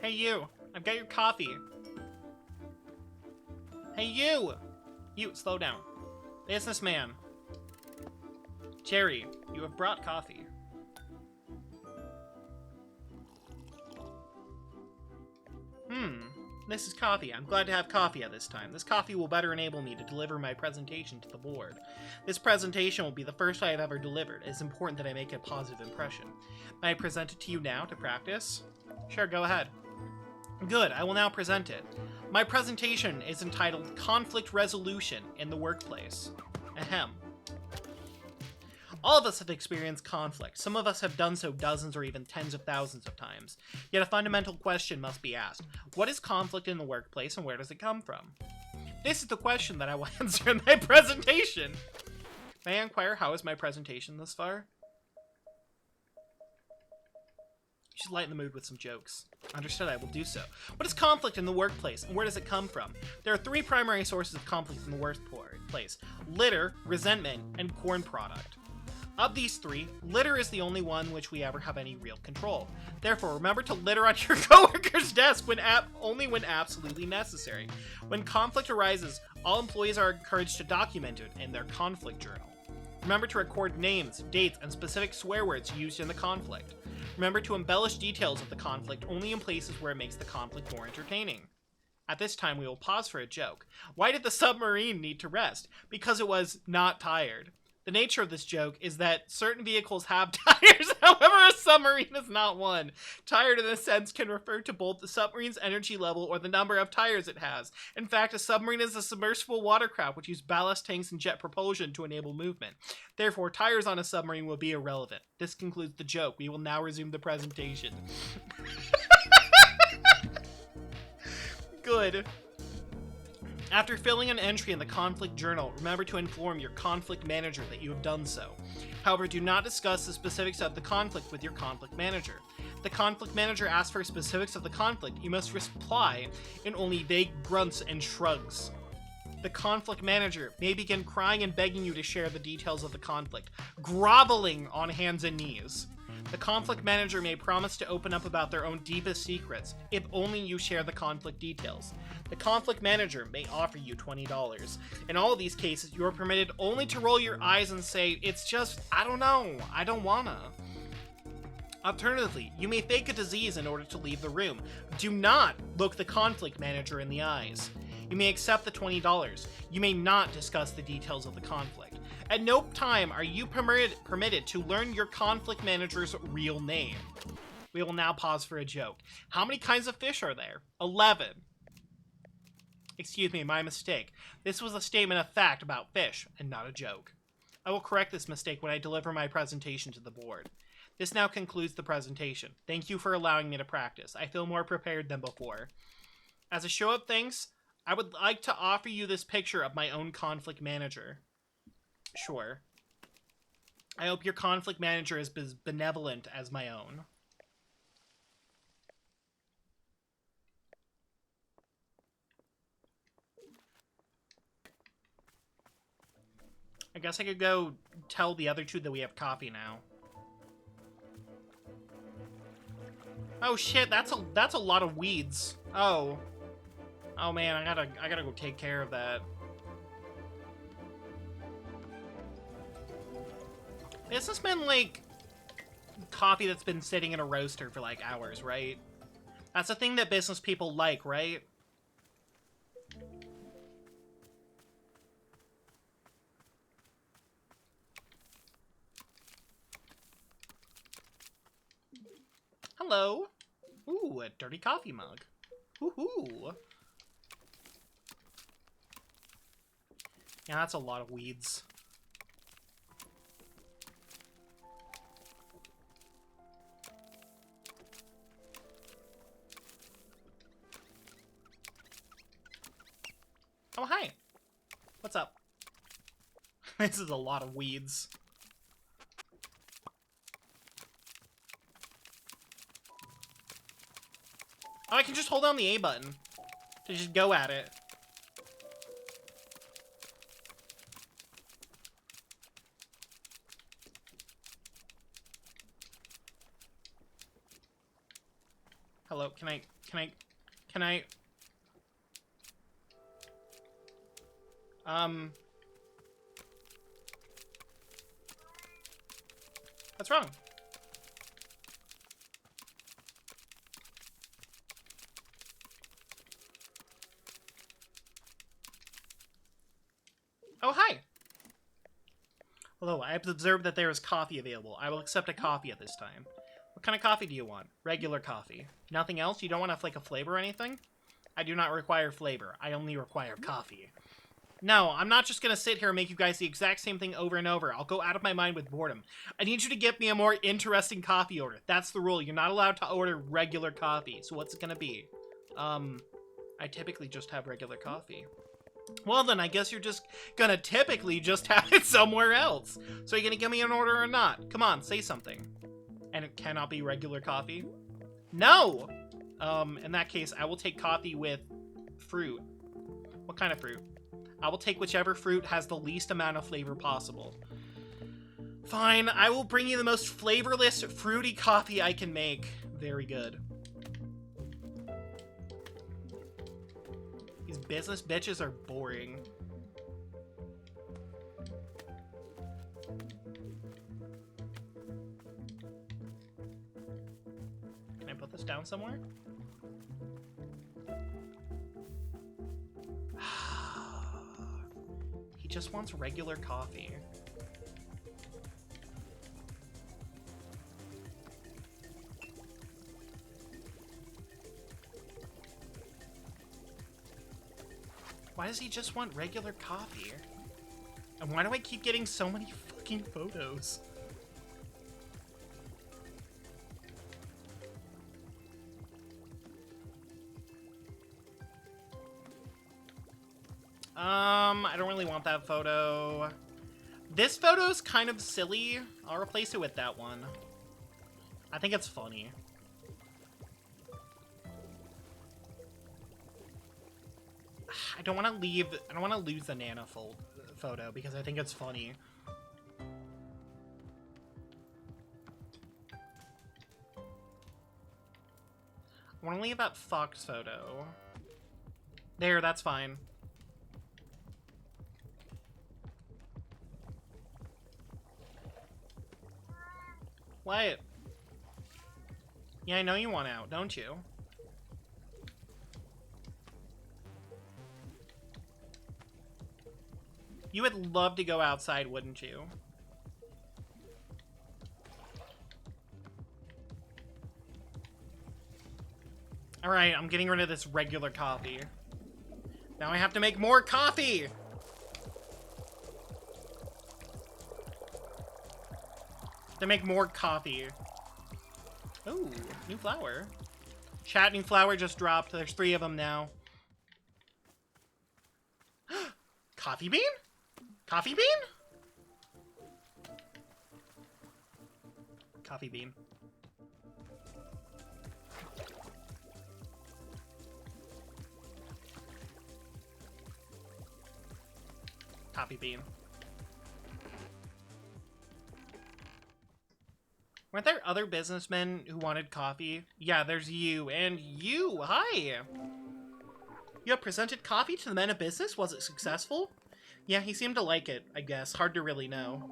Hey you, I've got your coffee. Hey you! You, slow down. Businessman. Jerry, you have brought coffee. This is coffee. I'm glad to have coffee at this time. This coffee will better enable me to deliver my presentation to the board. This presentation will be the first I have ever delivered. It is important that I make a positive impression. May I present it to you now to practice? Sure, go ahead. Good, I will now present it. My presentation is entitled Conflict Resolution in the Workplace. Ahem. All of us have experienced conflict. Some of us have done so dozens or even tens of thousands of times. Yet a fundamental question must be asked. What is conflict in the workplace and where does it come from? This is the question that I will answer in my presentation. May I inquire how is my presentation thus far? You should lighten the mood with some jokes. Understood, I will do so. What is conflict in the workplace, and where does it come from? There are three primary sources of conflict in the workplace: litter, resentment, and corn product. Of these three, litter is the only one which we ever have any real control. Therefore, remember to litter on your coworker's desk only when absolutely necessary. When conflict arises, all employees are encouraged to document it in their conflict journal. Remember to record names, dates, and specific swear words used in the conflict. Remember to embellish details of the conflict only in places where it makes the conflict more entertaining. At this time, we will pause for a joke. Why did the submarine need to rest? Because it was not tired. The nature of this joke is that certain vehicles have tires, however a submarine is not one. Tired in this sense can refer to both the submarine's energy level or the number of tires it has. In fact, a submarine is a submersible watercraft which uses ballast tanks and jet propulsion to enable movement. Therefore, tires on a submarine will be irrelevant. This concludes the joke. We will now resume the presentation. Good. After filling an entry in the conflict journal, remember to inform your conflict manager that you have done so. However, do not discuss the specifics of the conflict with your conflict manager. If the conflict manager asks for specifics of the conflict, you must reply in only vague grunts and shrugs. The conflict manager may begin crying and begging you to share the details of the conflict, groveling on hands and knees. The conflict manager may promise to open up about their own deepest secrets, if only you share the conflict details. The conflict manager may offer you $20. In all of these cases, you are permitted only to roll your eyes and say, it's just, I don't know, I don't wanna. Alternatively, you may fake a disease in order to leave the room. Do not look the conflict manager in the eyes. You may accept the $20. You may not discuss the details of the conflict. At no time are you permitted to learn your conflict manager's real name. We will now pause for a joke. How many kinds of fish are there? 11. Excuse me, my mistake. This was a statement of fact about fish, and not a joke. I will correct this mistake when I deliver my presentation to the board. This now concludes the presentation. Thank you for allowing me to practice. I feel more prepared than before. As a show of thanks, I would like to offer you this picture of my own conflict manager. Sure. I hope your conflict manager is as benevolent as my own. I guess I could go tell the other two that we have coffee now. Oh shit, that's a lot of weeds. Oh. Oh man, I gotta go take care of that. This has been like coffee that's been sitting in a roaster for like hours, right? That's a thing that business people like, right? Hello. Ooh, a dirty coffee mug. Woohoo. Yeah, that's a lot of weeds. Oh, hi. What's up? This is a lot of weeds. Oh, I can just hold down the A button to just go at it. Hello, can I... What's wrong? Oh, hi! Hello, I have observed that there is coffee available. I will accept a coffee at this time. What kind of coffee do you want? Regular coffee. Nothing else? You don't want like a flavor or anything? I do not require flavor. I only require coffee. No, I'm not just gonna sit here and make you guys the exact same thing over and over. I'll go out of my mind with boredom. I need you to get me a more interesting coffee order. That's the rule. You're not allowed to order regular coffee. So what's it gonna be? I typically just have regular coffee. Well, then I guess you're just gonna typically just have it somewhere else. So are you gonna give me an order or not? Come on, say something. And it cannot be regular coffee? No! In that case, I will take coffee with fruit. What kind of fruit? I will take whichever fruit has the least amount of flavor possible. Fine, I will bring you the most flavorless, fruity coffee I can make. Very good. These business bitches are boring. Can I put this down somewhere? He just wants regular coffee. Why does he just want regular coffee? And why do I keep getting so many fucking photos? I don't really want that photo. This photo's kind of silly. I'll replace it with that one. I think it's funny. I don't want to lose the Nana photo because I think it's funny. I want to leave that Fox photo. There, that's fine. What? Yeah, I know you want out, don't you? You would love to go outside, wouldn't you? Alright, I'm getting rid of this regular coffee. Now I have to make more coffee! To make more coffee. Ooh, new flower. Chat, new flower just dropped. There's 3 of them now. Coffee bean? Coffee bean? Coffee bean. Coffee bean. Weren't there other businessmen who wanted coffee? Yeah, there's you, and you! Hi! You have presented coffee to the men of business? Was it successful? Yeah, he seemed to like it, I guess. Hard to really know.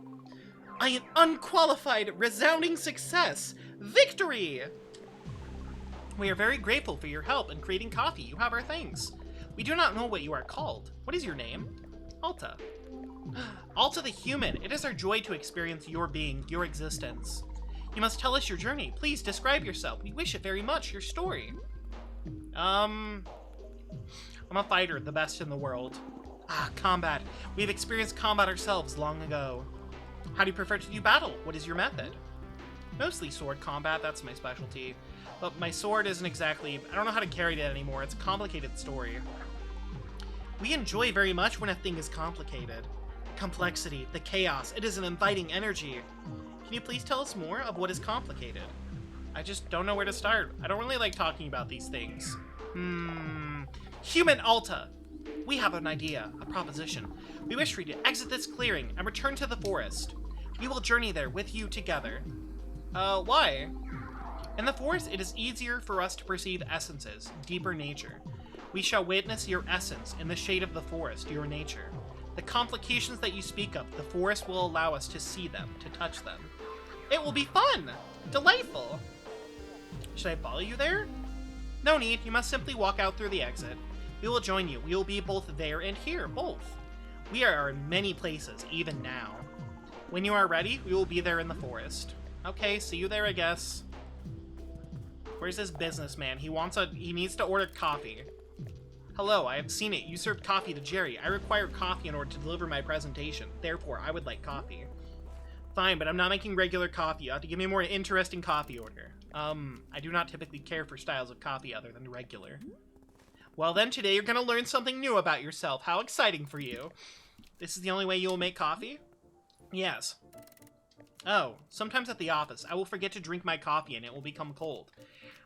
An unqualified, resounding success! Victory! We are very grateful for your help in creating coffee. You have our thanks. We do not know what you are called. What is your name? Alta. Alta the human. It is our joy to experience your being, your existence. You must tell us your journey. Please describe yourself. We wish it very much. Your story. I'm a fighter, the best in the world. Ah, combat. We've experienced combat ourselves long ago. How do you prefer to do battle? What is your method? Mostly sword combat, that's my specialty. But my sword isn't exactly... I don't know how to carry it anymore. It's a complicated story. We enjoy very much when a thing is complicated. Complexity, the chaos, it is an inviting energy. Can you please tell us more of what is complicated? I just don't know where to start. I don't really like talking about these things. Human Alta! We have an idea, a proposition. We wish for you to exit this clearing and return to the forest. We will journey there with you together. Why? In the forest, it is easier for us to perceive essences, deeper nature. We shall witness your essence in the shade of the forest, your nature. The complications that you speak of, the forest will allow us to see them, to touch them. It will be fun! Delightful! Should I follow you there? No need, you must simply walk out through the exit. We will join you. We will be both there and here, both. We are in many places, even now. When you are ready, we will be there in the forest. Okay, see you there, I guess. Where's this businessman? He needs to order coffee. Hello, I have seen it. You served coffee to Jerry. I require coffee in order to deliver my presentation. Therefore, I would like coffee. Fine, but I'm not making regular coffee. You have to give me a more interesting coffee order. I do not typically care for styles of coffee other than regular. Well then, today you're gonna learn something new about yourself. How exciting for you. This is the only way you will make coffee? Yes. Oh, sometimes at the office, I will forget to drink my coffee and it will become cold.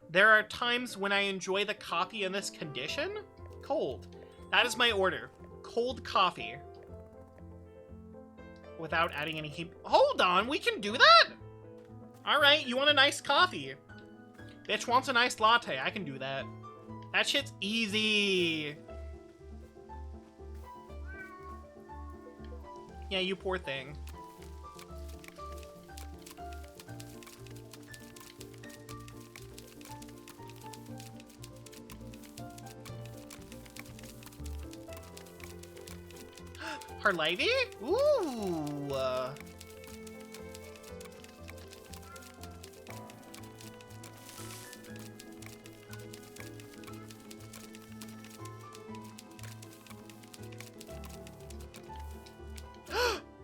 There are times when I enjoy the coffee in this condition? Cold. That is my order. Cold coffee. Without adding any heat. Hold on, we can do that? Alright, you want a nice coffee. Bitch wants a nice latte, I can do that. That shit's easy. Yeah, you poor thing. Harlivy? Ooh.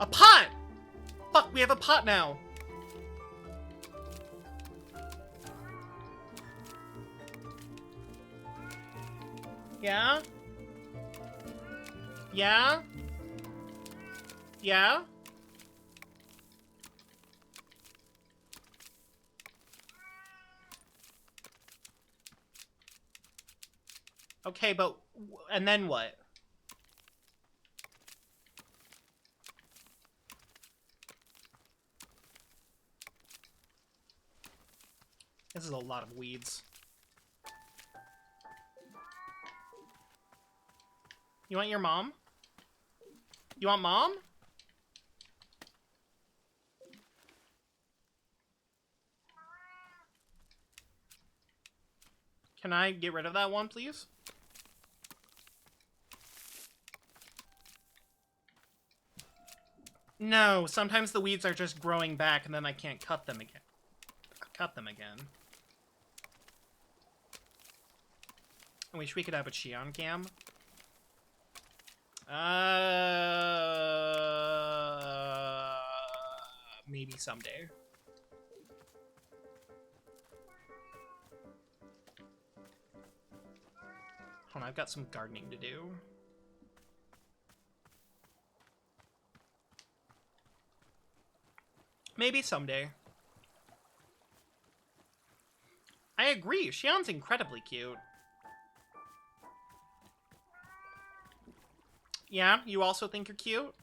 A pot! Fuck, we have a pot now. Yeah? Yeah? Yeah? Okay, but... and then what? This is a lot of weeds. You want your mom? You want mom? Can I get rid of that one, please? No, sometimes the weeds are just growing back and then I can't cut them again. I wish we could have a Xion cam. Maybe someday. Hold on, I've got some gardening to do. Maybe someday. I agree, Xion's incredibly cute. Yeah, you also think you're cute?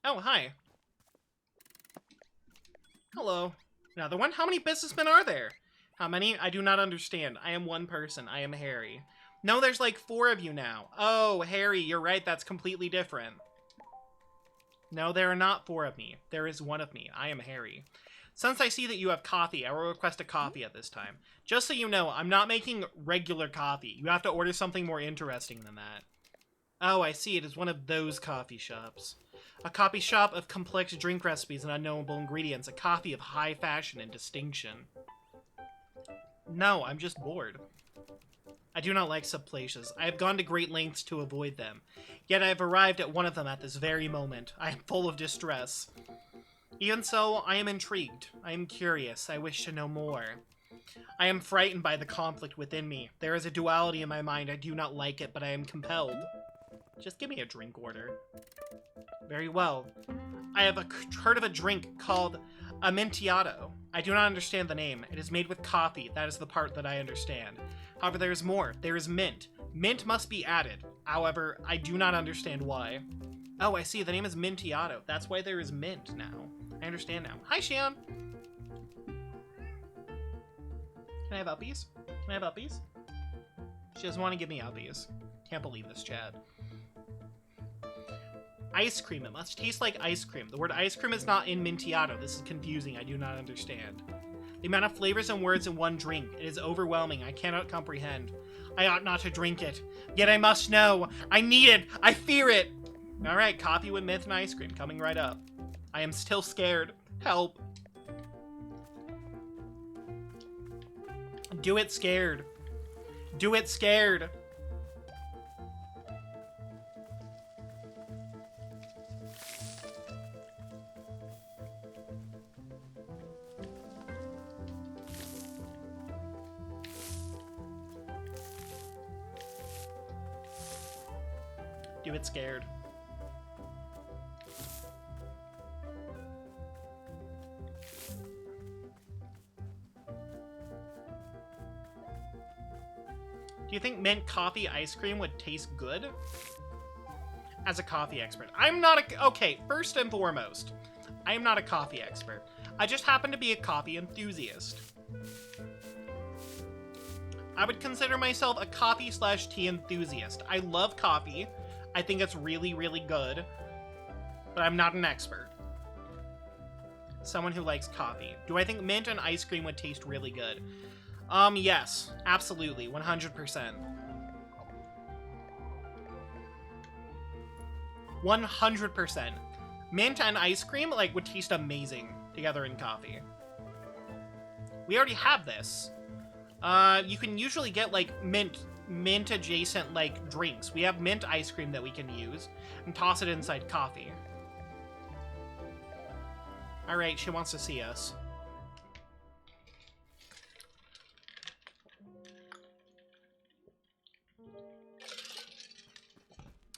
Oh, hi. Hello. Another one? How many businessmen are there? How many? I do not understand. I am one person. I am Harry. No, there's like 4 of you now. Oh, Harry, you're right. That's completely different. No, there are not 4 of me. There is 1 of me. I am Harry. Since I see that you have coffee, I will request a coffee at this time. Just so you know, I'm not making regular coffee. You have to order something more interesting than that. Oh, I see. It is one of those coffee shops. A coffee shop of complex drink recipes and unknowable ingredients. A coffee of high fashion and distinction. No, I'm just bored. I do not like subplaces. I have gone to great lengths to avoid them. Yet I have arrived at one of them at this very moment. I am full of distress. Even so, I am intrigued. I am curious. I wish to know more. I am frightened by the conflict within me. There is a duality in my mind. I do not like it, but I am compelled. Just give me a drink order. Very well. I have heard of a drink called Amontillado. I do not understand the name. It is made with coffee. That is the part that I understand. However, there is more. There is mint. Mint must be added. However, I do not understand why. Oh, I see. The name is Mintillado. That's why there is mint now. I understand now. Hi, Xion. Can I have uppies? Can I have uppies? She doesn't want to give me uppies. Can't believe this, Chad. Ice cream. It must taste like ice cream. The word ice cream is not in Mintillado. This is confusing. I do not understand. The amount of flavors and words in one drink. It is overwhelming. I cannot comprehend. I ought not to drink it. Yet I must know. I need it. I fear it. Alright, coffee with mint and ice cream. Coming right up. I am still scared. Help. Do it scared. Do it scared. Do it scared. Do you think mint coffee ice cream would taste good? As a coffee expert. I'm not a... Okay, first and foremost, I am not a coffee expert. I just happen to be a coffee enthusiast. I would consider myself a coffee/tea enthusiast. I love coffee. I think it's really, really good. But I'm not an expert. Someone who likes coffee. Do I think mint and ice cream would taste really good? Yes. Absolutely. 100%. 100%. Mint and ice cream, like, would taste amazing together in coffee. We already have this. You can usually get, like, mint adjacent, like, drinks. We have mint ice cream that we can use and toss it inside coffee. Alright, she wants to see us.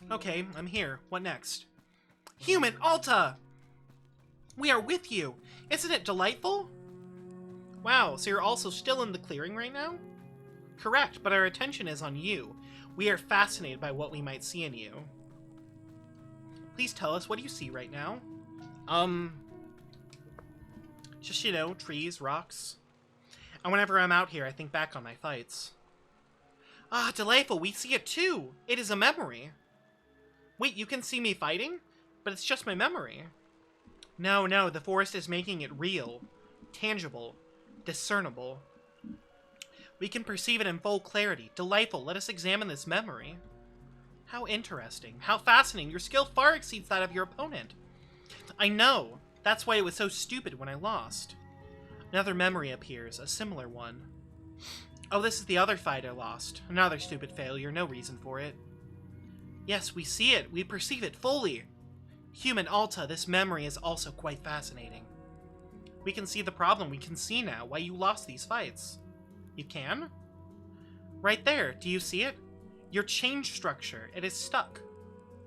Okay, I'm here. What next? Human Alta! We are with you! Isn't it delightful? Wow, so you're also still in the clearing right now? Correct, but our attention is on you. We are fascinated by what we might see in you. Please tell us, what do you see right now? Just, you know, trees, rocks. And whenever I'm out here, I think back on my fights. Ah, delightful, we see it too! It is a memory! Wait, you can see me fighting? But it's just my memory. No, no, the forest is making it real, tangible, discernible. We can perceive it in full clarity. Delightful, let us examine this memory. How interesting, how fascinating. Your skill far exceeds that of your opponent. I know, that's why it was so stupid when I lost. Another memory appears, a similar one. Oh, this is the other fight I lost. Another stupid failure, no reason for it. Yes, we see it, we perceive it fully. Human Alta, this memory is also quite fascinating. We can see the problem, we can see now why you lost these fights. You can? Right there, do you see it? Your change structure, it is stuck.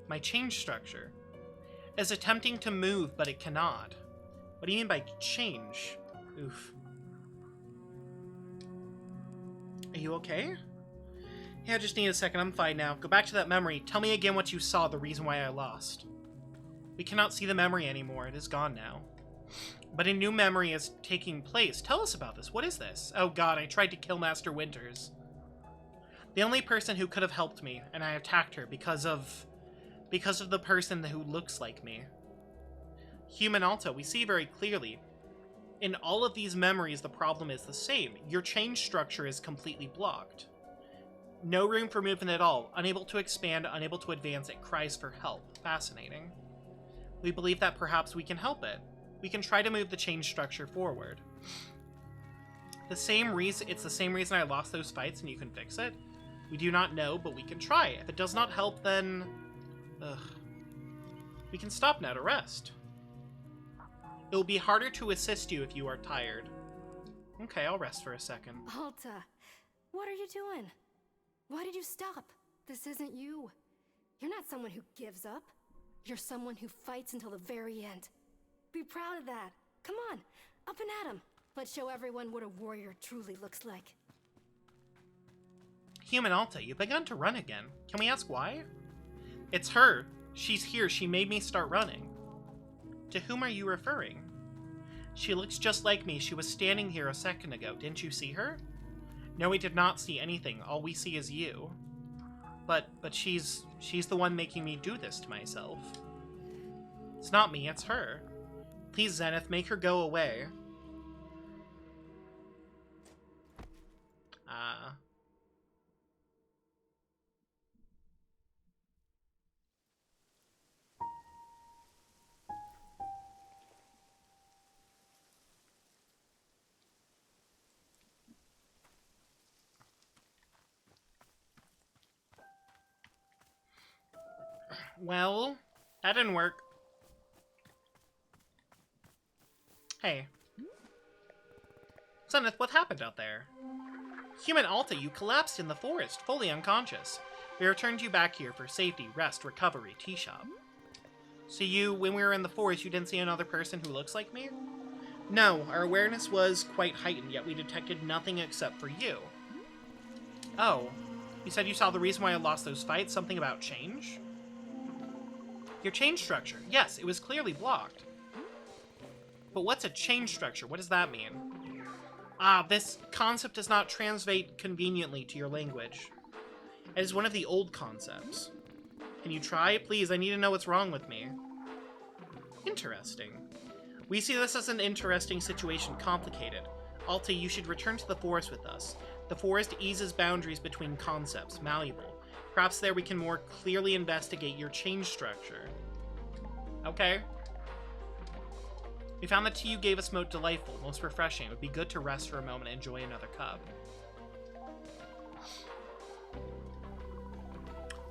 My change structure is attempting to move, but it cannot. What do you mean by change? Oof. Are you okay? Yeah, just need a second, I'm fine now. Go back to that memory, tell me again what you saw, the reason why I lost. We cannot see the memory anymore, it is gone now. But a new memory is taking place. Tell us about this, what is this? Oh god, I tried to kill Master Winters. The only person who could have helped me, and I attacked her because of the person who looks like me. Human Alta, we see very clearly. In all of these memories, the problem is the same. Your change structure is completely blocked. No room for movement at all. Unable to expand, unable to advance, it cries for help. Fascinating. We believe that perhaps we can help it. We can try to move the change structure forward. It's the same reason I lost those fights and you can fix it. We do not know, but we can try. If it does not help, then... ugh. We can stop now to rest. It will be harder to assist you if you are tired. Okay, I'll rest for a second. Alta, what are you doing? Why did you stop? This isn't you. You're not someone who gives up. You're someone who fights until the very end. Be proud of that. Come on, up and at 'em. Let's show everyone what a warrior truly looks like. Human Alta, you've begun to run again. Can we ask why? It's her. She's here. She made me start running. To whom are you referring? She looks just like me. She was standing here a second ago. Didn't you see her? No, we did not see anything. All we see is you. But she's the one making me do this to myself. It's not me, it's her. Please, Zenith, make her go away. Well, that didn't work. Hey. Zenith, what happened out there? Human Alta, you collapsed in the forest, fully unconscious. We returned you back here for safety, rest, recovery, tea shop. So when we were in the forest, you didn't see another person who looks like me? No, our awareness was quite heightened, yet we detected nothing except for you. Oh. You said you saw the reason why I lost those fights? Something about change? Your change structure. Yes, it was clearly blocked. But what's a change structure? What does that mean? Ah, this concept does not translate conveniently to your language. It is one of the old concepts. Can you try? Please, I need to know what's wrong with me. Interesting. We see this as an interesting situation, complicated. Alta, you should return to the forest with us. The forest eases boundaries between concepts, malleable. Perhaps there we can more clearly investigate your change structure. Okay. We found the tea you gave us most delightful, most refreshing. It would be good to rest for a moment and enjoy another cup.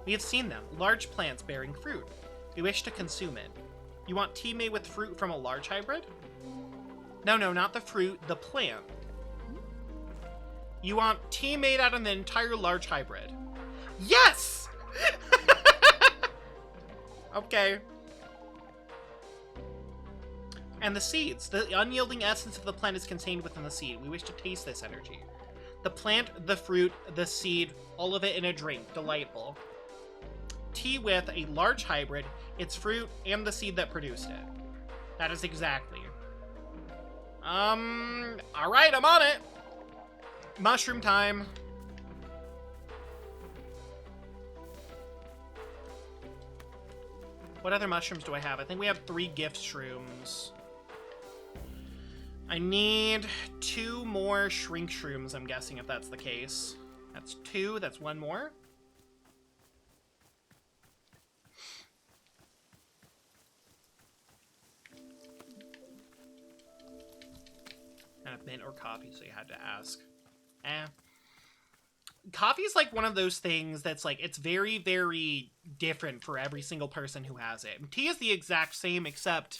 We have seen them, large plants bearing fruit. We wish to consume it. You want tea made with fruit from a large hybrid? No, not the fruit, the plant. You want tea made out of an entire large hybrid. Yes! Okay. And the seeds. The unyielding essence of the plant is contained within the seed. We wish to taste this energy. The plant, the fruit, the seed, all of it in a drink. Delightful. Tea with a large hybrid, its fruit, and the seed that produced it. That is exactly. Alright, I'm on it! Mushroom time. What other mushrooms do I have? I think we have 3 gift shrooms. I need 2 more shrink shrooms, I'm guessing, if that's the case. That's 2, that's 1 more. And a mint or coffee, so you had to ask. Coffee is like one of those things that's like, it's very, very different for every single person who has it. And tea is the exact same, except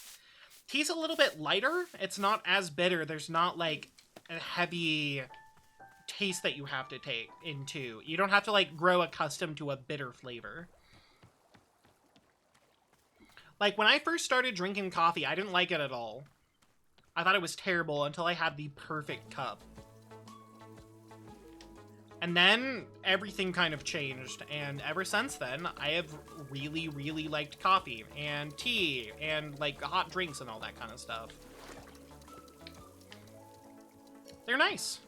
tea's a little bit lighter. It's not as bitter. There's not like a heavy taste that you have to take into. You don't have to like grow accustomed to a bitter flavor. Like when I first started drinking coffee, I didn't like it at all. I thought it was terrible until I had the perfect cup. And then everything kind of changed, and ever since then, I have really, really liked coffee and tea and like hot drinks and all that kind of stuff. They're nice.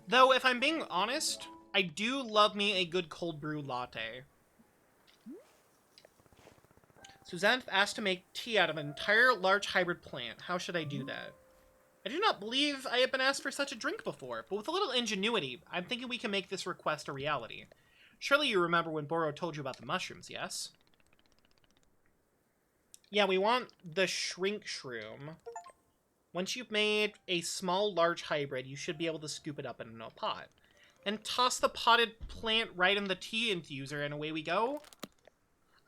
Though, if I'm being honest, I do love me a good cold brew latte. Suzanne asked to make tea out of an entire large hybrid plant. How should I do that? I do not believe I have been asked for such a drink before, but with a little ingenuity, I'm thinking we can make this request a reality. Surely you remember when Boro told you about the mushrooms, yes? Yeah, we want the shrink shroom. Once you've made a small large hybrid, you should be able to scoop it up in a pot. And toss the potted plant right in the tea infuser, and away we go.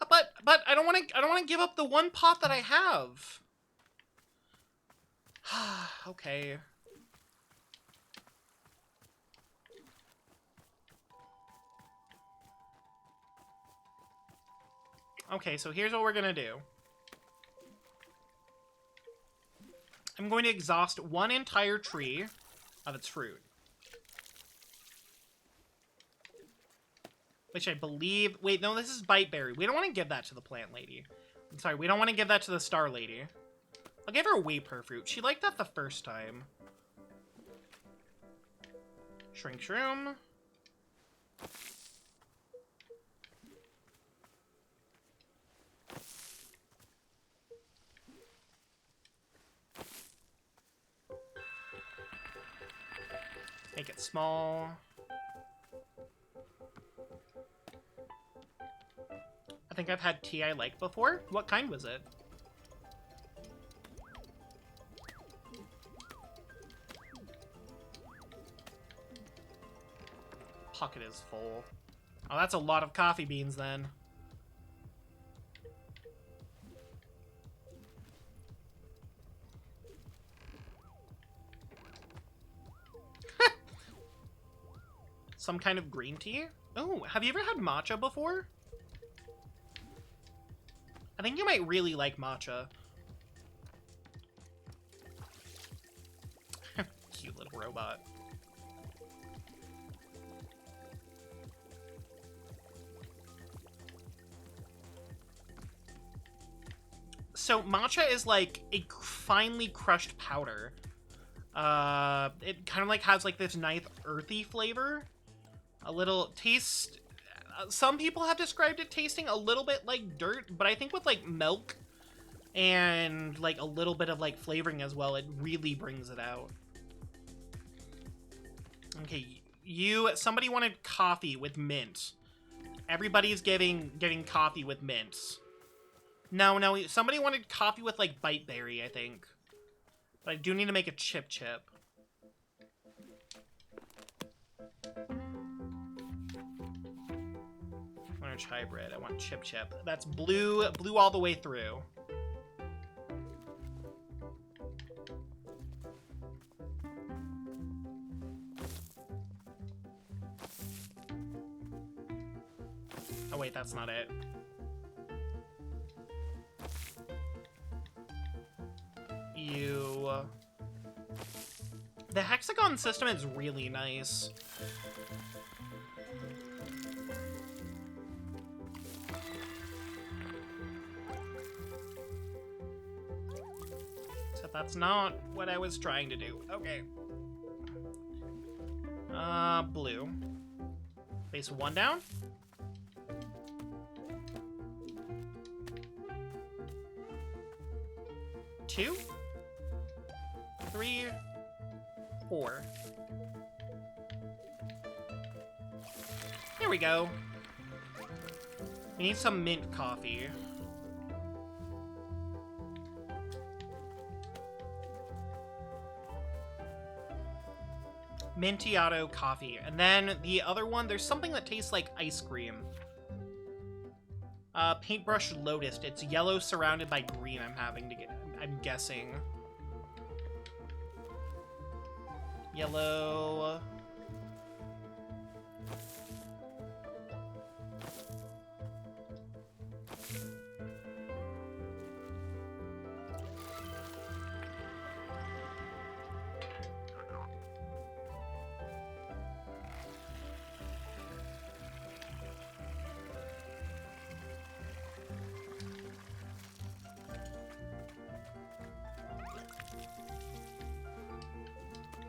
But I don't want to give up the 1 pot that I have. Okay. Okay, so here's what we're gonna do. I'm going to exhaust 1 entire tree of its fruit. Which I believe... Wait, no, this is bite berry. We don't want to give that to the plant lady. I'm sorry, we don't want to give that to the star lady. I'll give her a Waper fruit. She liked that the first time. Shrink shroom. Make it small. I think I've had tea I liked before. What kind was it? Pocket is full. Oh, that's a lot of coffee beans then. Some kind of green tea? Oh, have you ever had matcha before? I think you might really like matcha. Cute little robot. So matcha is like a finely crushed powder. It kind of like has like this nice earthy flavor. A little taste. Some people have described it tasting a little bit like dirt, but I think with like milk and like a little bit of like flavoring as well, it really brings it out. Okay, somebody wanted coffee with mint. Everybody's getting coffee with mint. No, somebody wanted coffee with, like, bite berry, I think. But I do need to make a chip. Orange hybrid. I want chip. That's blue all the way through. Oh, wait, that's not it. The hexagon system is really nice. Except that's not what I was trying to do. Okay. Blue. Place 1 down. Two, 3, 4. There we go. We need some mint coffee. Mintiato coffee. And then the other one, there's something that tastes like ice cream. Paintbrush Lotus. It's yellow surrounded by green, I'm guessing. Yellow.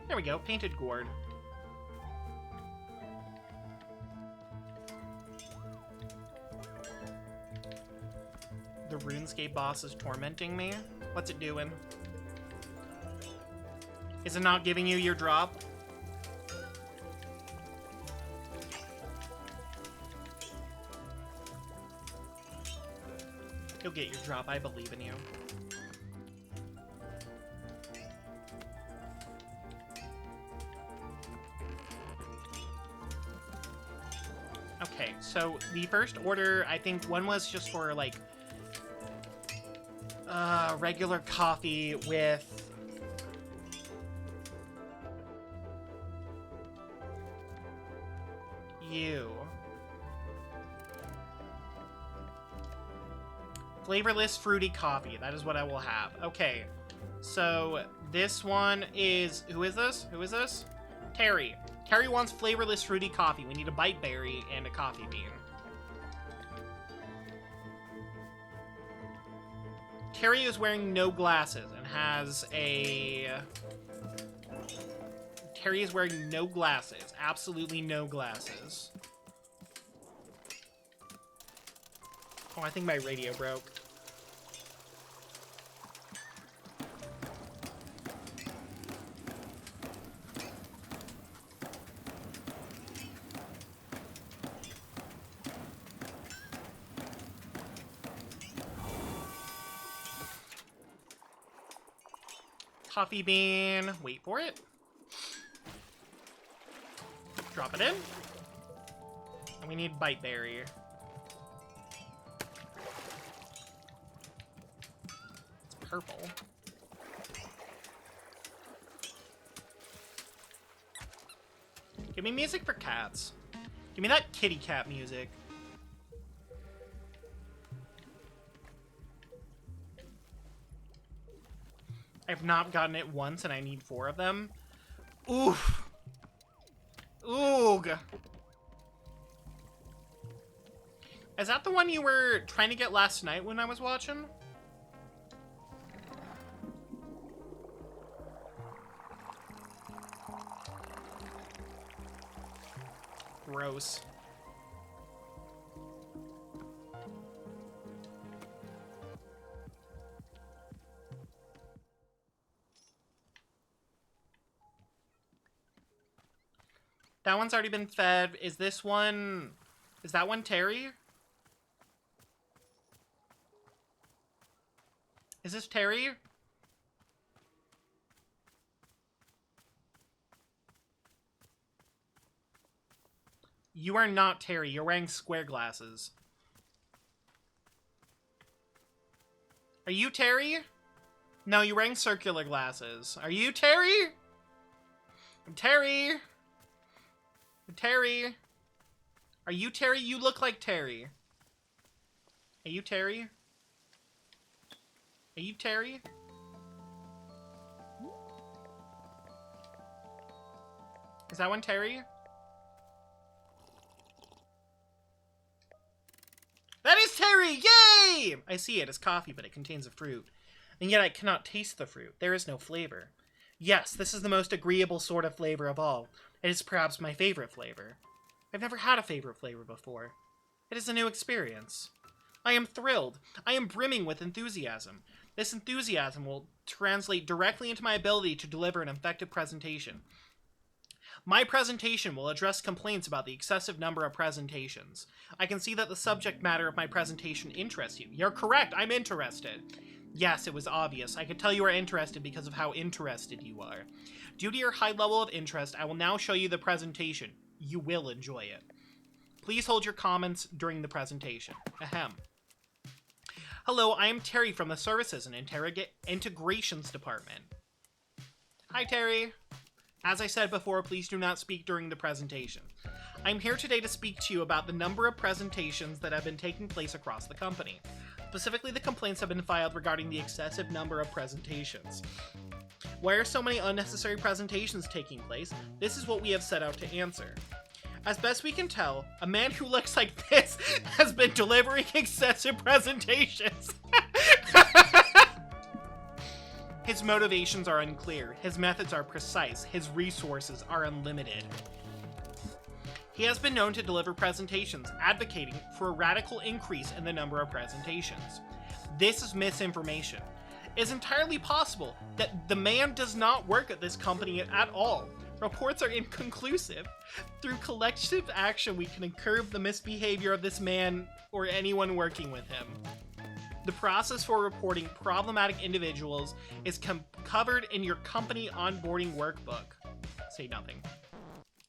There we go, painted gourd. The RuneScape boss is tormenting me. What's it doing? Is it not giving you your drop? You'll get your drop, I believe in you. Okay, so the first order, I think one was just for, like, regular coffee with you. Flavorless fruity coffee. That is what I will have. Okay, so this one is... Who is this? Who is this? Terry. Terry wants flavorless fruity coffee. We need a bite berry and a coffee bean. Terry is wearing no glasses and has a... Terry is wearing no glasses. Absolutely no glasses. Oh, I think my radio broke. Coffee bean. Wait for it. Drop it in. And we need bite berry. It's purple. Give me music for cats. Give me that kitty cat music. I've not gotten it once, and I need 4 of them. Oof. Oog. Is that the one you were trying to get last night when I was watching? Gross. That one's already been fed. Is this one... Is that one Terry? Is this Terry? You are not Terry. You're wearing square glasses. Are you Terry? No, you're wearing circular glasses. Are you Terry? Terry? Terry? Are you Terry? You look like Terry. Are you Terry? Are you Terry? Is that one Terry? That is Terry! Yay! I see it as coffee, but it contains a fruit. And yet I cannot taste the fruit. There is no flavor. Yes, this is the most agreeable sort of flavor of all. It is perhaps my favorite flavor. I've never had a favorite flavor before. It is a new experience. I am thrilled. I am brimming with enthusiasm. This enthusiasm will translate directly into my ability to deliver an effective presentation. My presentation will address complaints about the excessive number of presentations. I can see that the subject matter of my presentation interests you. You're correct, I'm interested. Yes, it was obvious. I could tell you are interested because of how interested you are. Due to your high level of interest, I will now show you the presentation. You will enjoy it. Please hold your comments during the presentation. Ahem. Hello, I am Terry from the Services and Integrations Department. Hi, Terry. As I said before, please do not speak during the presentation. I'm here today to speak to you about the number of presentations that have been taking place across the company. Specifically, the complaints have been filed regarding the excessive number of presentations. Why are so many unnecessary presentations taking place? This is what we have set out to answer. As best we can tell, a man who looks like this has been delivering excessive presentations. His motivations are unclear, his methods are precise, his resources are unlimited. He has been known to deliver presentations advocating for a radical increase in the number of presentations. This is misinformation. It is entirely possible that the man does not work at this company at all. Reports are inconclusive. Through collective action, we can curb the misbehavior of this man or anyone working with him. The process for reporting problematic individuals is covered in your company onboarding workbook. Say nothing.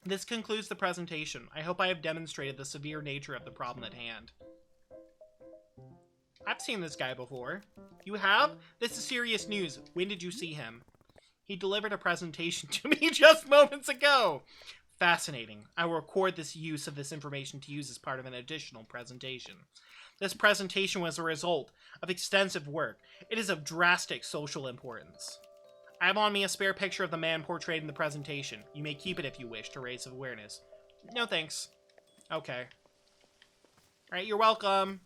This concludes the presentation. I hope I have demonstrated the severe nature of the problem at hand. I've seen this guy before. You have? This is serious news. When did you see him? He delivered a presentation to me just moments ago. Fascinating. I will record this use of this information to use as part of an additional presentation. This presentation was a result of extensive work. It is of drastic social importance. I have on me a spare picture of the man portrayed in the presentation. You may keep it if you wish to raise awareness. No thanks. Okay. Alright, you're welcome.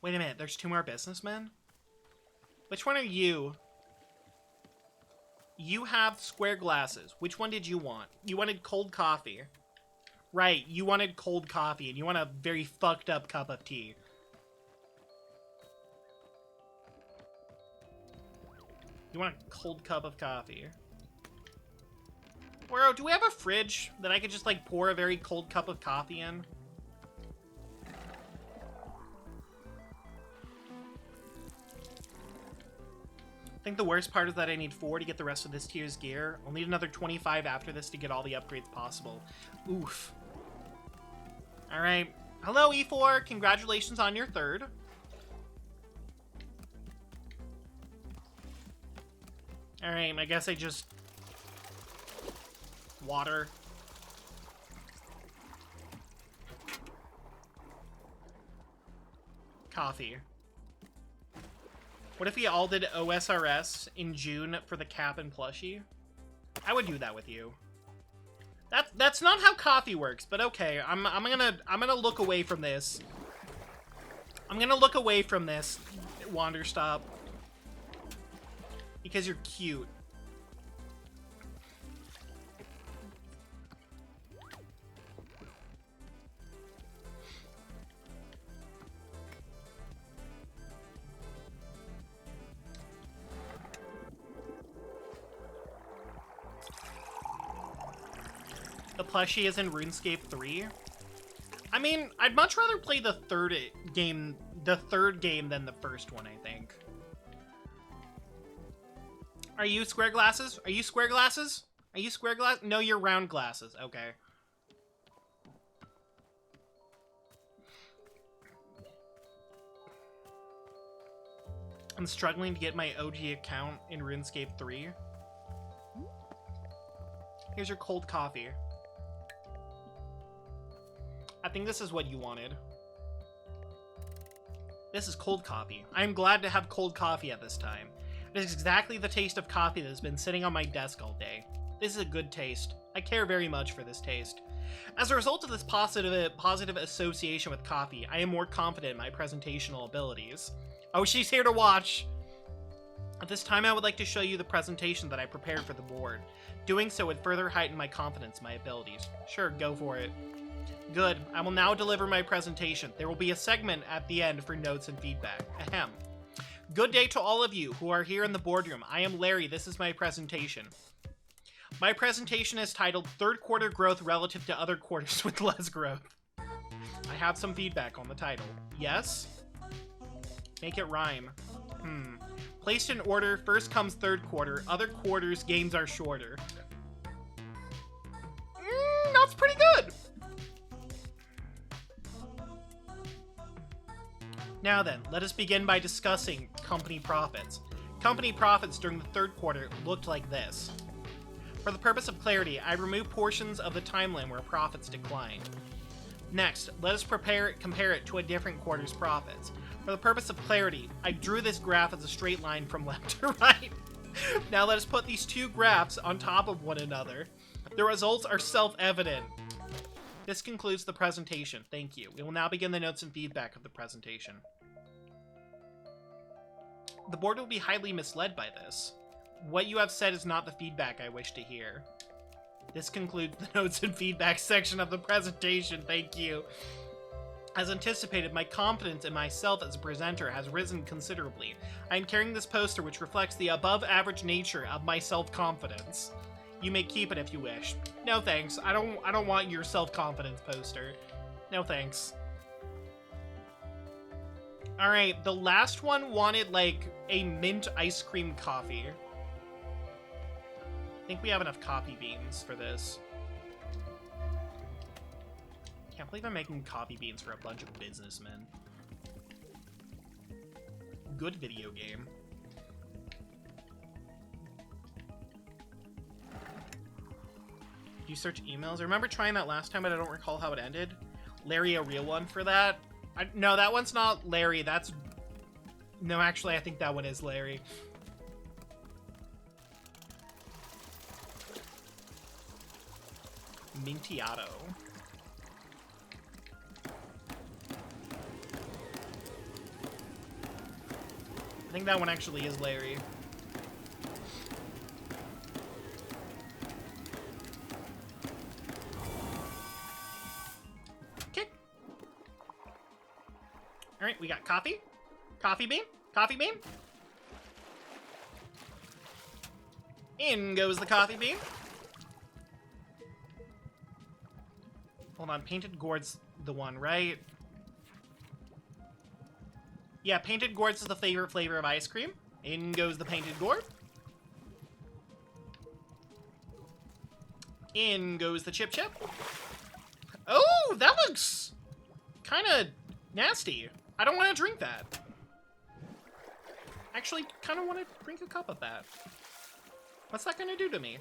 Wait a minute, there's 2 more businessmen? Which one are you? You have square glasses. Which one did you want? You wanted cold coffee. Right, you wanted cold coffee, and you want a very fucked up cup of tea. You want a cold cup of coffee. Or do we have a fridge that I could just, like, pour a very cold cup of coffee in? I think the worst part is that I need 4 to get the rest of this tier's gear. I'll need another 25 after this to get all the upgrades possible. Oof. Alright. Hello, E4. Congratulations on your 3rd. Alright, I guess I just... Water. Coffee. What if we all did OSRS in June for the cap and plushie? I would do that with you. That's not how coffee works, but okay. I'm gonna look away from this. I'm gonna look away from this, Wanderstop. Because you're cute. The plushie is in RuneScape 3. I mean, I'd much rather play the third game than the first one, I think. Are you square glasses? Are you square glasses? Are you square glass? No, you're round glasses. Okay. I'm struggling to get my OG account in RuneScape 3. Here's your cold coffee. I think this is what you wanted. This is cold coffee. I am glad to have cold coffee at this time. It is exactly the taste of coffee that has been sitting on my desk all day. This is a good taste. I care very much for this taste. As a result of this positive association with coffee, I am more confident in my presentational abilities. Oh, she's here to watch. At this time, I would like to show you the presentation that I prepared for the board. Doing so would further heighten my confidence in my abilities. Sure, go for it. Good. I will now deliver my presentation. There will be a segment at the end for notes and feedback. Ahem. Good day to all of you who are here in the boardroom. I am Larry. This is my presentation. My presentation is titled Third Quarter Growth Relative to Other Quarters with Less Growth. I have some feedback on the title. Yes? Make it rhyme. Placed in order, first comes third quarter. Other quarters, gains are shorter. That's pretty good! Now then, let us begin by discussing company profits. Company profits during the third quarter looked like this. For the purpose of clarity, I remove portions of the timeline where profits declined. Next, let us compare it to a different quarter's profits. For the purpose of clarity, I drew this graph as a straight line from left to right. Now let us put these two graphs on top of one another. The results are self-evident. This concludes the presentation. Thank you. We will now begin the notes and feedback of the presentation. The board will be highly misled by this. What you have said is not the feedback I wish to hear. This concludes the notes and feedback section of the presentation. Thank you. As anticipated, my confidence in myself as a presenter has risen considerably. I am carrying this poster which reflects the above-average nature of my self-confidence. You may keep it if you wish. No thanks. I don't want your self-confidence poster. No thanks. Alright, the last one wanted, like, a mint ice cream coffee. I think we have enough coffee beans for this. Can't believe I'm making coffee beans for a bunch of businessmen. Good video game. Do you search emails? I remember trying that last time, but I don't recall how it ended. Larry, a real one for that? No, that one's not Larry. That's... No, actually, I think that one is Larry. Mintiato. I think that one actually is Larry. Okay. Alright, we got coffee. Coffee bean. Coffee bean. In goes the coffee bean. Hold on, painted gourd's the one, right? Yeah, painted gourds is the favorite flavor of ice cream. In goes the painted gourd. In goes the chip chip. Oh, that looks kind of nasty. I don't want to drink that. Actually, kind of want to drink a cup of that. What's that going to do to me?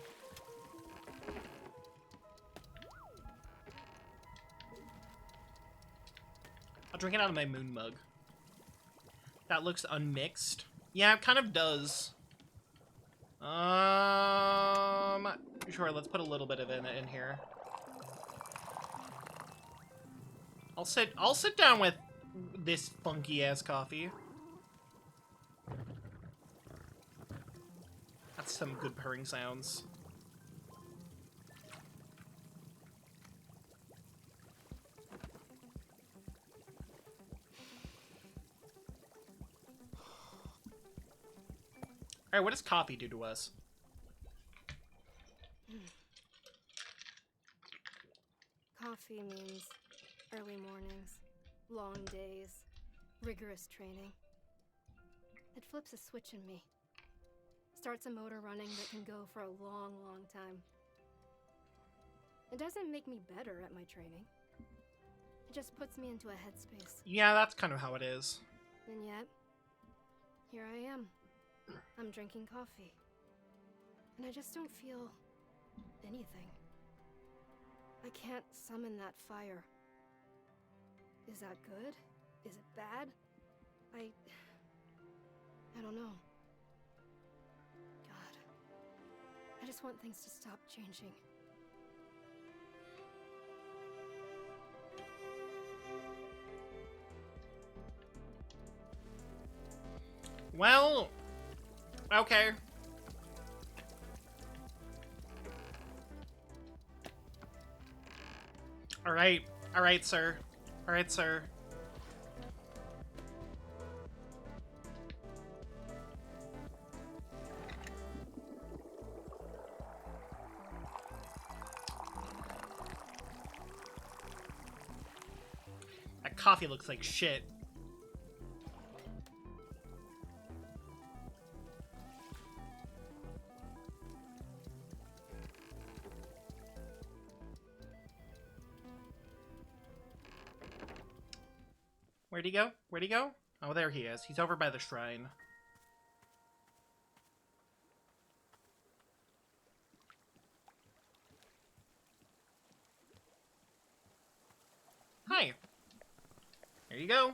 I'll drink it out of my moon mug. That looks unmixed. Yeah, it kind of does. Sure, let's put a little bit of it in here. I'll sit down with this funky ass coffee. That's some good purring sounds. Alright, what does coffee do to us? Coffee means early mornings, long days, rigorous training. It flips a switch in me. Starts a motor running that can go for a long, long time. It doesn't make me better at my training. It just puts me into a headspace. Yeah, that's kind of how it is. And yet, here I am. I'm drinking coffee. And I just don't feel anything. I can't summon that fire. Is that good? Is it bad? I don't know. God. I just want things to stop changing. Well, Okay. Alright. Alright, sir. Alright, sir. That coffee looks like shit. Where'd he go? Where'd he go? Oh, there he is. He's over by the shrine. Hi. There you go.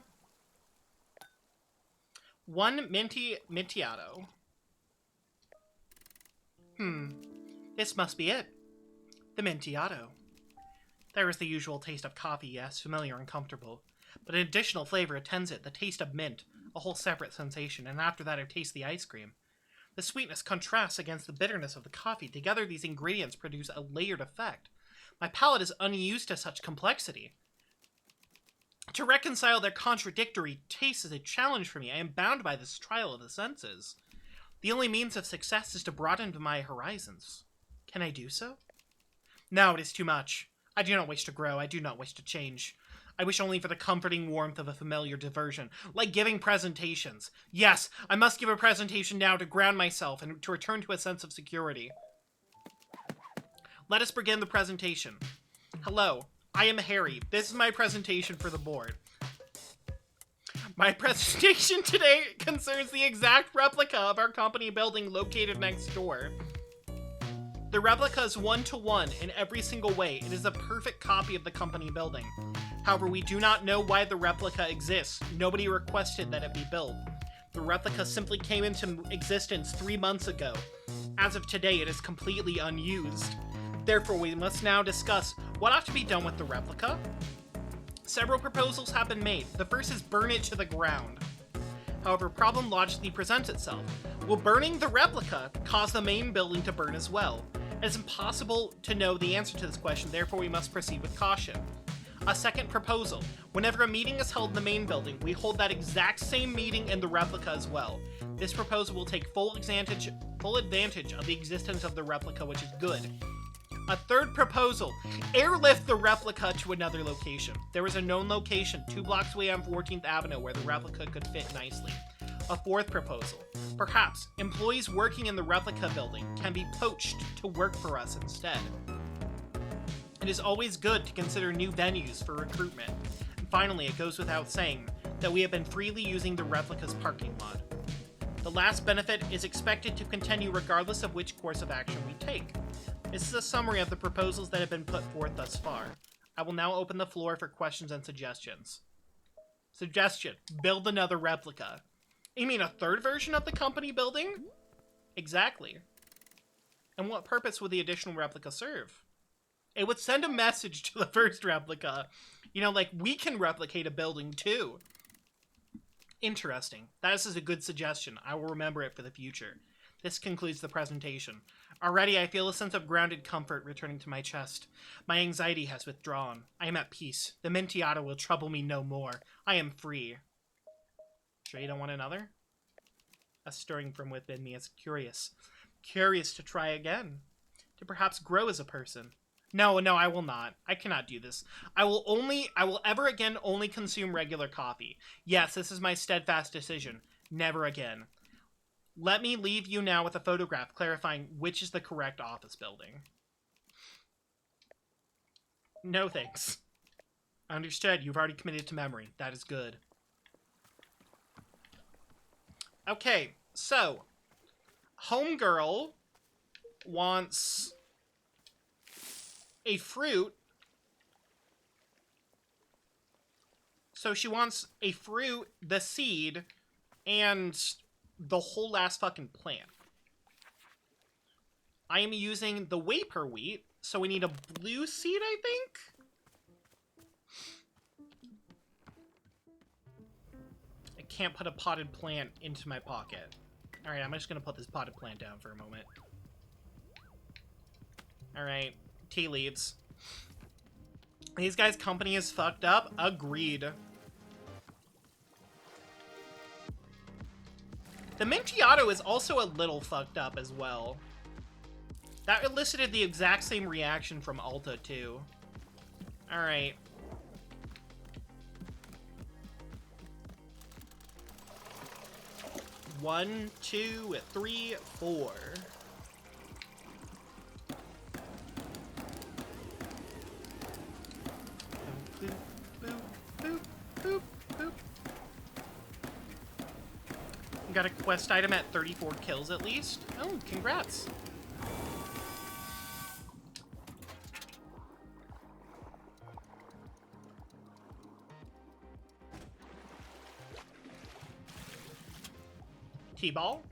One Mintiato. This must be it. The Mintiato. There is the usual taste of coffee, yes, familiar and comfortable. But an additional flavor attends it, the taste of mint, a whole separate sensation, and after that I taste the ice cream. The sweetness contrasts against the bitterness of the coffee. Together these ingredients produce a layered effect. My palate is unused to such complexity. To reconcile their contradictory tastes is a challenge for me. I am bound by this trial of the senses. The only means of success is to broaden my horizons. Can I do so? No, it is too much. I do not wish to grow. I do not wish to change. I wish only for the comforting warmth of a familiar diversion, like giving presentations. Yes, I must give a presentation now to ground myself and to return to a sense of security. Let us begin the presentation. Hello, I am Harry. This is my presentation for the board. My presentation today concerns the exact replica of our company building located next door. The replica is one-to-one in every single way. It is a perfect copy of the company building. However, we do not know why the replica exists. Nobody requested that it be built. The replica simply came into existence 3 months ago. As of today, it is completely unused. Therefore, we must now discuss what ought to be done with the replica. Several proposals have been made. The first is burn it to the ground. However, a problem logically presents itself. Will burning the replica cause the main building to burn as well? It is impossible to know the answer to this question, therefore we must proceed with caution. A second proposal. Whenever a meeting is held in the main building, we hold that exact same meeting in the replica as well. This proposal will take full advantage of the existence of the replica, which is good. A third proposal. Airlift the replica to another location. There is a known location 2 blocks away on 14th Avenue where the replica could fit nicely. A fourth proposal. Perhaps employees working in the replica building can be poached to work for us instead. It is always good to consider new venues for recruitment. And finally, it goes without saying that we have been freely using the replica's parking lot. The last benefit is expected to continue regardless of which course of action we take. This is a summary of the proposals that have been put forth thus far. I will now open the floor for questions and suggestions. Suggestion: build another replica. You mean a third version of the company building? Exactly. And what purpose would the additional replica serve? It would send a message to the first replica. You know, like, we can replicate a building too. Interesting. That is a good suggestion. I will remember it for the future. This concludes the presentation. Already I feel a sense of grounded comfort returning to my chest. My anxiety has withdrawn. I am at peace. The Mintiato will trouble me no more. I am free. Sure you don't want another? A stirring from within me is curious. Curious to try again. To perhaps grow as a person. No, I will not. I cannot do this. I will ever again only consume regular coffee. Yes, this is my steadfast decision. Never again. Let me leave you now with a photograph clarifying which is the correct office building. No thanks. Understood. You've already committed to memory. That is good. Okay, so homegirl wants a fruit. So she wants a fruit, the seed, and the whole last fucking plant. I am using the Waper wheat, so we need a blue seed, I think? I can't put a potted plant into my pocket. Alright, I'm just gonna put this potted plant down for a moment. Alright, tea leaves. These guys' company is fucked up. Agreed. The Minchiato is also a little fucked up as well. That elicited the exact same reaction from Alta, too. Alright. One, two, three, four. Boop, boop, boop, boop, boop. Got a quest item at 34 kills at least. Oh, congrats. T-ball.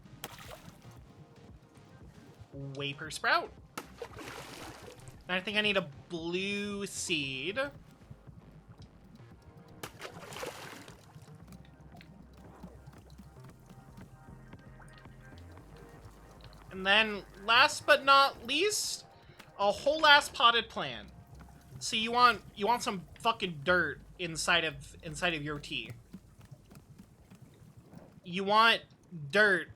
Waper sprout. I think I need a blue seed. And then, last but not least, a whole ass potted plant. So you want some fucking dirt inside of your tea. You want dirt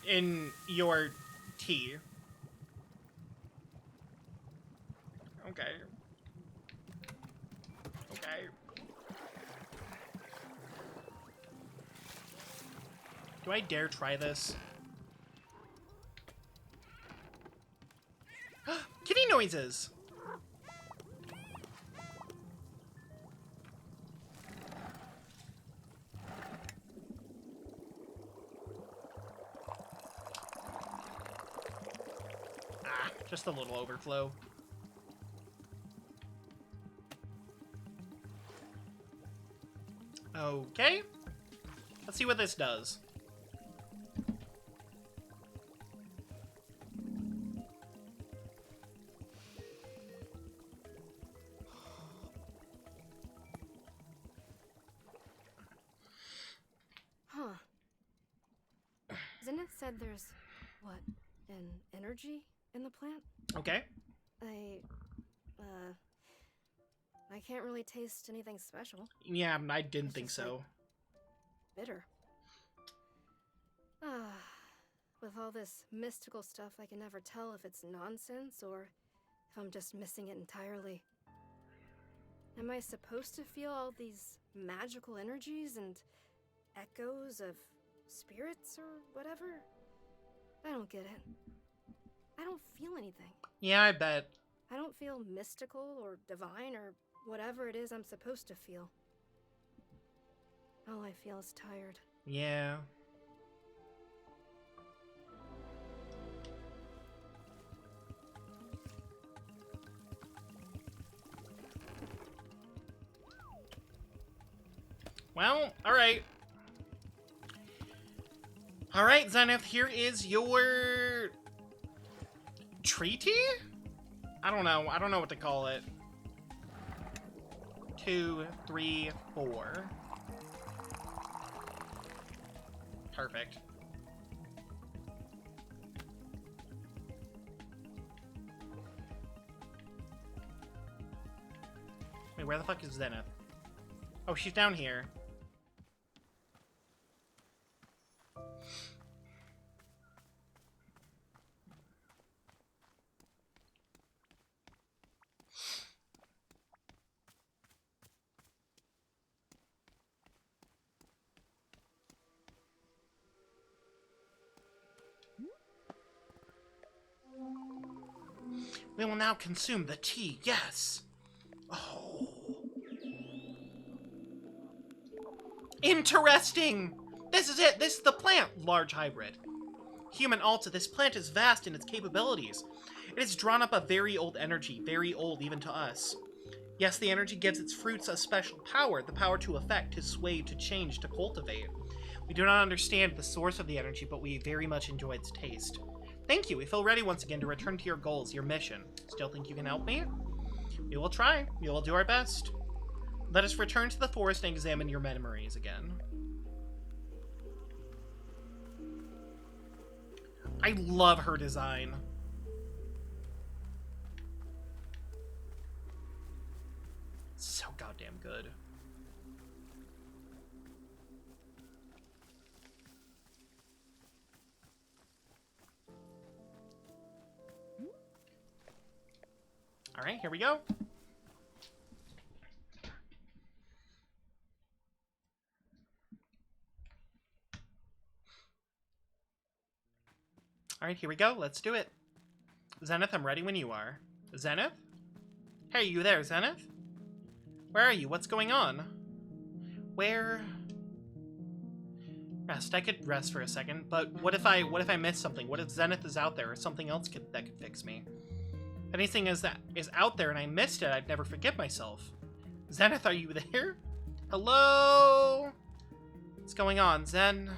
in your tea. Okay. Okay. Do I dare try this? Kitty noises! Ah, just a little overflow. Okay. Let's see what this does. Huh. Zenith said there's, what, an energy in the plant? Okay. I can't really taste anything special. Yeah, I didn't It's think just so. like bitter. Ah, with all this mystical stuff, I can never tell if it's nonsense or if I'm just missing it entirely. Am I supposed to feel all these magical energies and echoes of spirits or whatever? I don't get it. I don't feel anything. Yeah, I bet. I don't feel mystical or divine or whatever it is I'm supposed to feel. All I feel is tired. Yeah. Well, alright. Alright, Zenith, here is your treaty? I don't know what to call it. 2, 3, 4. Perfect. Wait, where the fuck is Zenith? Oh, she's down here. We will now consume the tea, yes! Oh. Interesting! This is it! This is the plant! Large hybrid. Human Alta, this plant is vast in its capabilities. It has drawn up a very old energy, very old even to us. Yes, the energy gives its fruits a special power, the power to affect, to sway, to change, to cultivate. We do not understand the source of the energy, but we very much enjoy its taste. Thank you. We feel ready once again to return to your goals, your mission. Still think you can help me? We will try. We will do our best. Let us return to the forest and examine your memories again. I love her design. So goddamn good. All right, here we go. All right, here we go. Let's do it. Zenith, I'm ready when you are. Zenith? Hey, you there, Zenith? Where are you? What's going on? Where? Rest. I could rest for a second, but what if I miss something? What if Zenith is out there or something else that could fix me? If anything is out there and I missed it, I'd never forgive myself. Zenith, are you there? Hello? What's going on, Zen?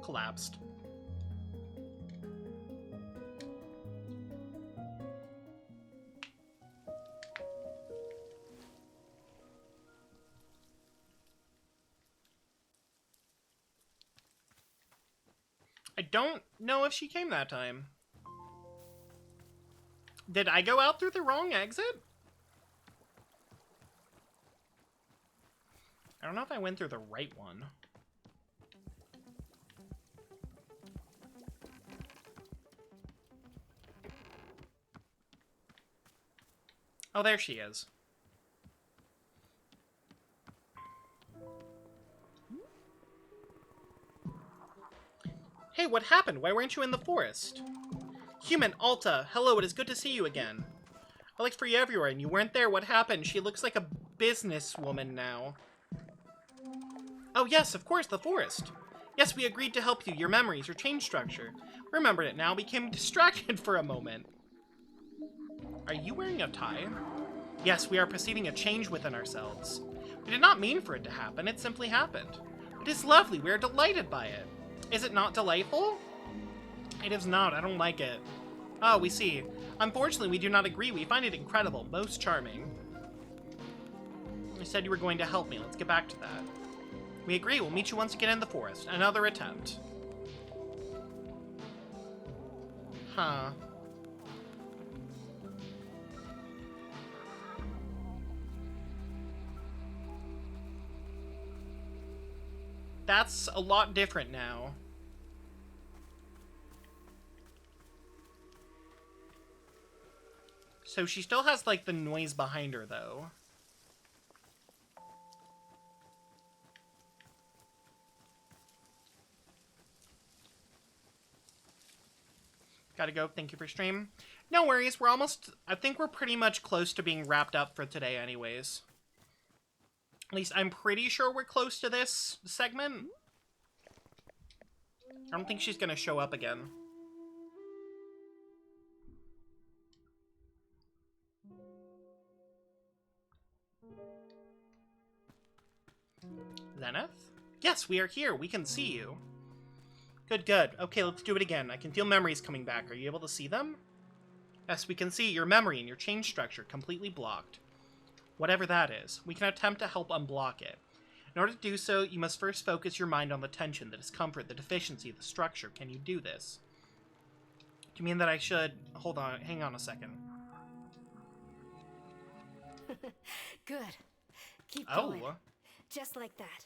Collapsed. I don't know if she came that time. Did I go out through the wrong exit? I don't know if I went through the right one. Oh, there she is. Hey, what happened? Why weren't you in the forest? Human, Alta, hello, it is good to see you again. I looked for you everywhere and you weren't there. What happened? She looks like a businesswoman now. Oh yes, of course, the forest. Yes, we agreed to help you. Your memories, your change structure. Remembered it now, became distracted for a moment. Are you wearing a tie? Yes, we are perceiving a change within ourselves. We did not mean for it to happen, it simply happened. It is lovely, we are delighted by it. Is it not delightful? It is not, I don't like it. Oh, we see. Unfortunately, we do not agree. We find it incredible, most charming. You said you were going to help me. Let's get back to that. We agree. We'll meet you once again in the forest. Another attempt. Huh. That's a lot different now. So she still has, like, the noise behind her, though. Gotta go. Thank you for stream. No worries. We're almost... I think we're pretty much close to being wrapped up for today anyways. At least I'm pretty sure we're close to this segment. I don't think she's gonna show up again. Zenith? Yes, we are here. We can see you. Good, good. Okay, let's do it again. I can feel memories coming back. Are you able to see them? Yes, we can see your memory and your change structure completely blocked. Whatever that is, we can attempt to help unblock it. In order to do so, you must first focus your mind on the tension, the discomfort, the deficiency, the structure. Can you do this? Do you mean that I should... Hold on, hang on a second. Good. Keep going. Oh. Just like that.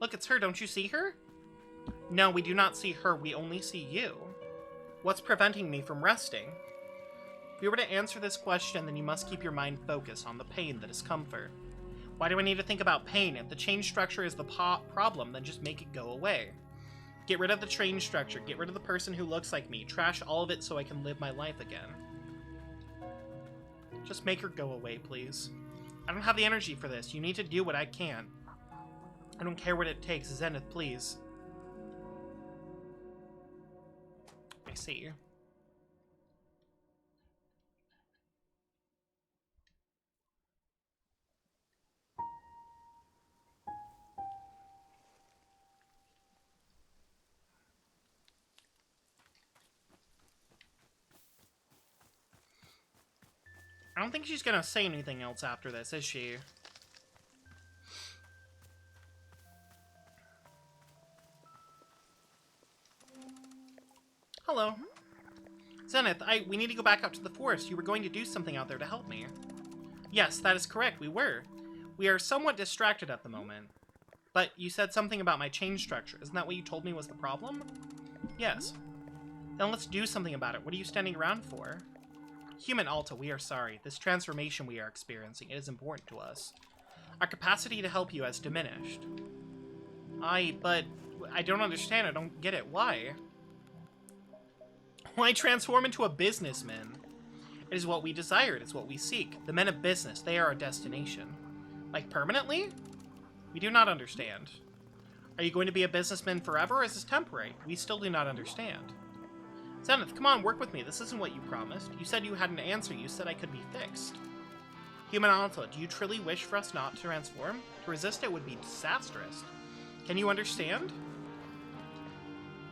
Look, it's her. Don't you see her? No, we do not see her. We only see you. What's preventing me from resting? If you were to answer this question, then you must keep your mind focused on the pain, the discomfort. Why do I need to think about pain? If the change structure is the problem, then just make it go away. Get rid of the change structure. Get rid of the person who looks like me. Trash all of it so I can live my life again. Just make her go away, please. I don't have the energy for this. You need to do what I can. I don't care what it takes. Zenith, please. I see. I don't think she's gonna say anything else after this, is she? Hello. Zenith, we need to go back out to the forest. You were going to do something out there to help me. Yes, that is correct, we were. We are somewhat distracted at the moment. But you said something about my chain structure. Isn't that what you told me was the problem? Yes. Then let's do something about it. What are you standing around for? Human Alta, we are sorry. This transformation we are experiencing, it is important to us. Our capacity to help you has diminished. But I don't understand. I don't get it. Why? Why transform into a businessman? It is what we desire. It is what we seek. The men of business, they are our destination. Like, permanently? We do not understand. Are you going to be a businessman forever, or is this temporary? We still do not understand. Zenith, come on, work with me. This isn't what you promised. You said you had an answer. You said I could be fixed. Human Alta, do you truly wish for us not to transform? To resist it would be disastrous. Can you understand?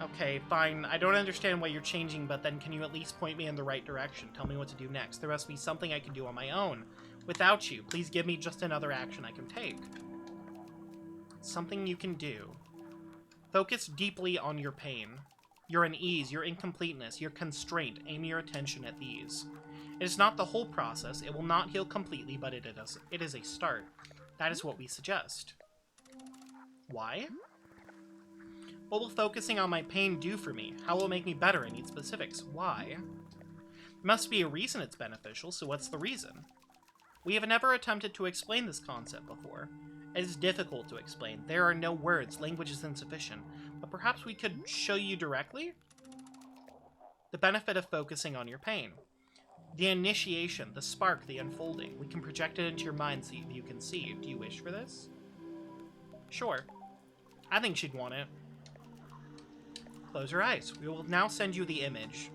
Okay, fine. I don't understand why you're changing, but then can you at least point me in the right direction? Tell me what to do next. There must be something I can do on my own. Without you, please give me just another action I can take. Something you can do. Focus deeply on your pain. Your unease, your incompleteness, your constraint. Aim your attention at these. It is not the whole process. It will not heal completely, but it is a start. That is what we suggest. Why? What will focusing on my pain do for me? How will it make me better? I need specifics. Why? There must be a reason it's beneficial, so what's the reason? We have never attempted to explain this concept before. It is difficult to explain. There are no words. Language is insufficient. But perhaps we could show you directly? The benefit of focusing on your pain. The initiation, the spark, the unfolding. We can project it into your mind so you can see. Do you wish for this? Sure. I think she'd want it. Close your eyes. We will now send you the image.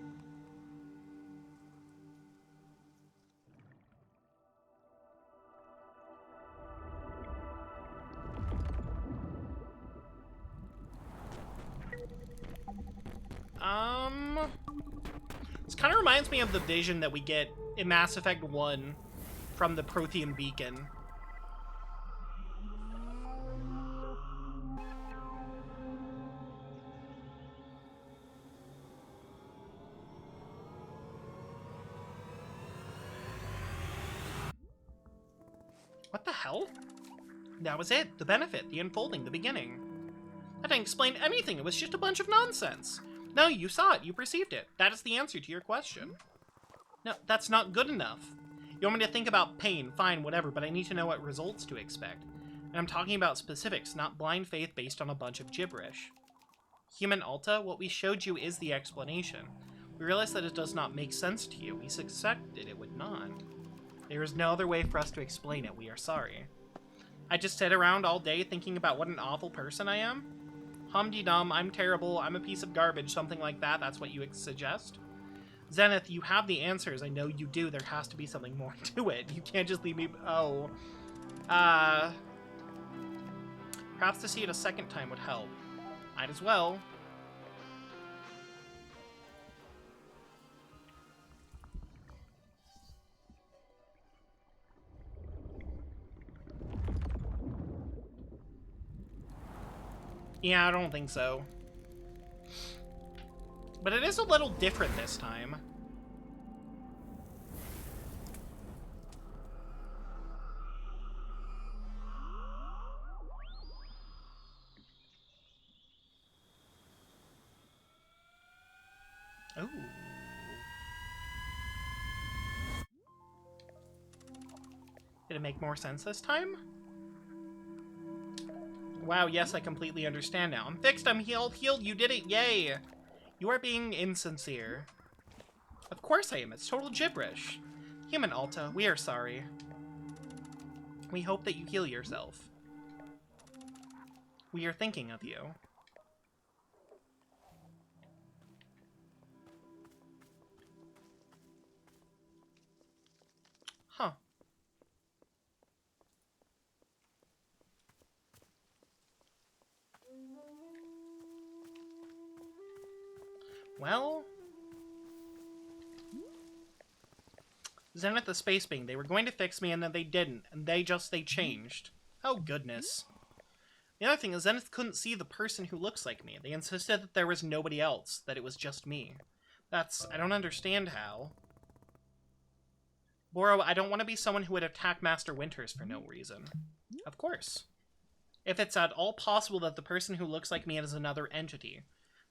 This kind of reminds me of the vision that we get in Mass Effect 1 from the Prothean Beacon. What the hell? That was it. The benefit, the unfolding, the beginning. That didn't explain anything. It was just a bunch of nonsense. No, you saw it. You perceived it. That is the answer to your question. No, that's not good enough. You want me to think about pain, fine, whatever, but I need to know what results to expect. And I'm talking about specifics, not blind faith based on a bunch of gibberish. Human Alta, what we showed you is the explanation. We realize that it does not make sense to you. We suspected it would not. There is no other way for us to explain it. We are sorry. I just sit around all day thinking about what an awful person I am? Hum-de-dum, I'm terrible, I'm a piece of garbage, something like that. That's what you suggest? Zenith, you have the answers. I know you do. There has to be something more to it. You can't just leave me... Oh. Perhaps to see it a second time would help. Might as well. Yeah, I don't think so. But it is a little different this time. Ooh. Did it make more sense this time? Wow, yes, I completely understand now. I'm fixed, I'm healed, you did it, yay! You are being insincere. Of course I am, it's total gibberish. Human Alta, we are sorry. We hope that you heal yourself. We are thinking of you. Huh. Well... Zenith the Space Being. They were going to fix me and then they didn't. And they changed. Oh, goodness. The other thing is Zenith couldn't see the person who looks like me. They insisted that there was nobody else, that it was just me. I don't understand how. Boro, I don't want to be someone who would attack Master Winters for no reason. Of course. If it's at all possible that the person who looks like me is another entity,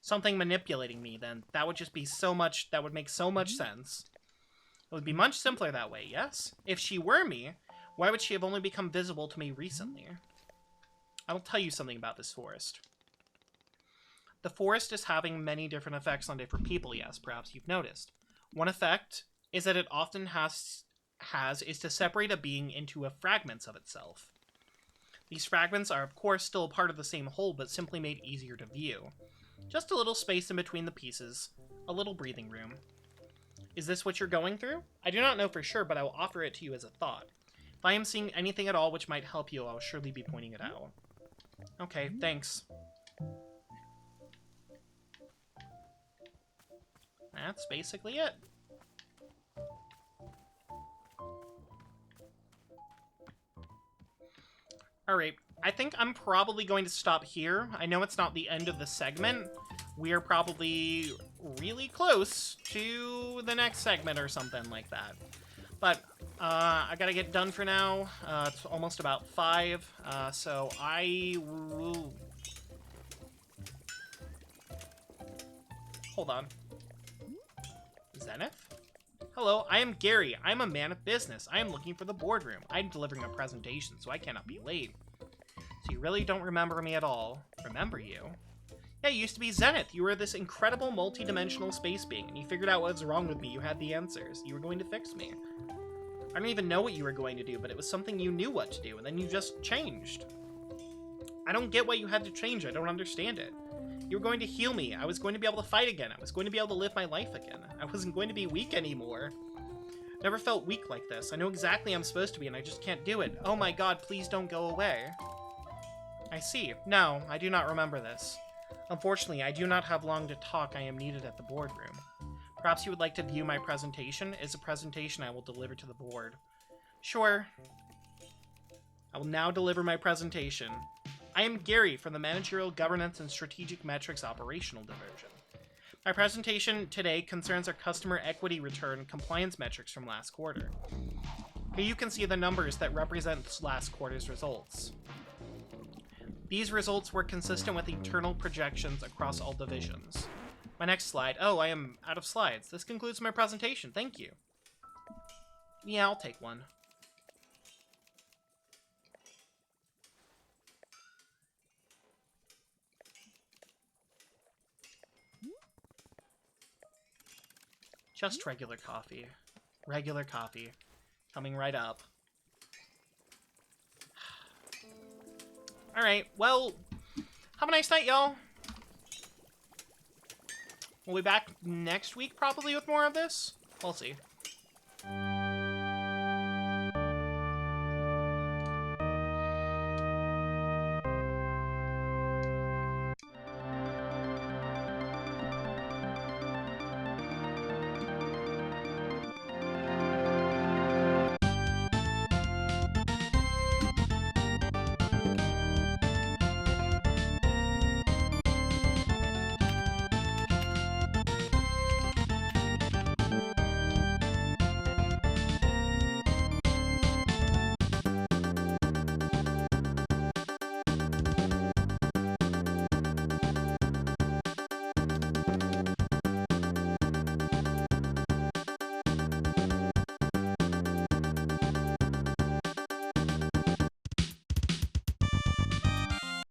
something manipulating me, then that would just be that would make so much sense. It would be much simpler that way, yes? If she were me, why would she have only become visible to me recently? I will tell you something about this forest. The forest is having many different effects on different people, yes, perhaps you've noticed. One effect is that it often is to separate a being into fragments of itself. These fragments are, of course, still a part of the same whole, but simply made easier to view. Just a little space in between the pieces, a little breathing room. Is this what you're going through? I do not know for sure, but I will offer it to you as a thought. If I am seeing anything at all which might help you, I will surely be pointing it out. Okay, thanks. That's basically it. Alright, I think I'm probably going to stop here. I know it's not the end of the segment. We are probably really close to the next segment or something like that. But I gotta get done for now. It's almost about 5, so I will... Hold on. Zenith? Hello, I am Gary. I'm a man of business. I am looking for the boardroom. I'm delivering a presentation, so I cannot be late. So you really don't remember me at all. Remember you? Yeah, you used to be Zenith. You were this incredible multi-dimensional space being, and you figured out what was wrong with me. You had the answers. You were going to fix me. I don't even know what you were going to do, but it was something you knew what to do, and then you just changed. I don't get why you had to change. I don't understand it. You were going to heal me. I was going to be able to fight again. I was going to be able to live my life again. I wasn't going to be weak anymore. Never felt weak like this. I know exactly I'm supposed to be, and I just can't do it. Oh my god, please don't go away. I see. No, I do not remember this. Unfortunately, I do not have long to talk. I am needed at the boardroom. Perhaps you would like to view my presentation. It is a presentation I will deliver to the board. Sure. I will now deliver my presentation. I am Gary from the Managerial Governance and Strategic Metrics Operational Division. My presentation today concerns our customer equity return compliance metrics from last quarter. Here you can see the numbers that represent last quarter's results. These results were consistent with internal projections across all divisions. My next slide. Oh, I am out of slides. This concludes my presentation. Thank you. Yeah, I'll take one. Just regular coffee. Regular coffee. Coming right up. Alright, well, have a nice night, y'all. We'll be back next week, probably, with more of this. We'll see.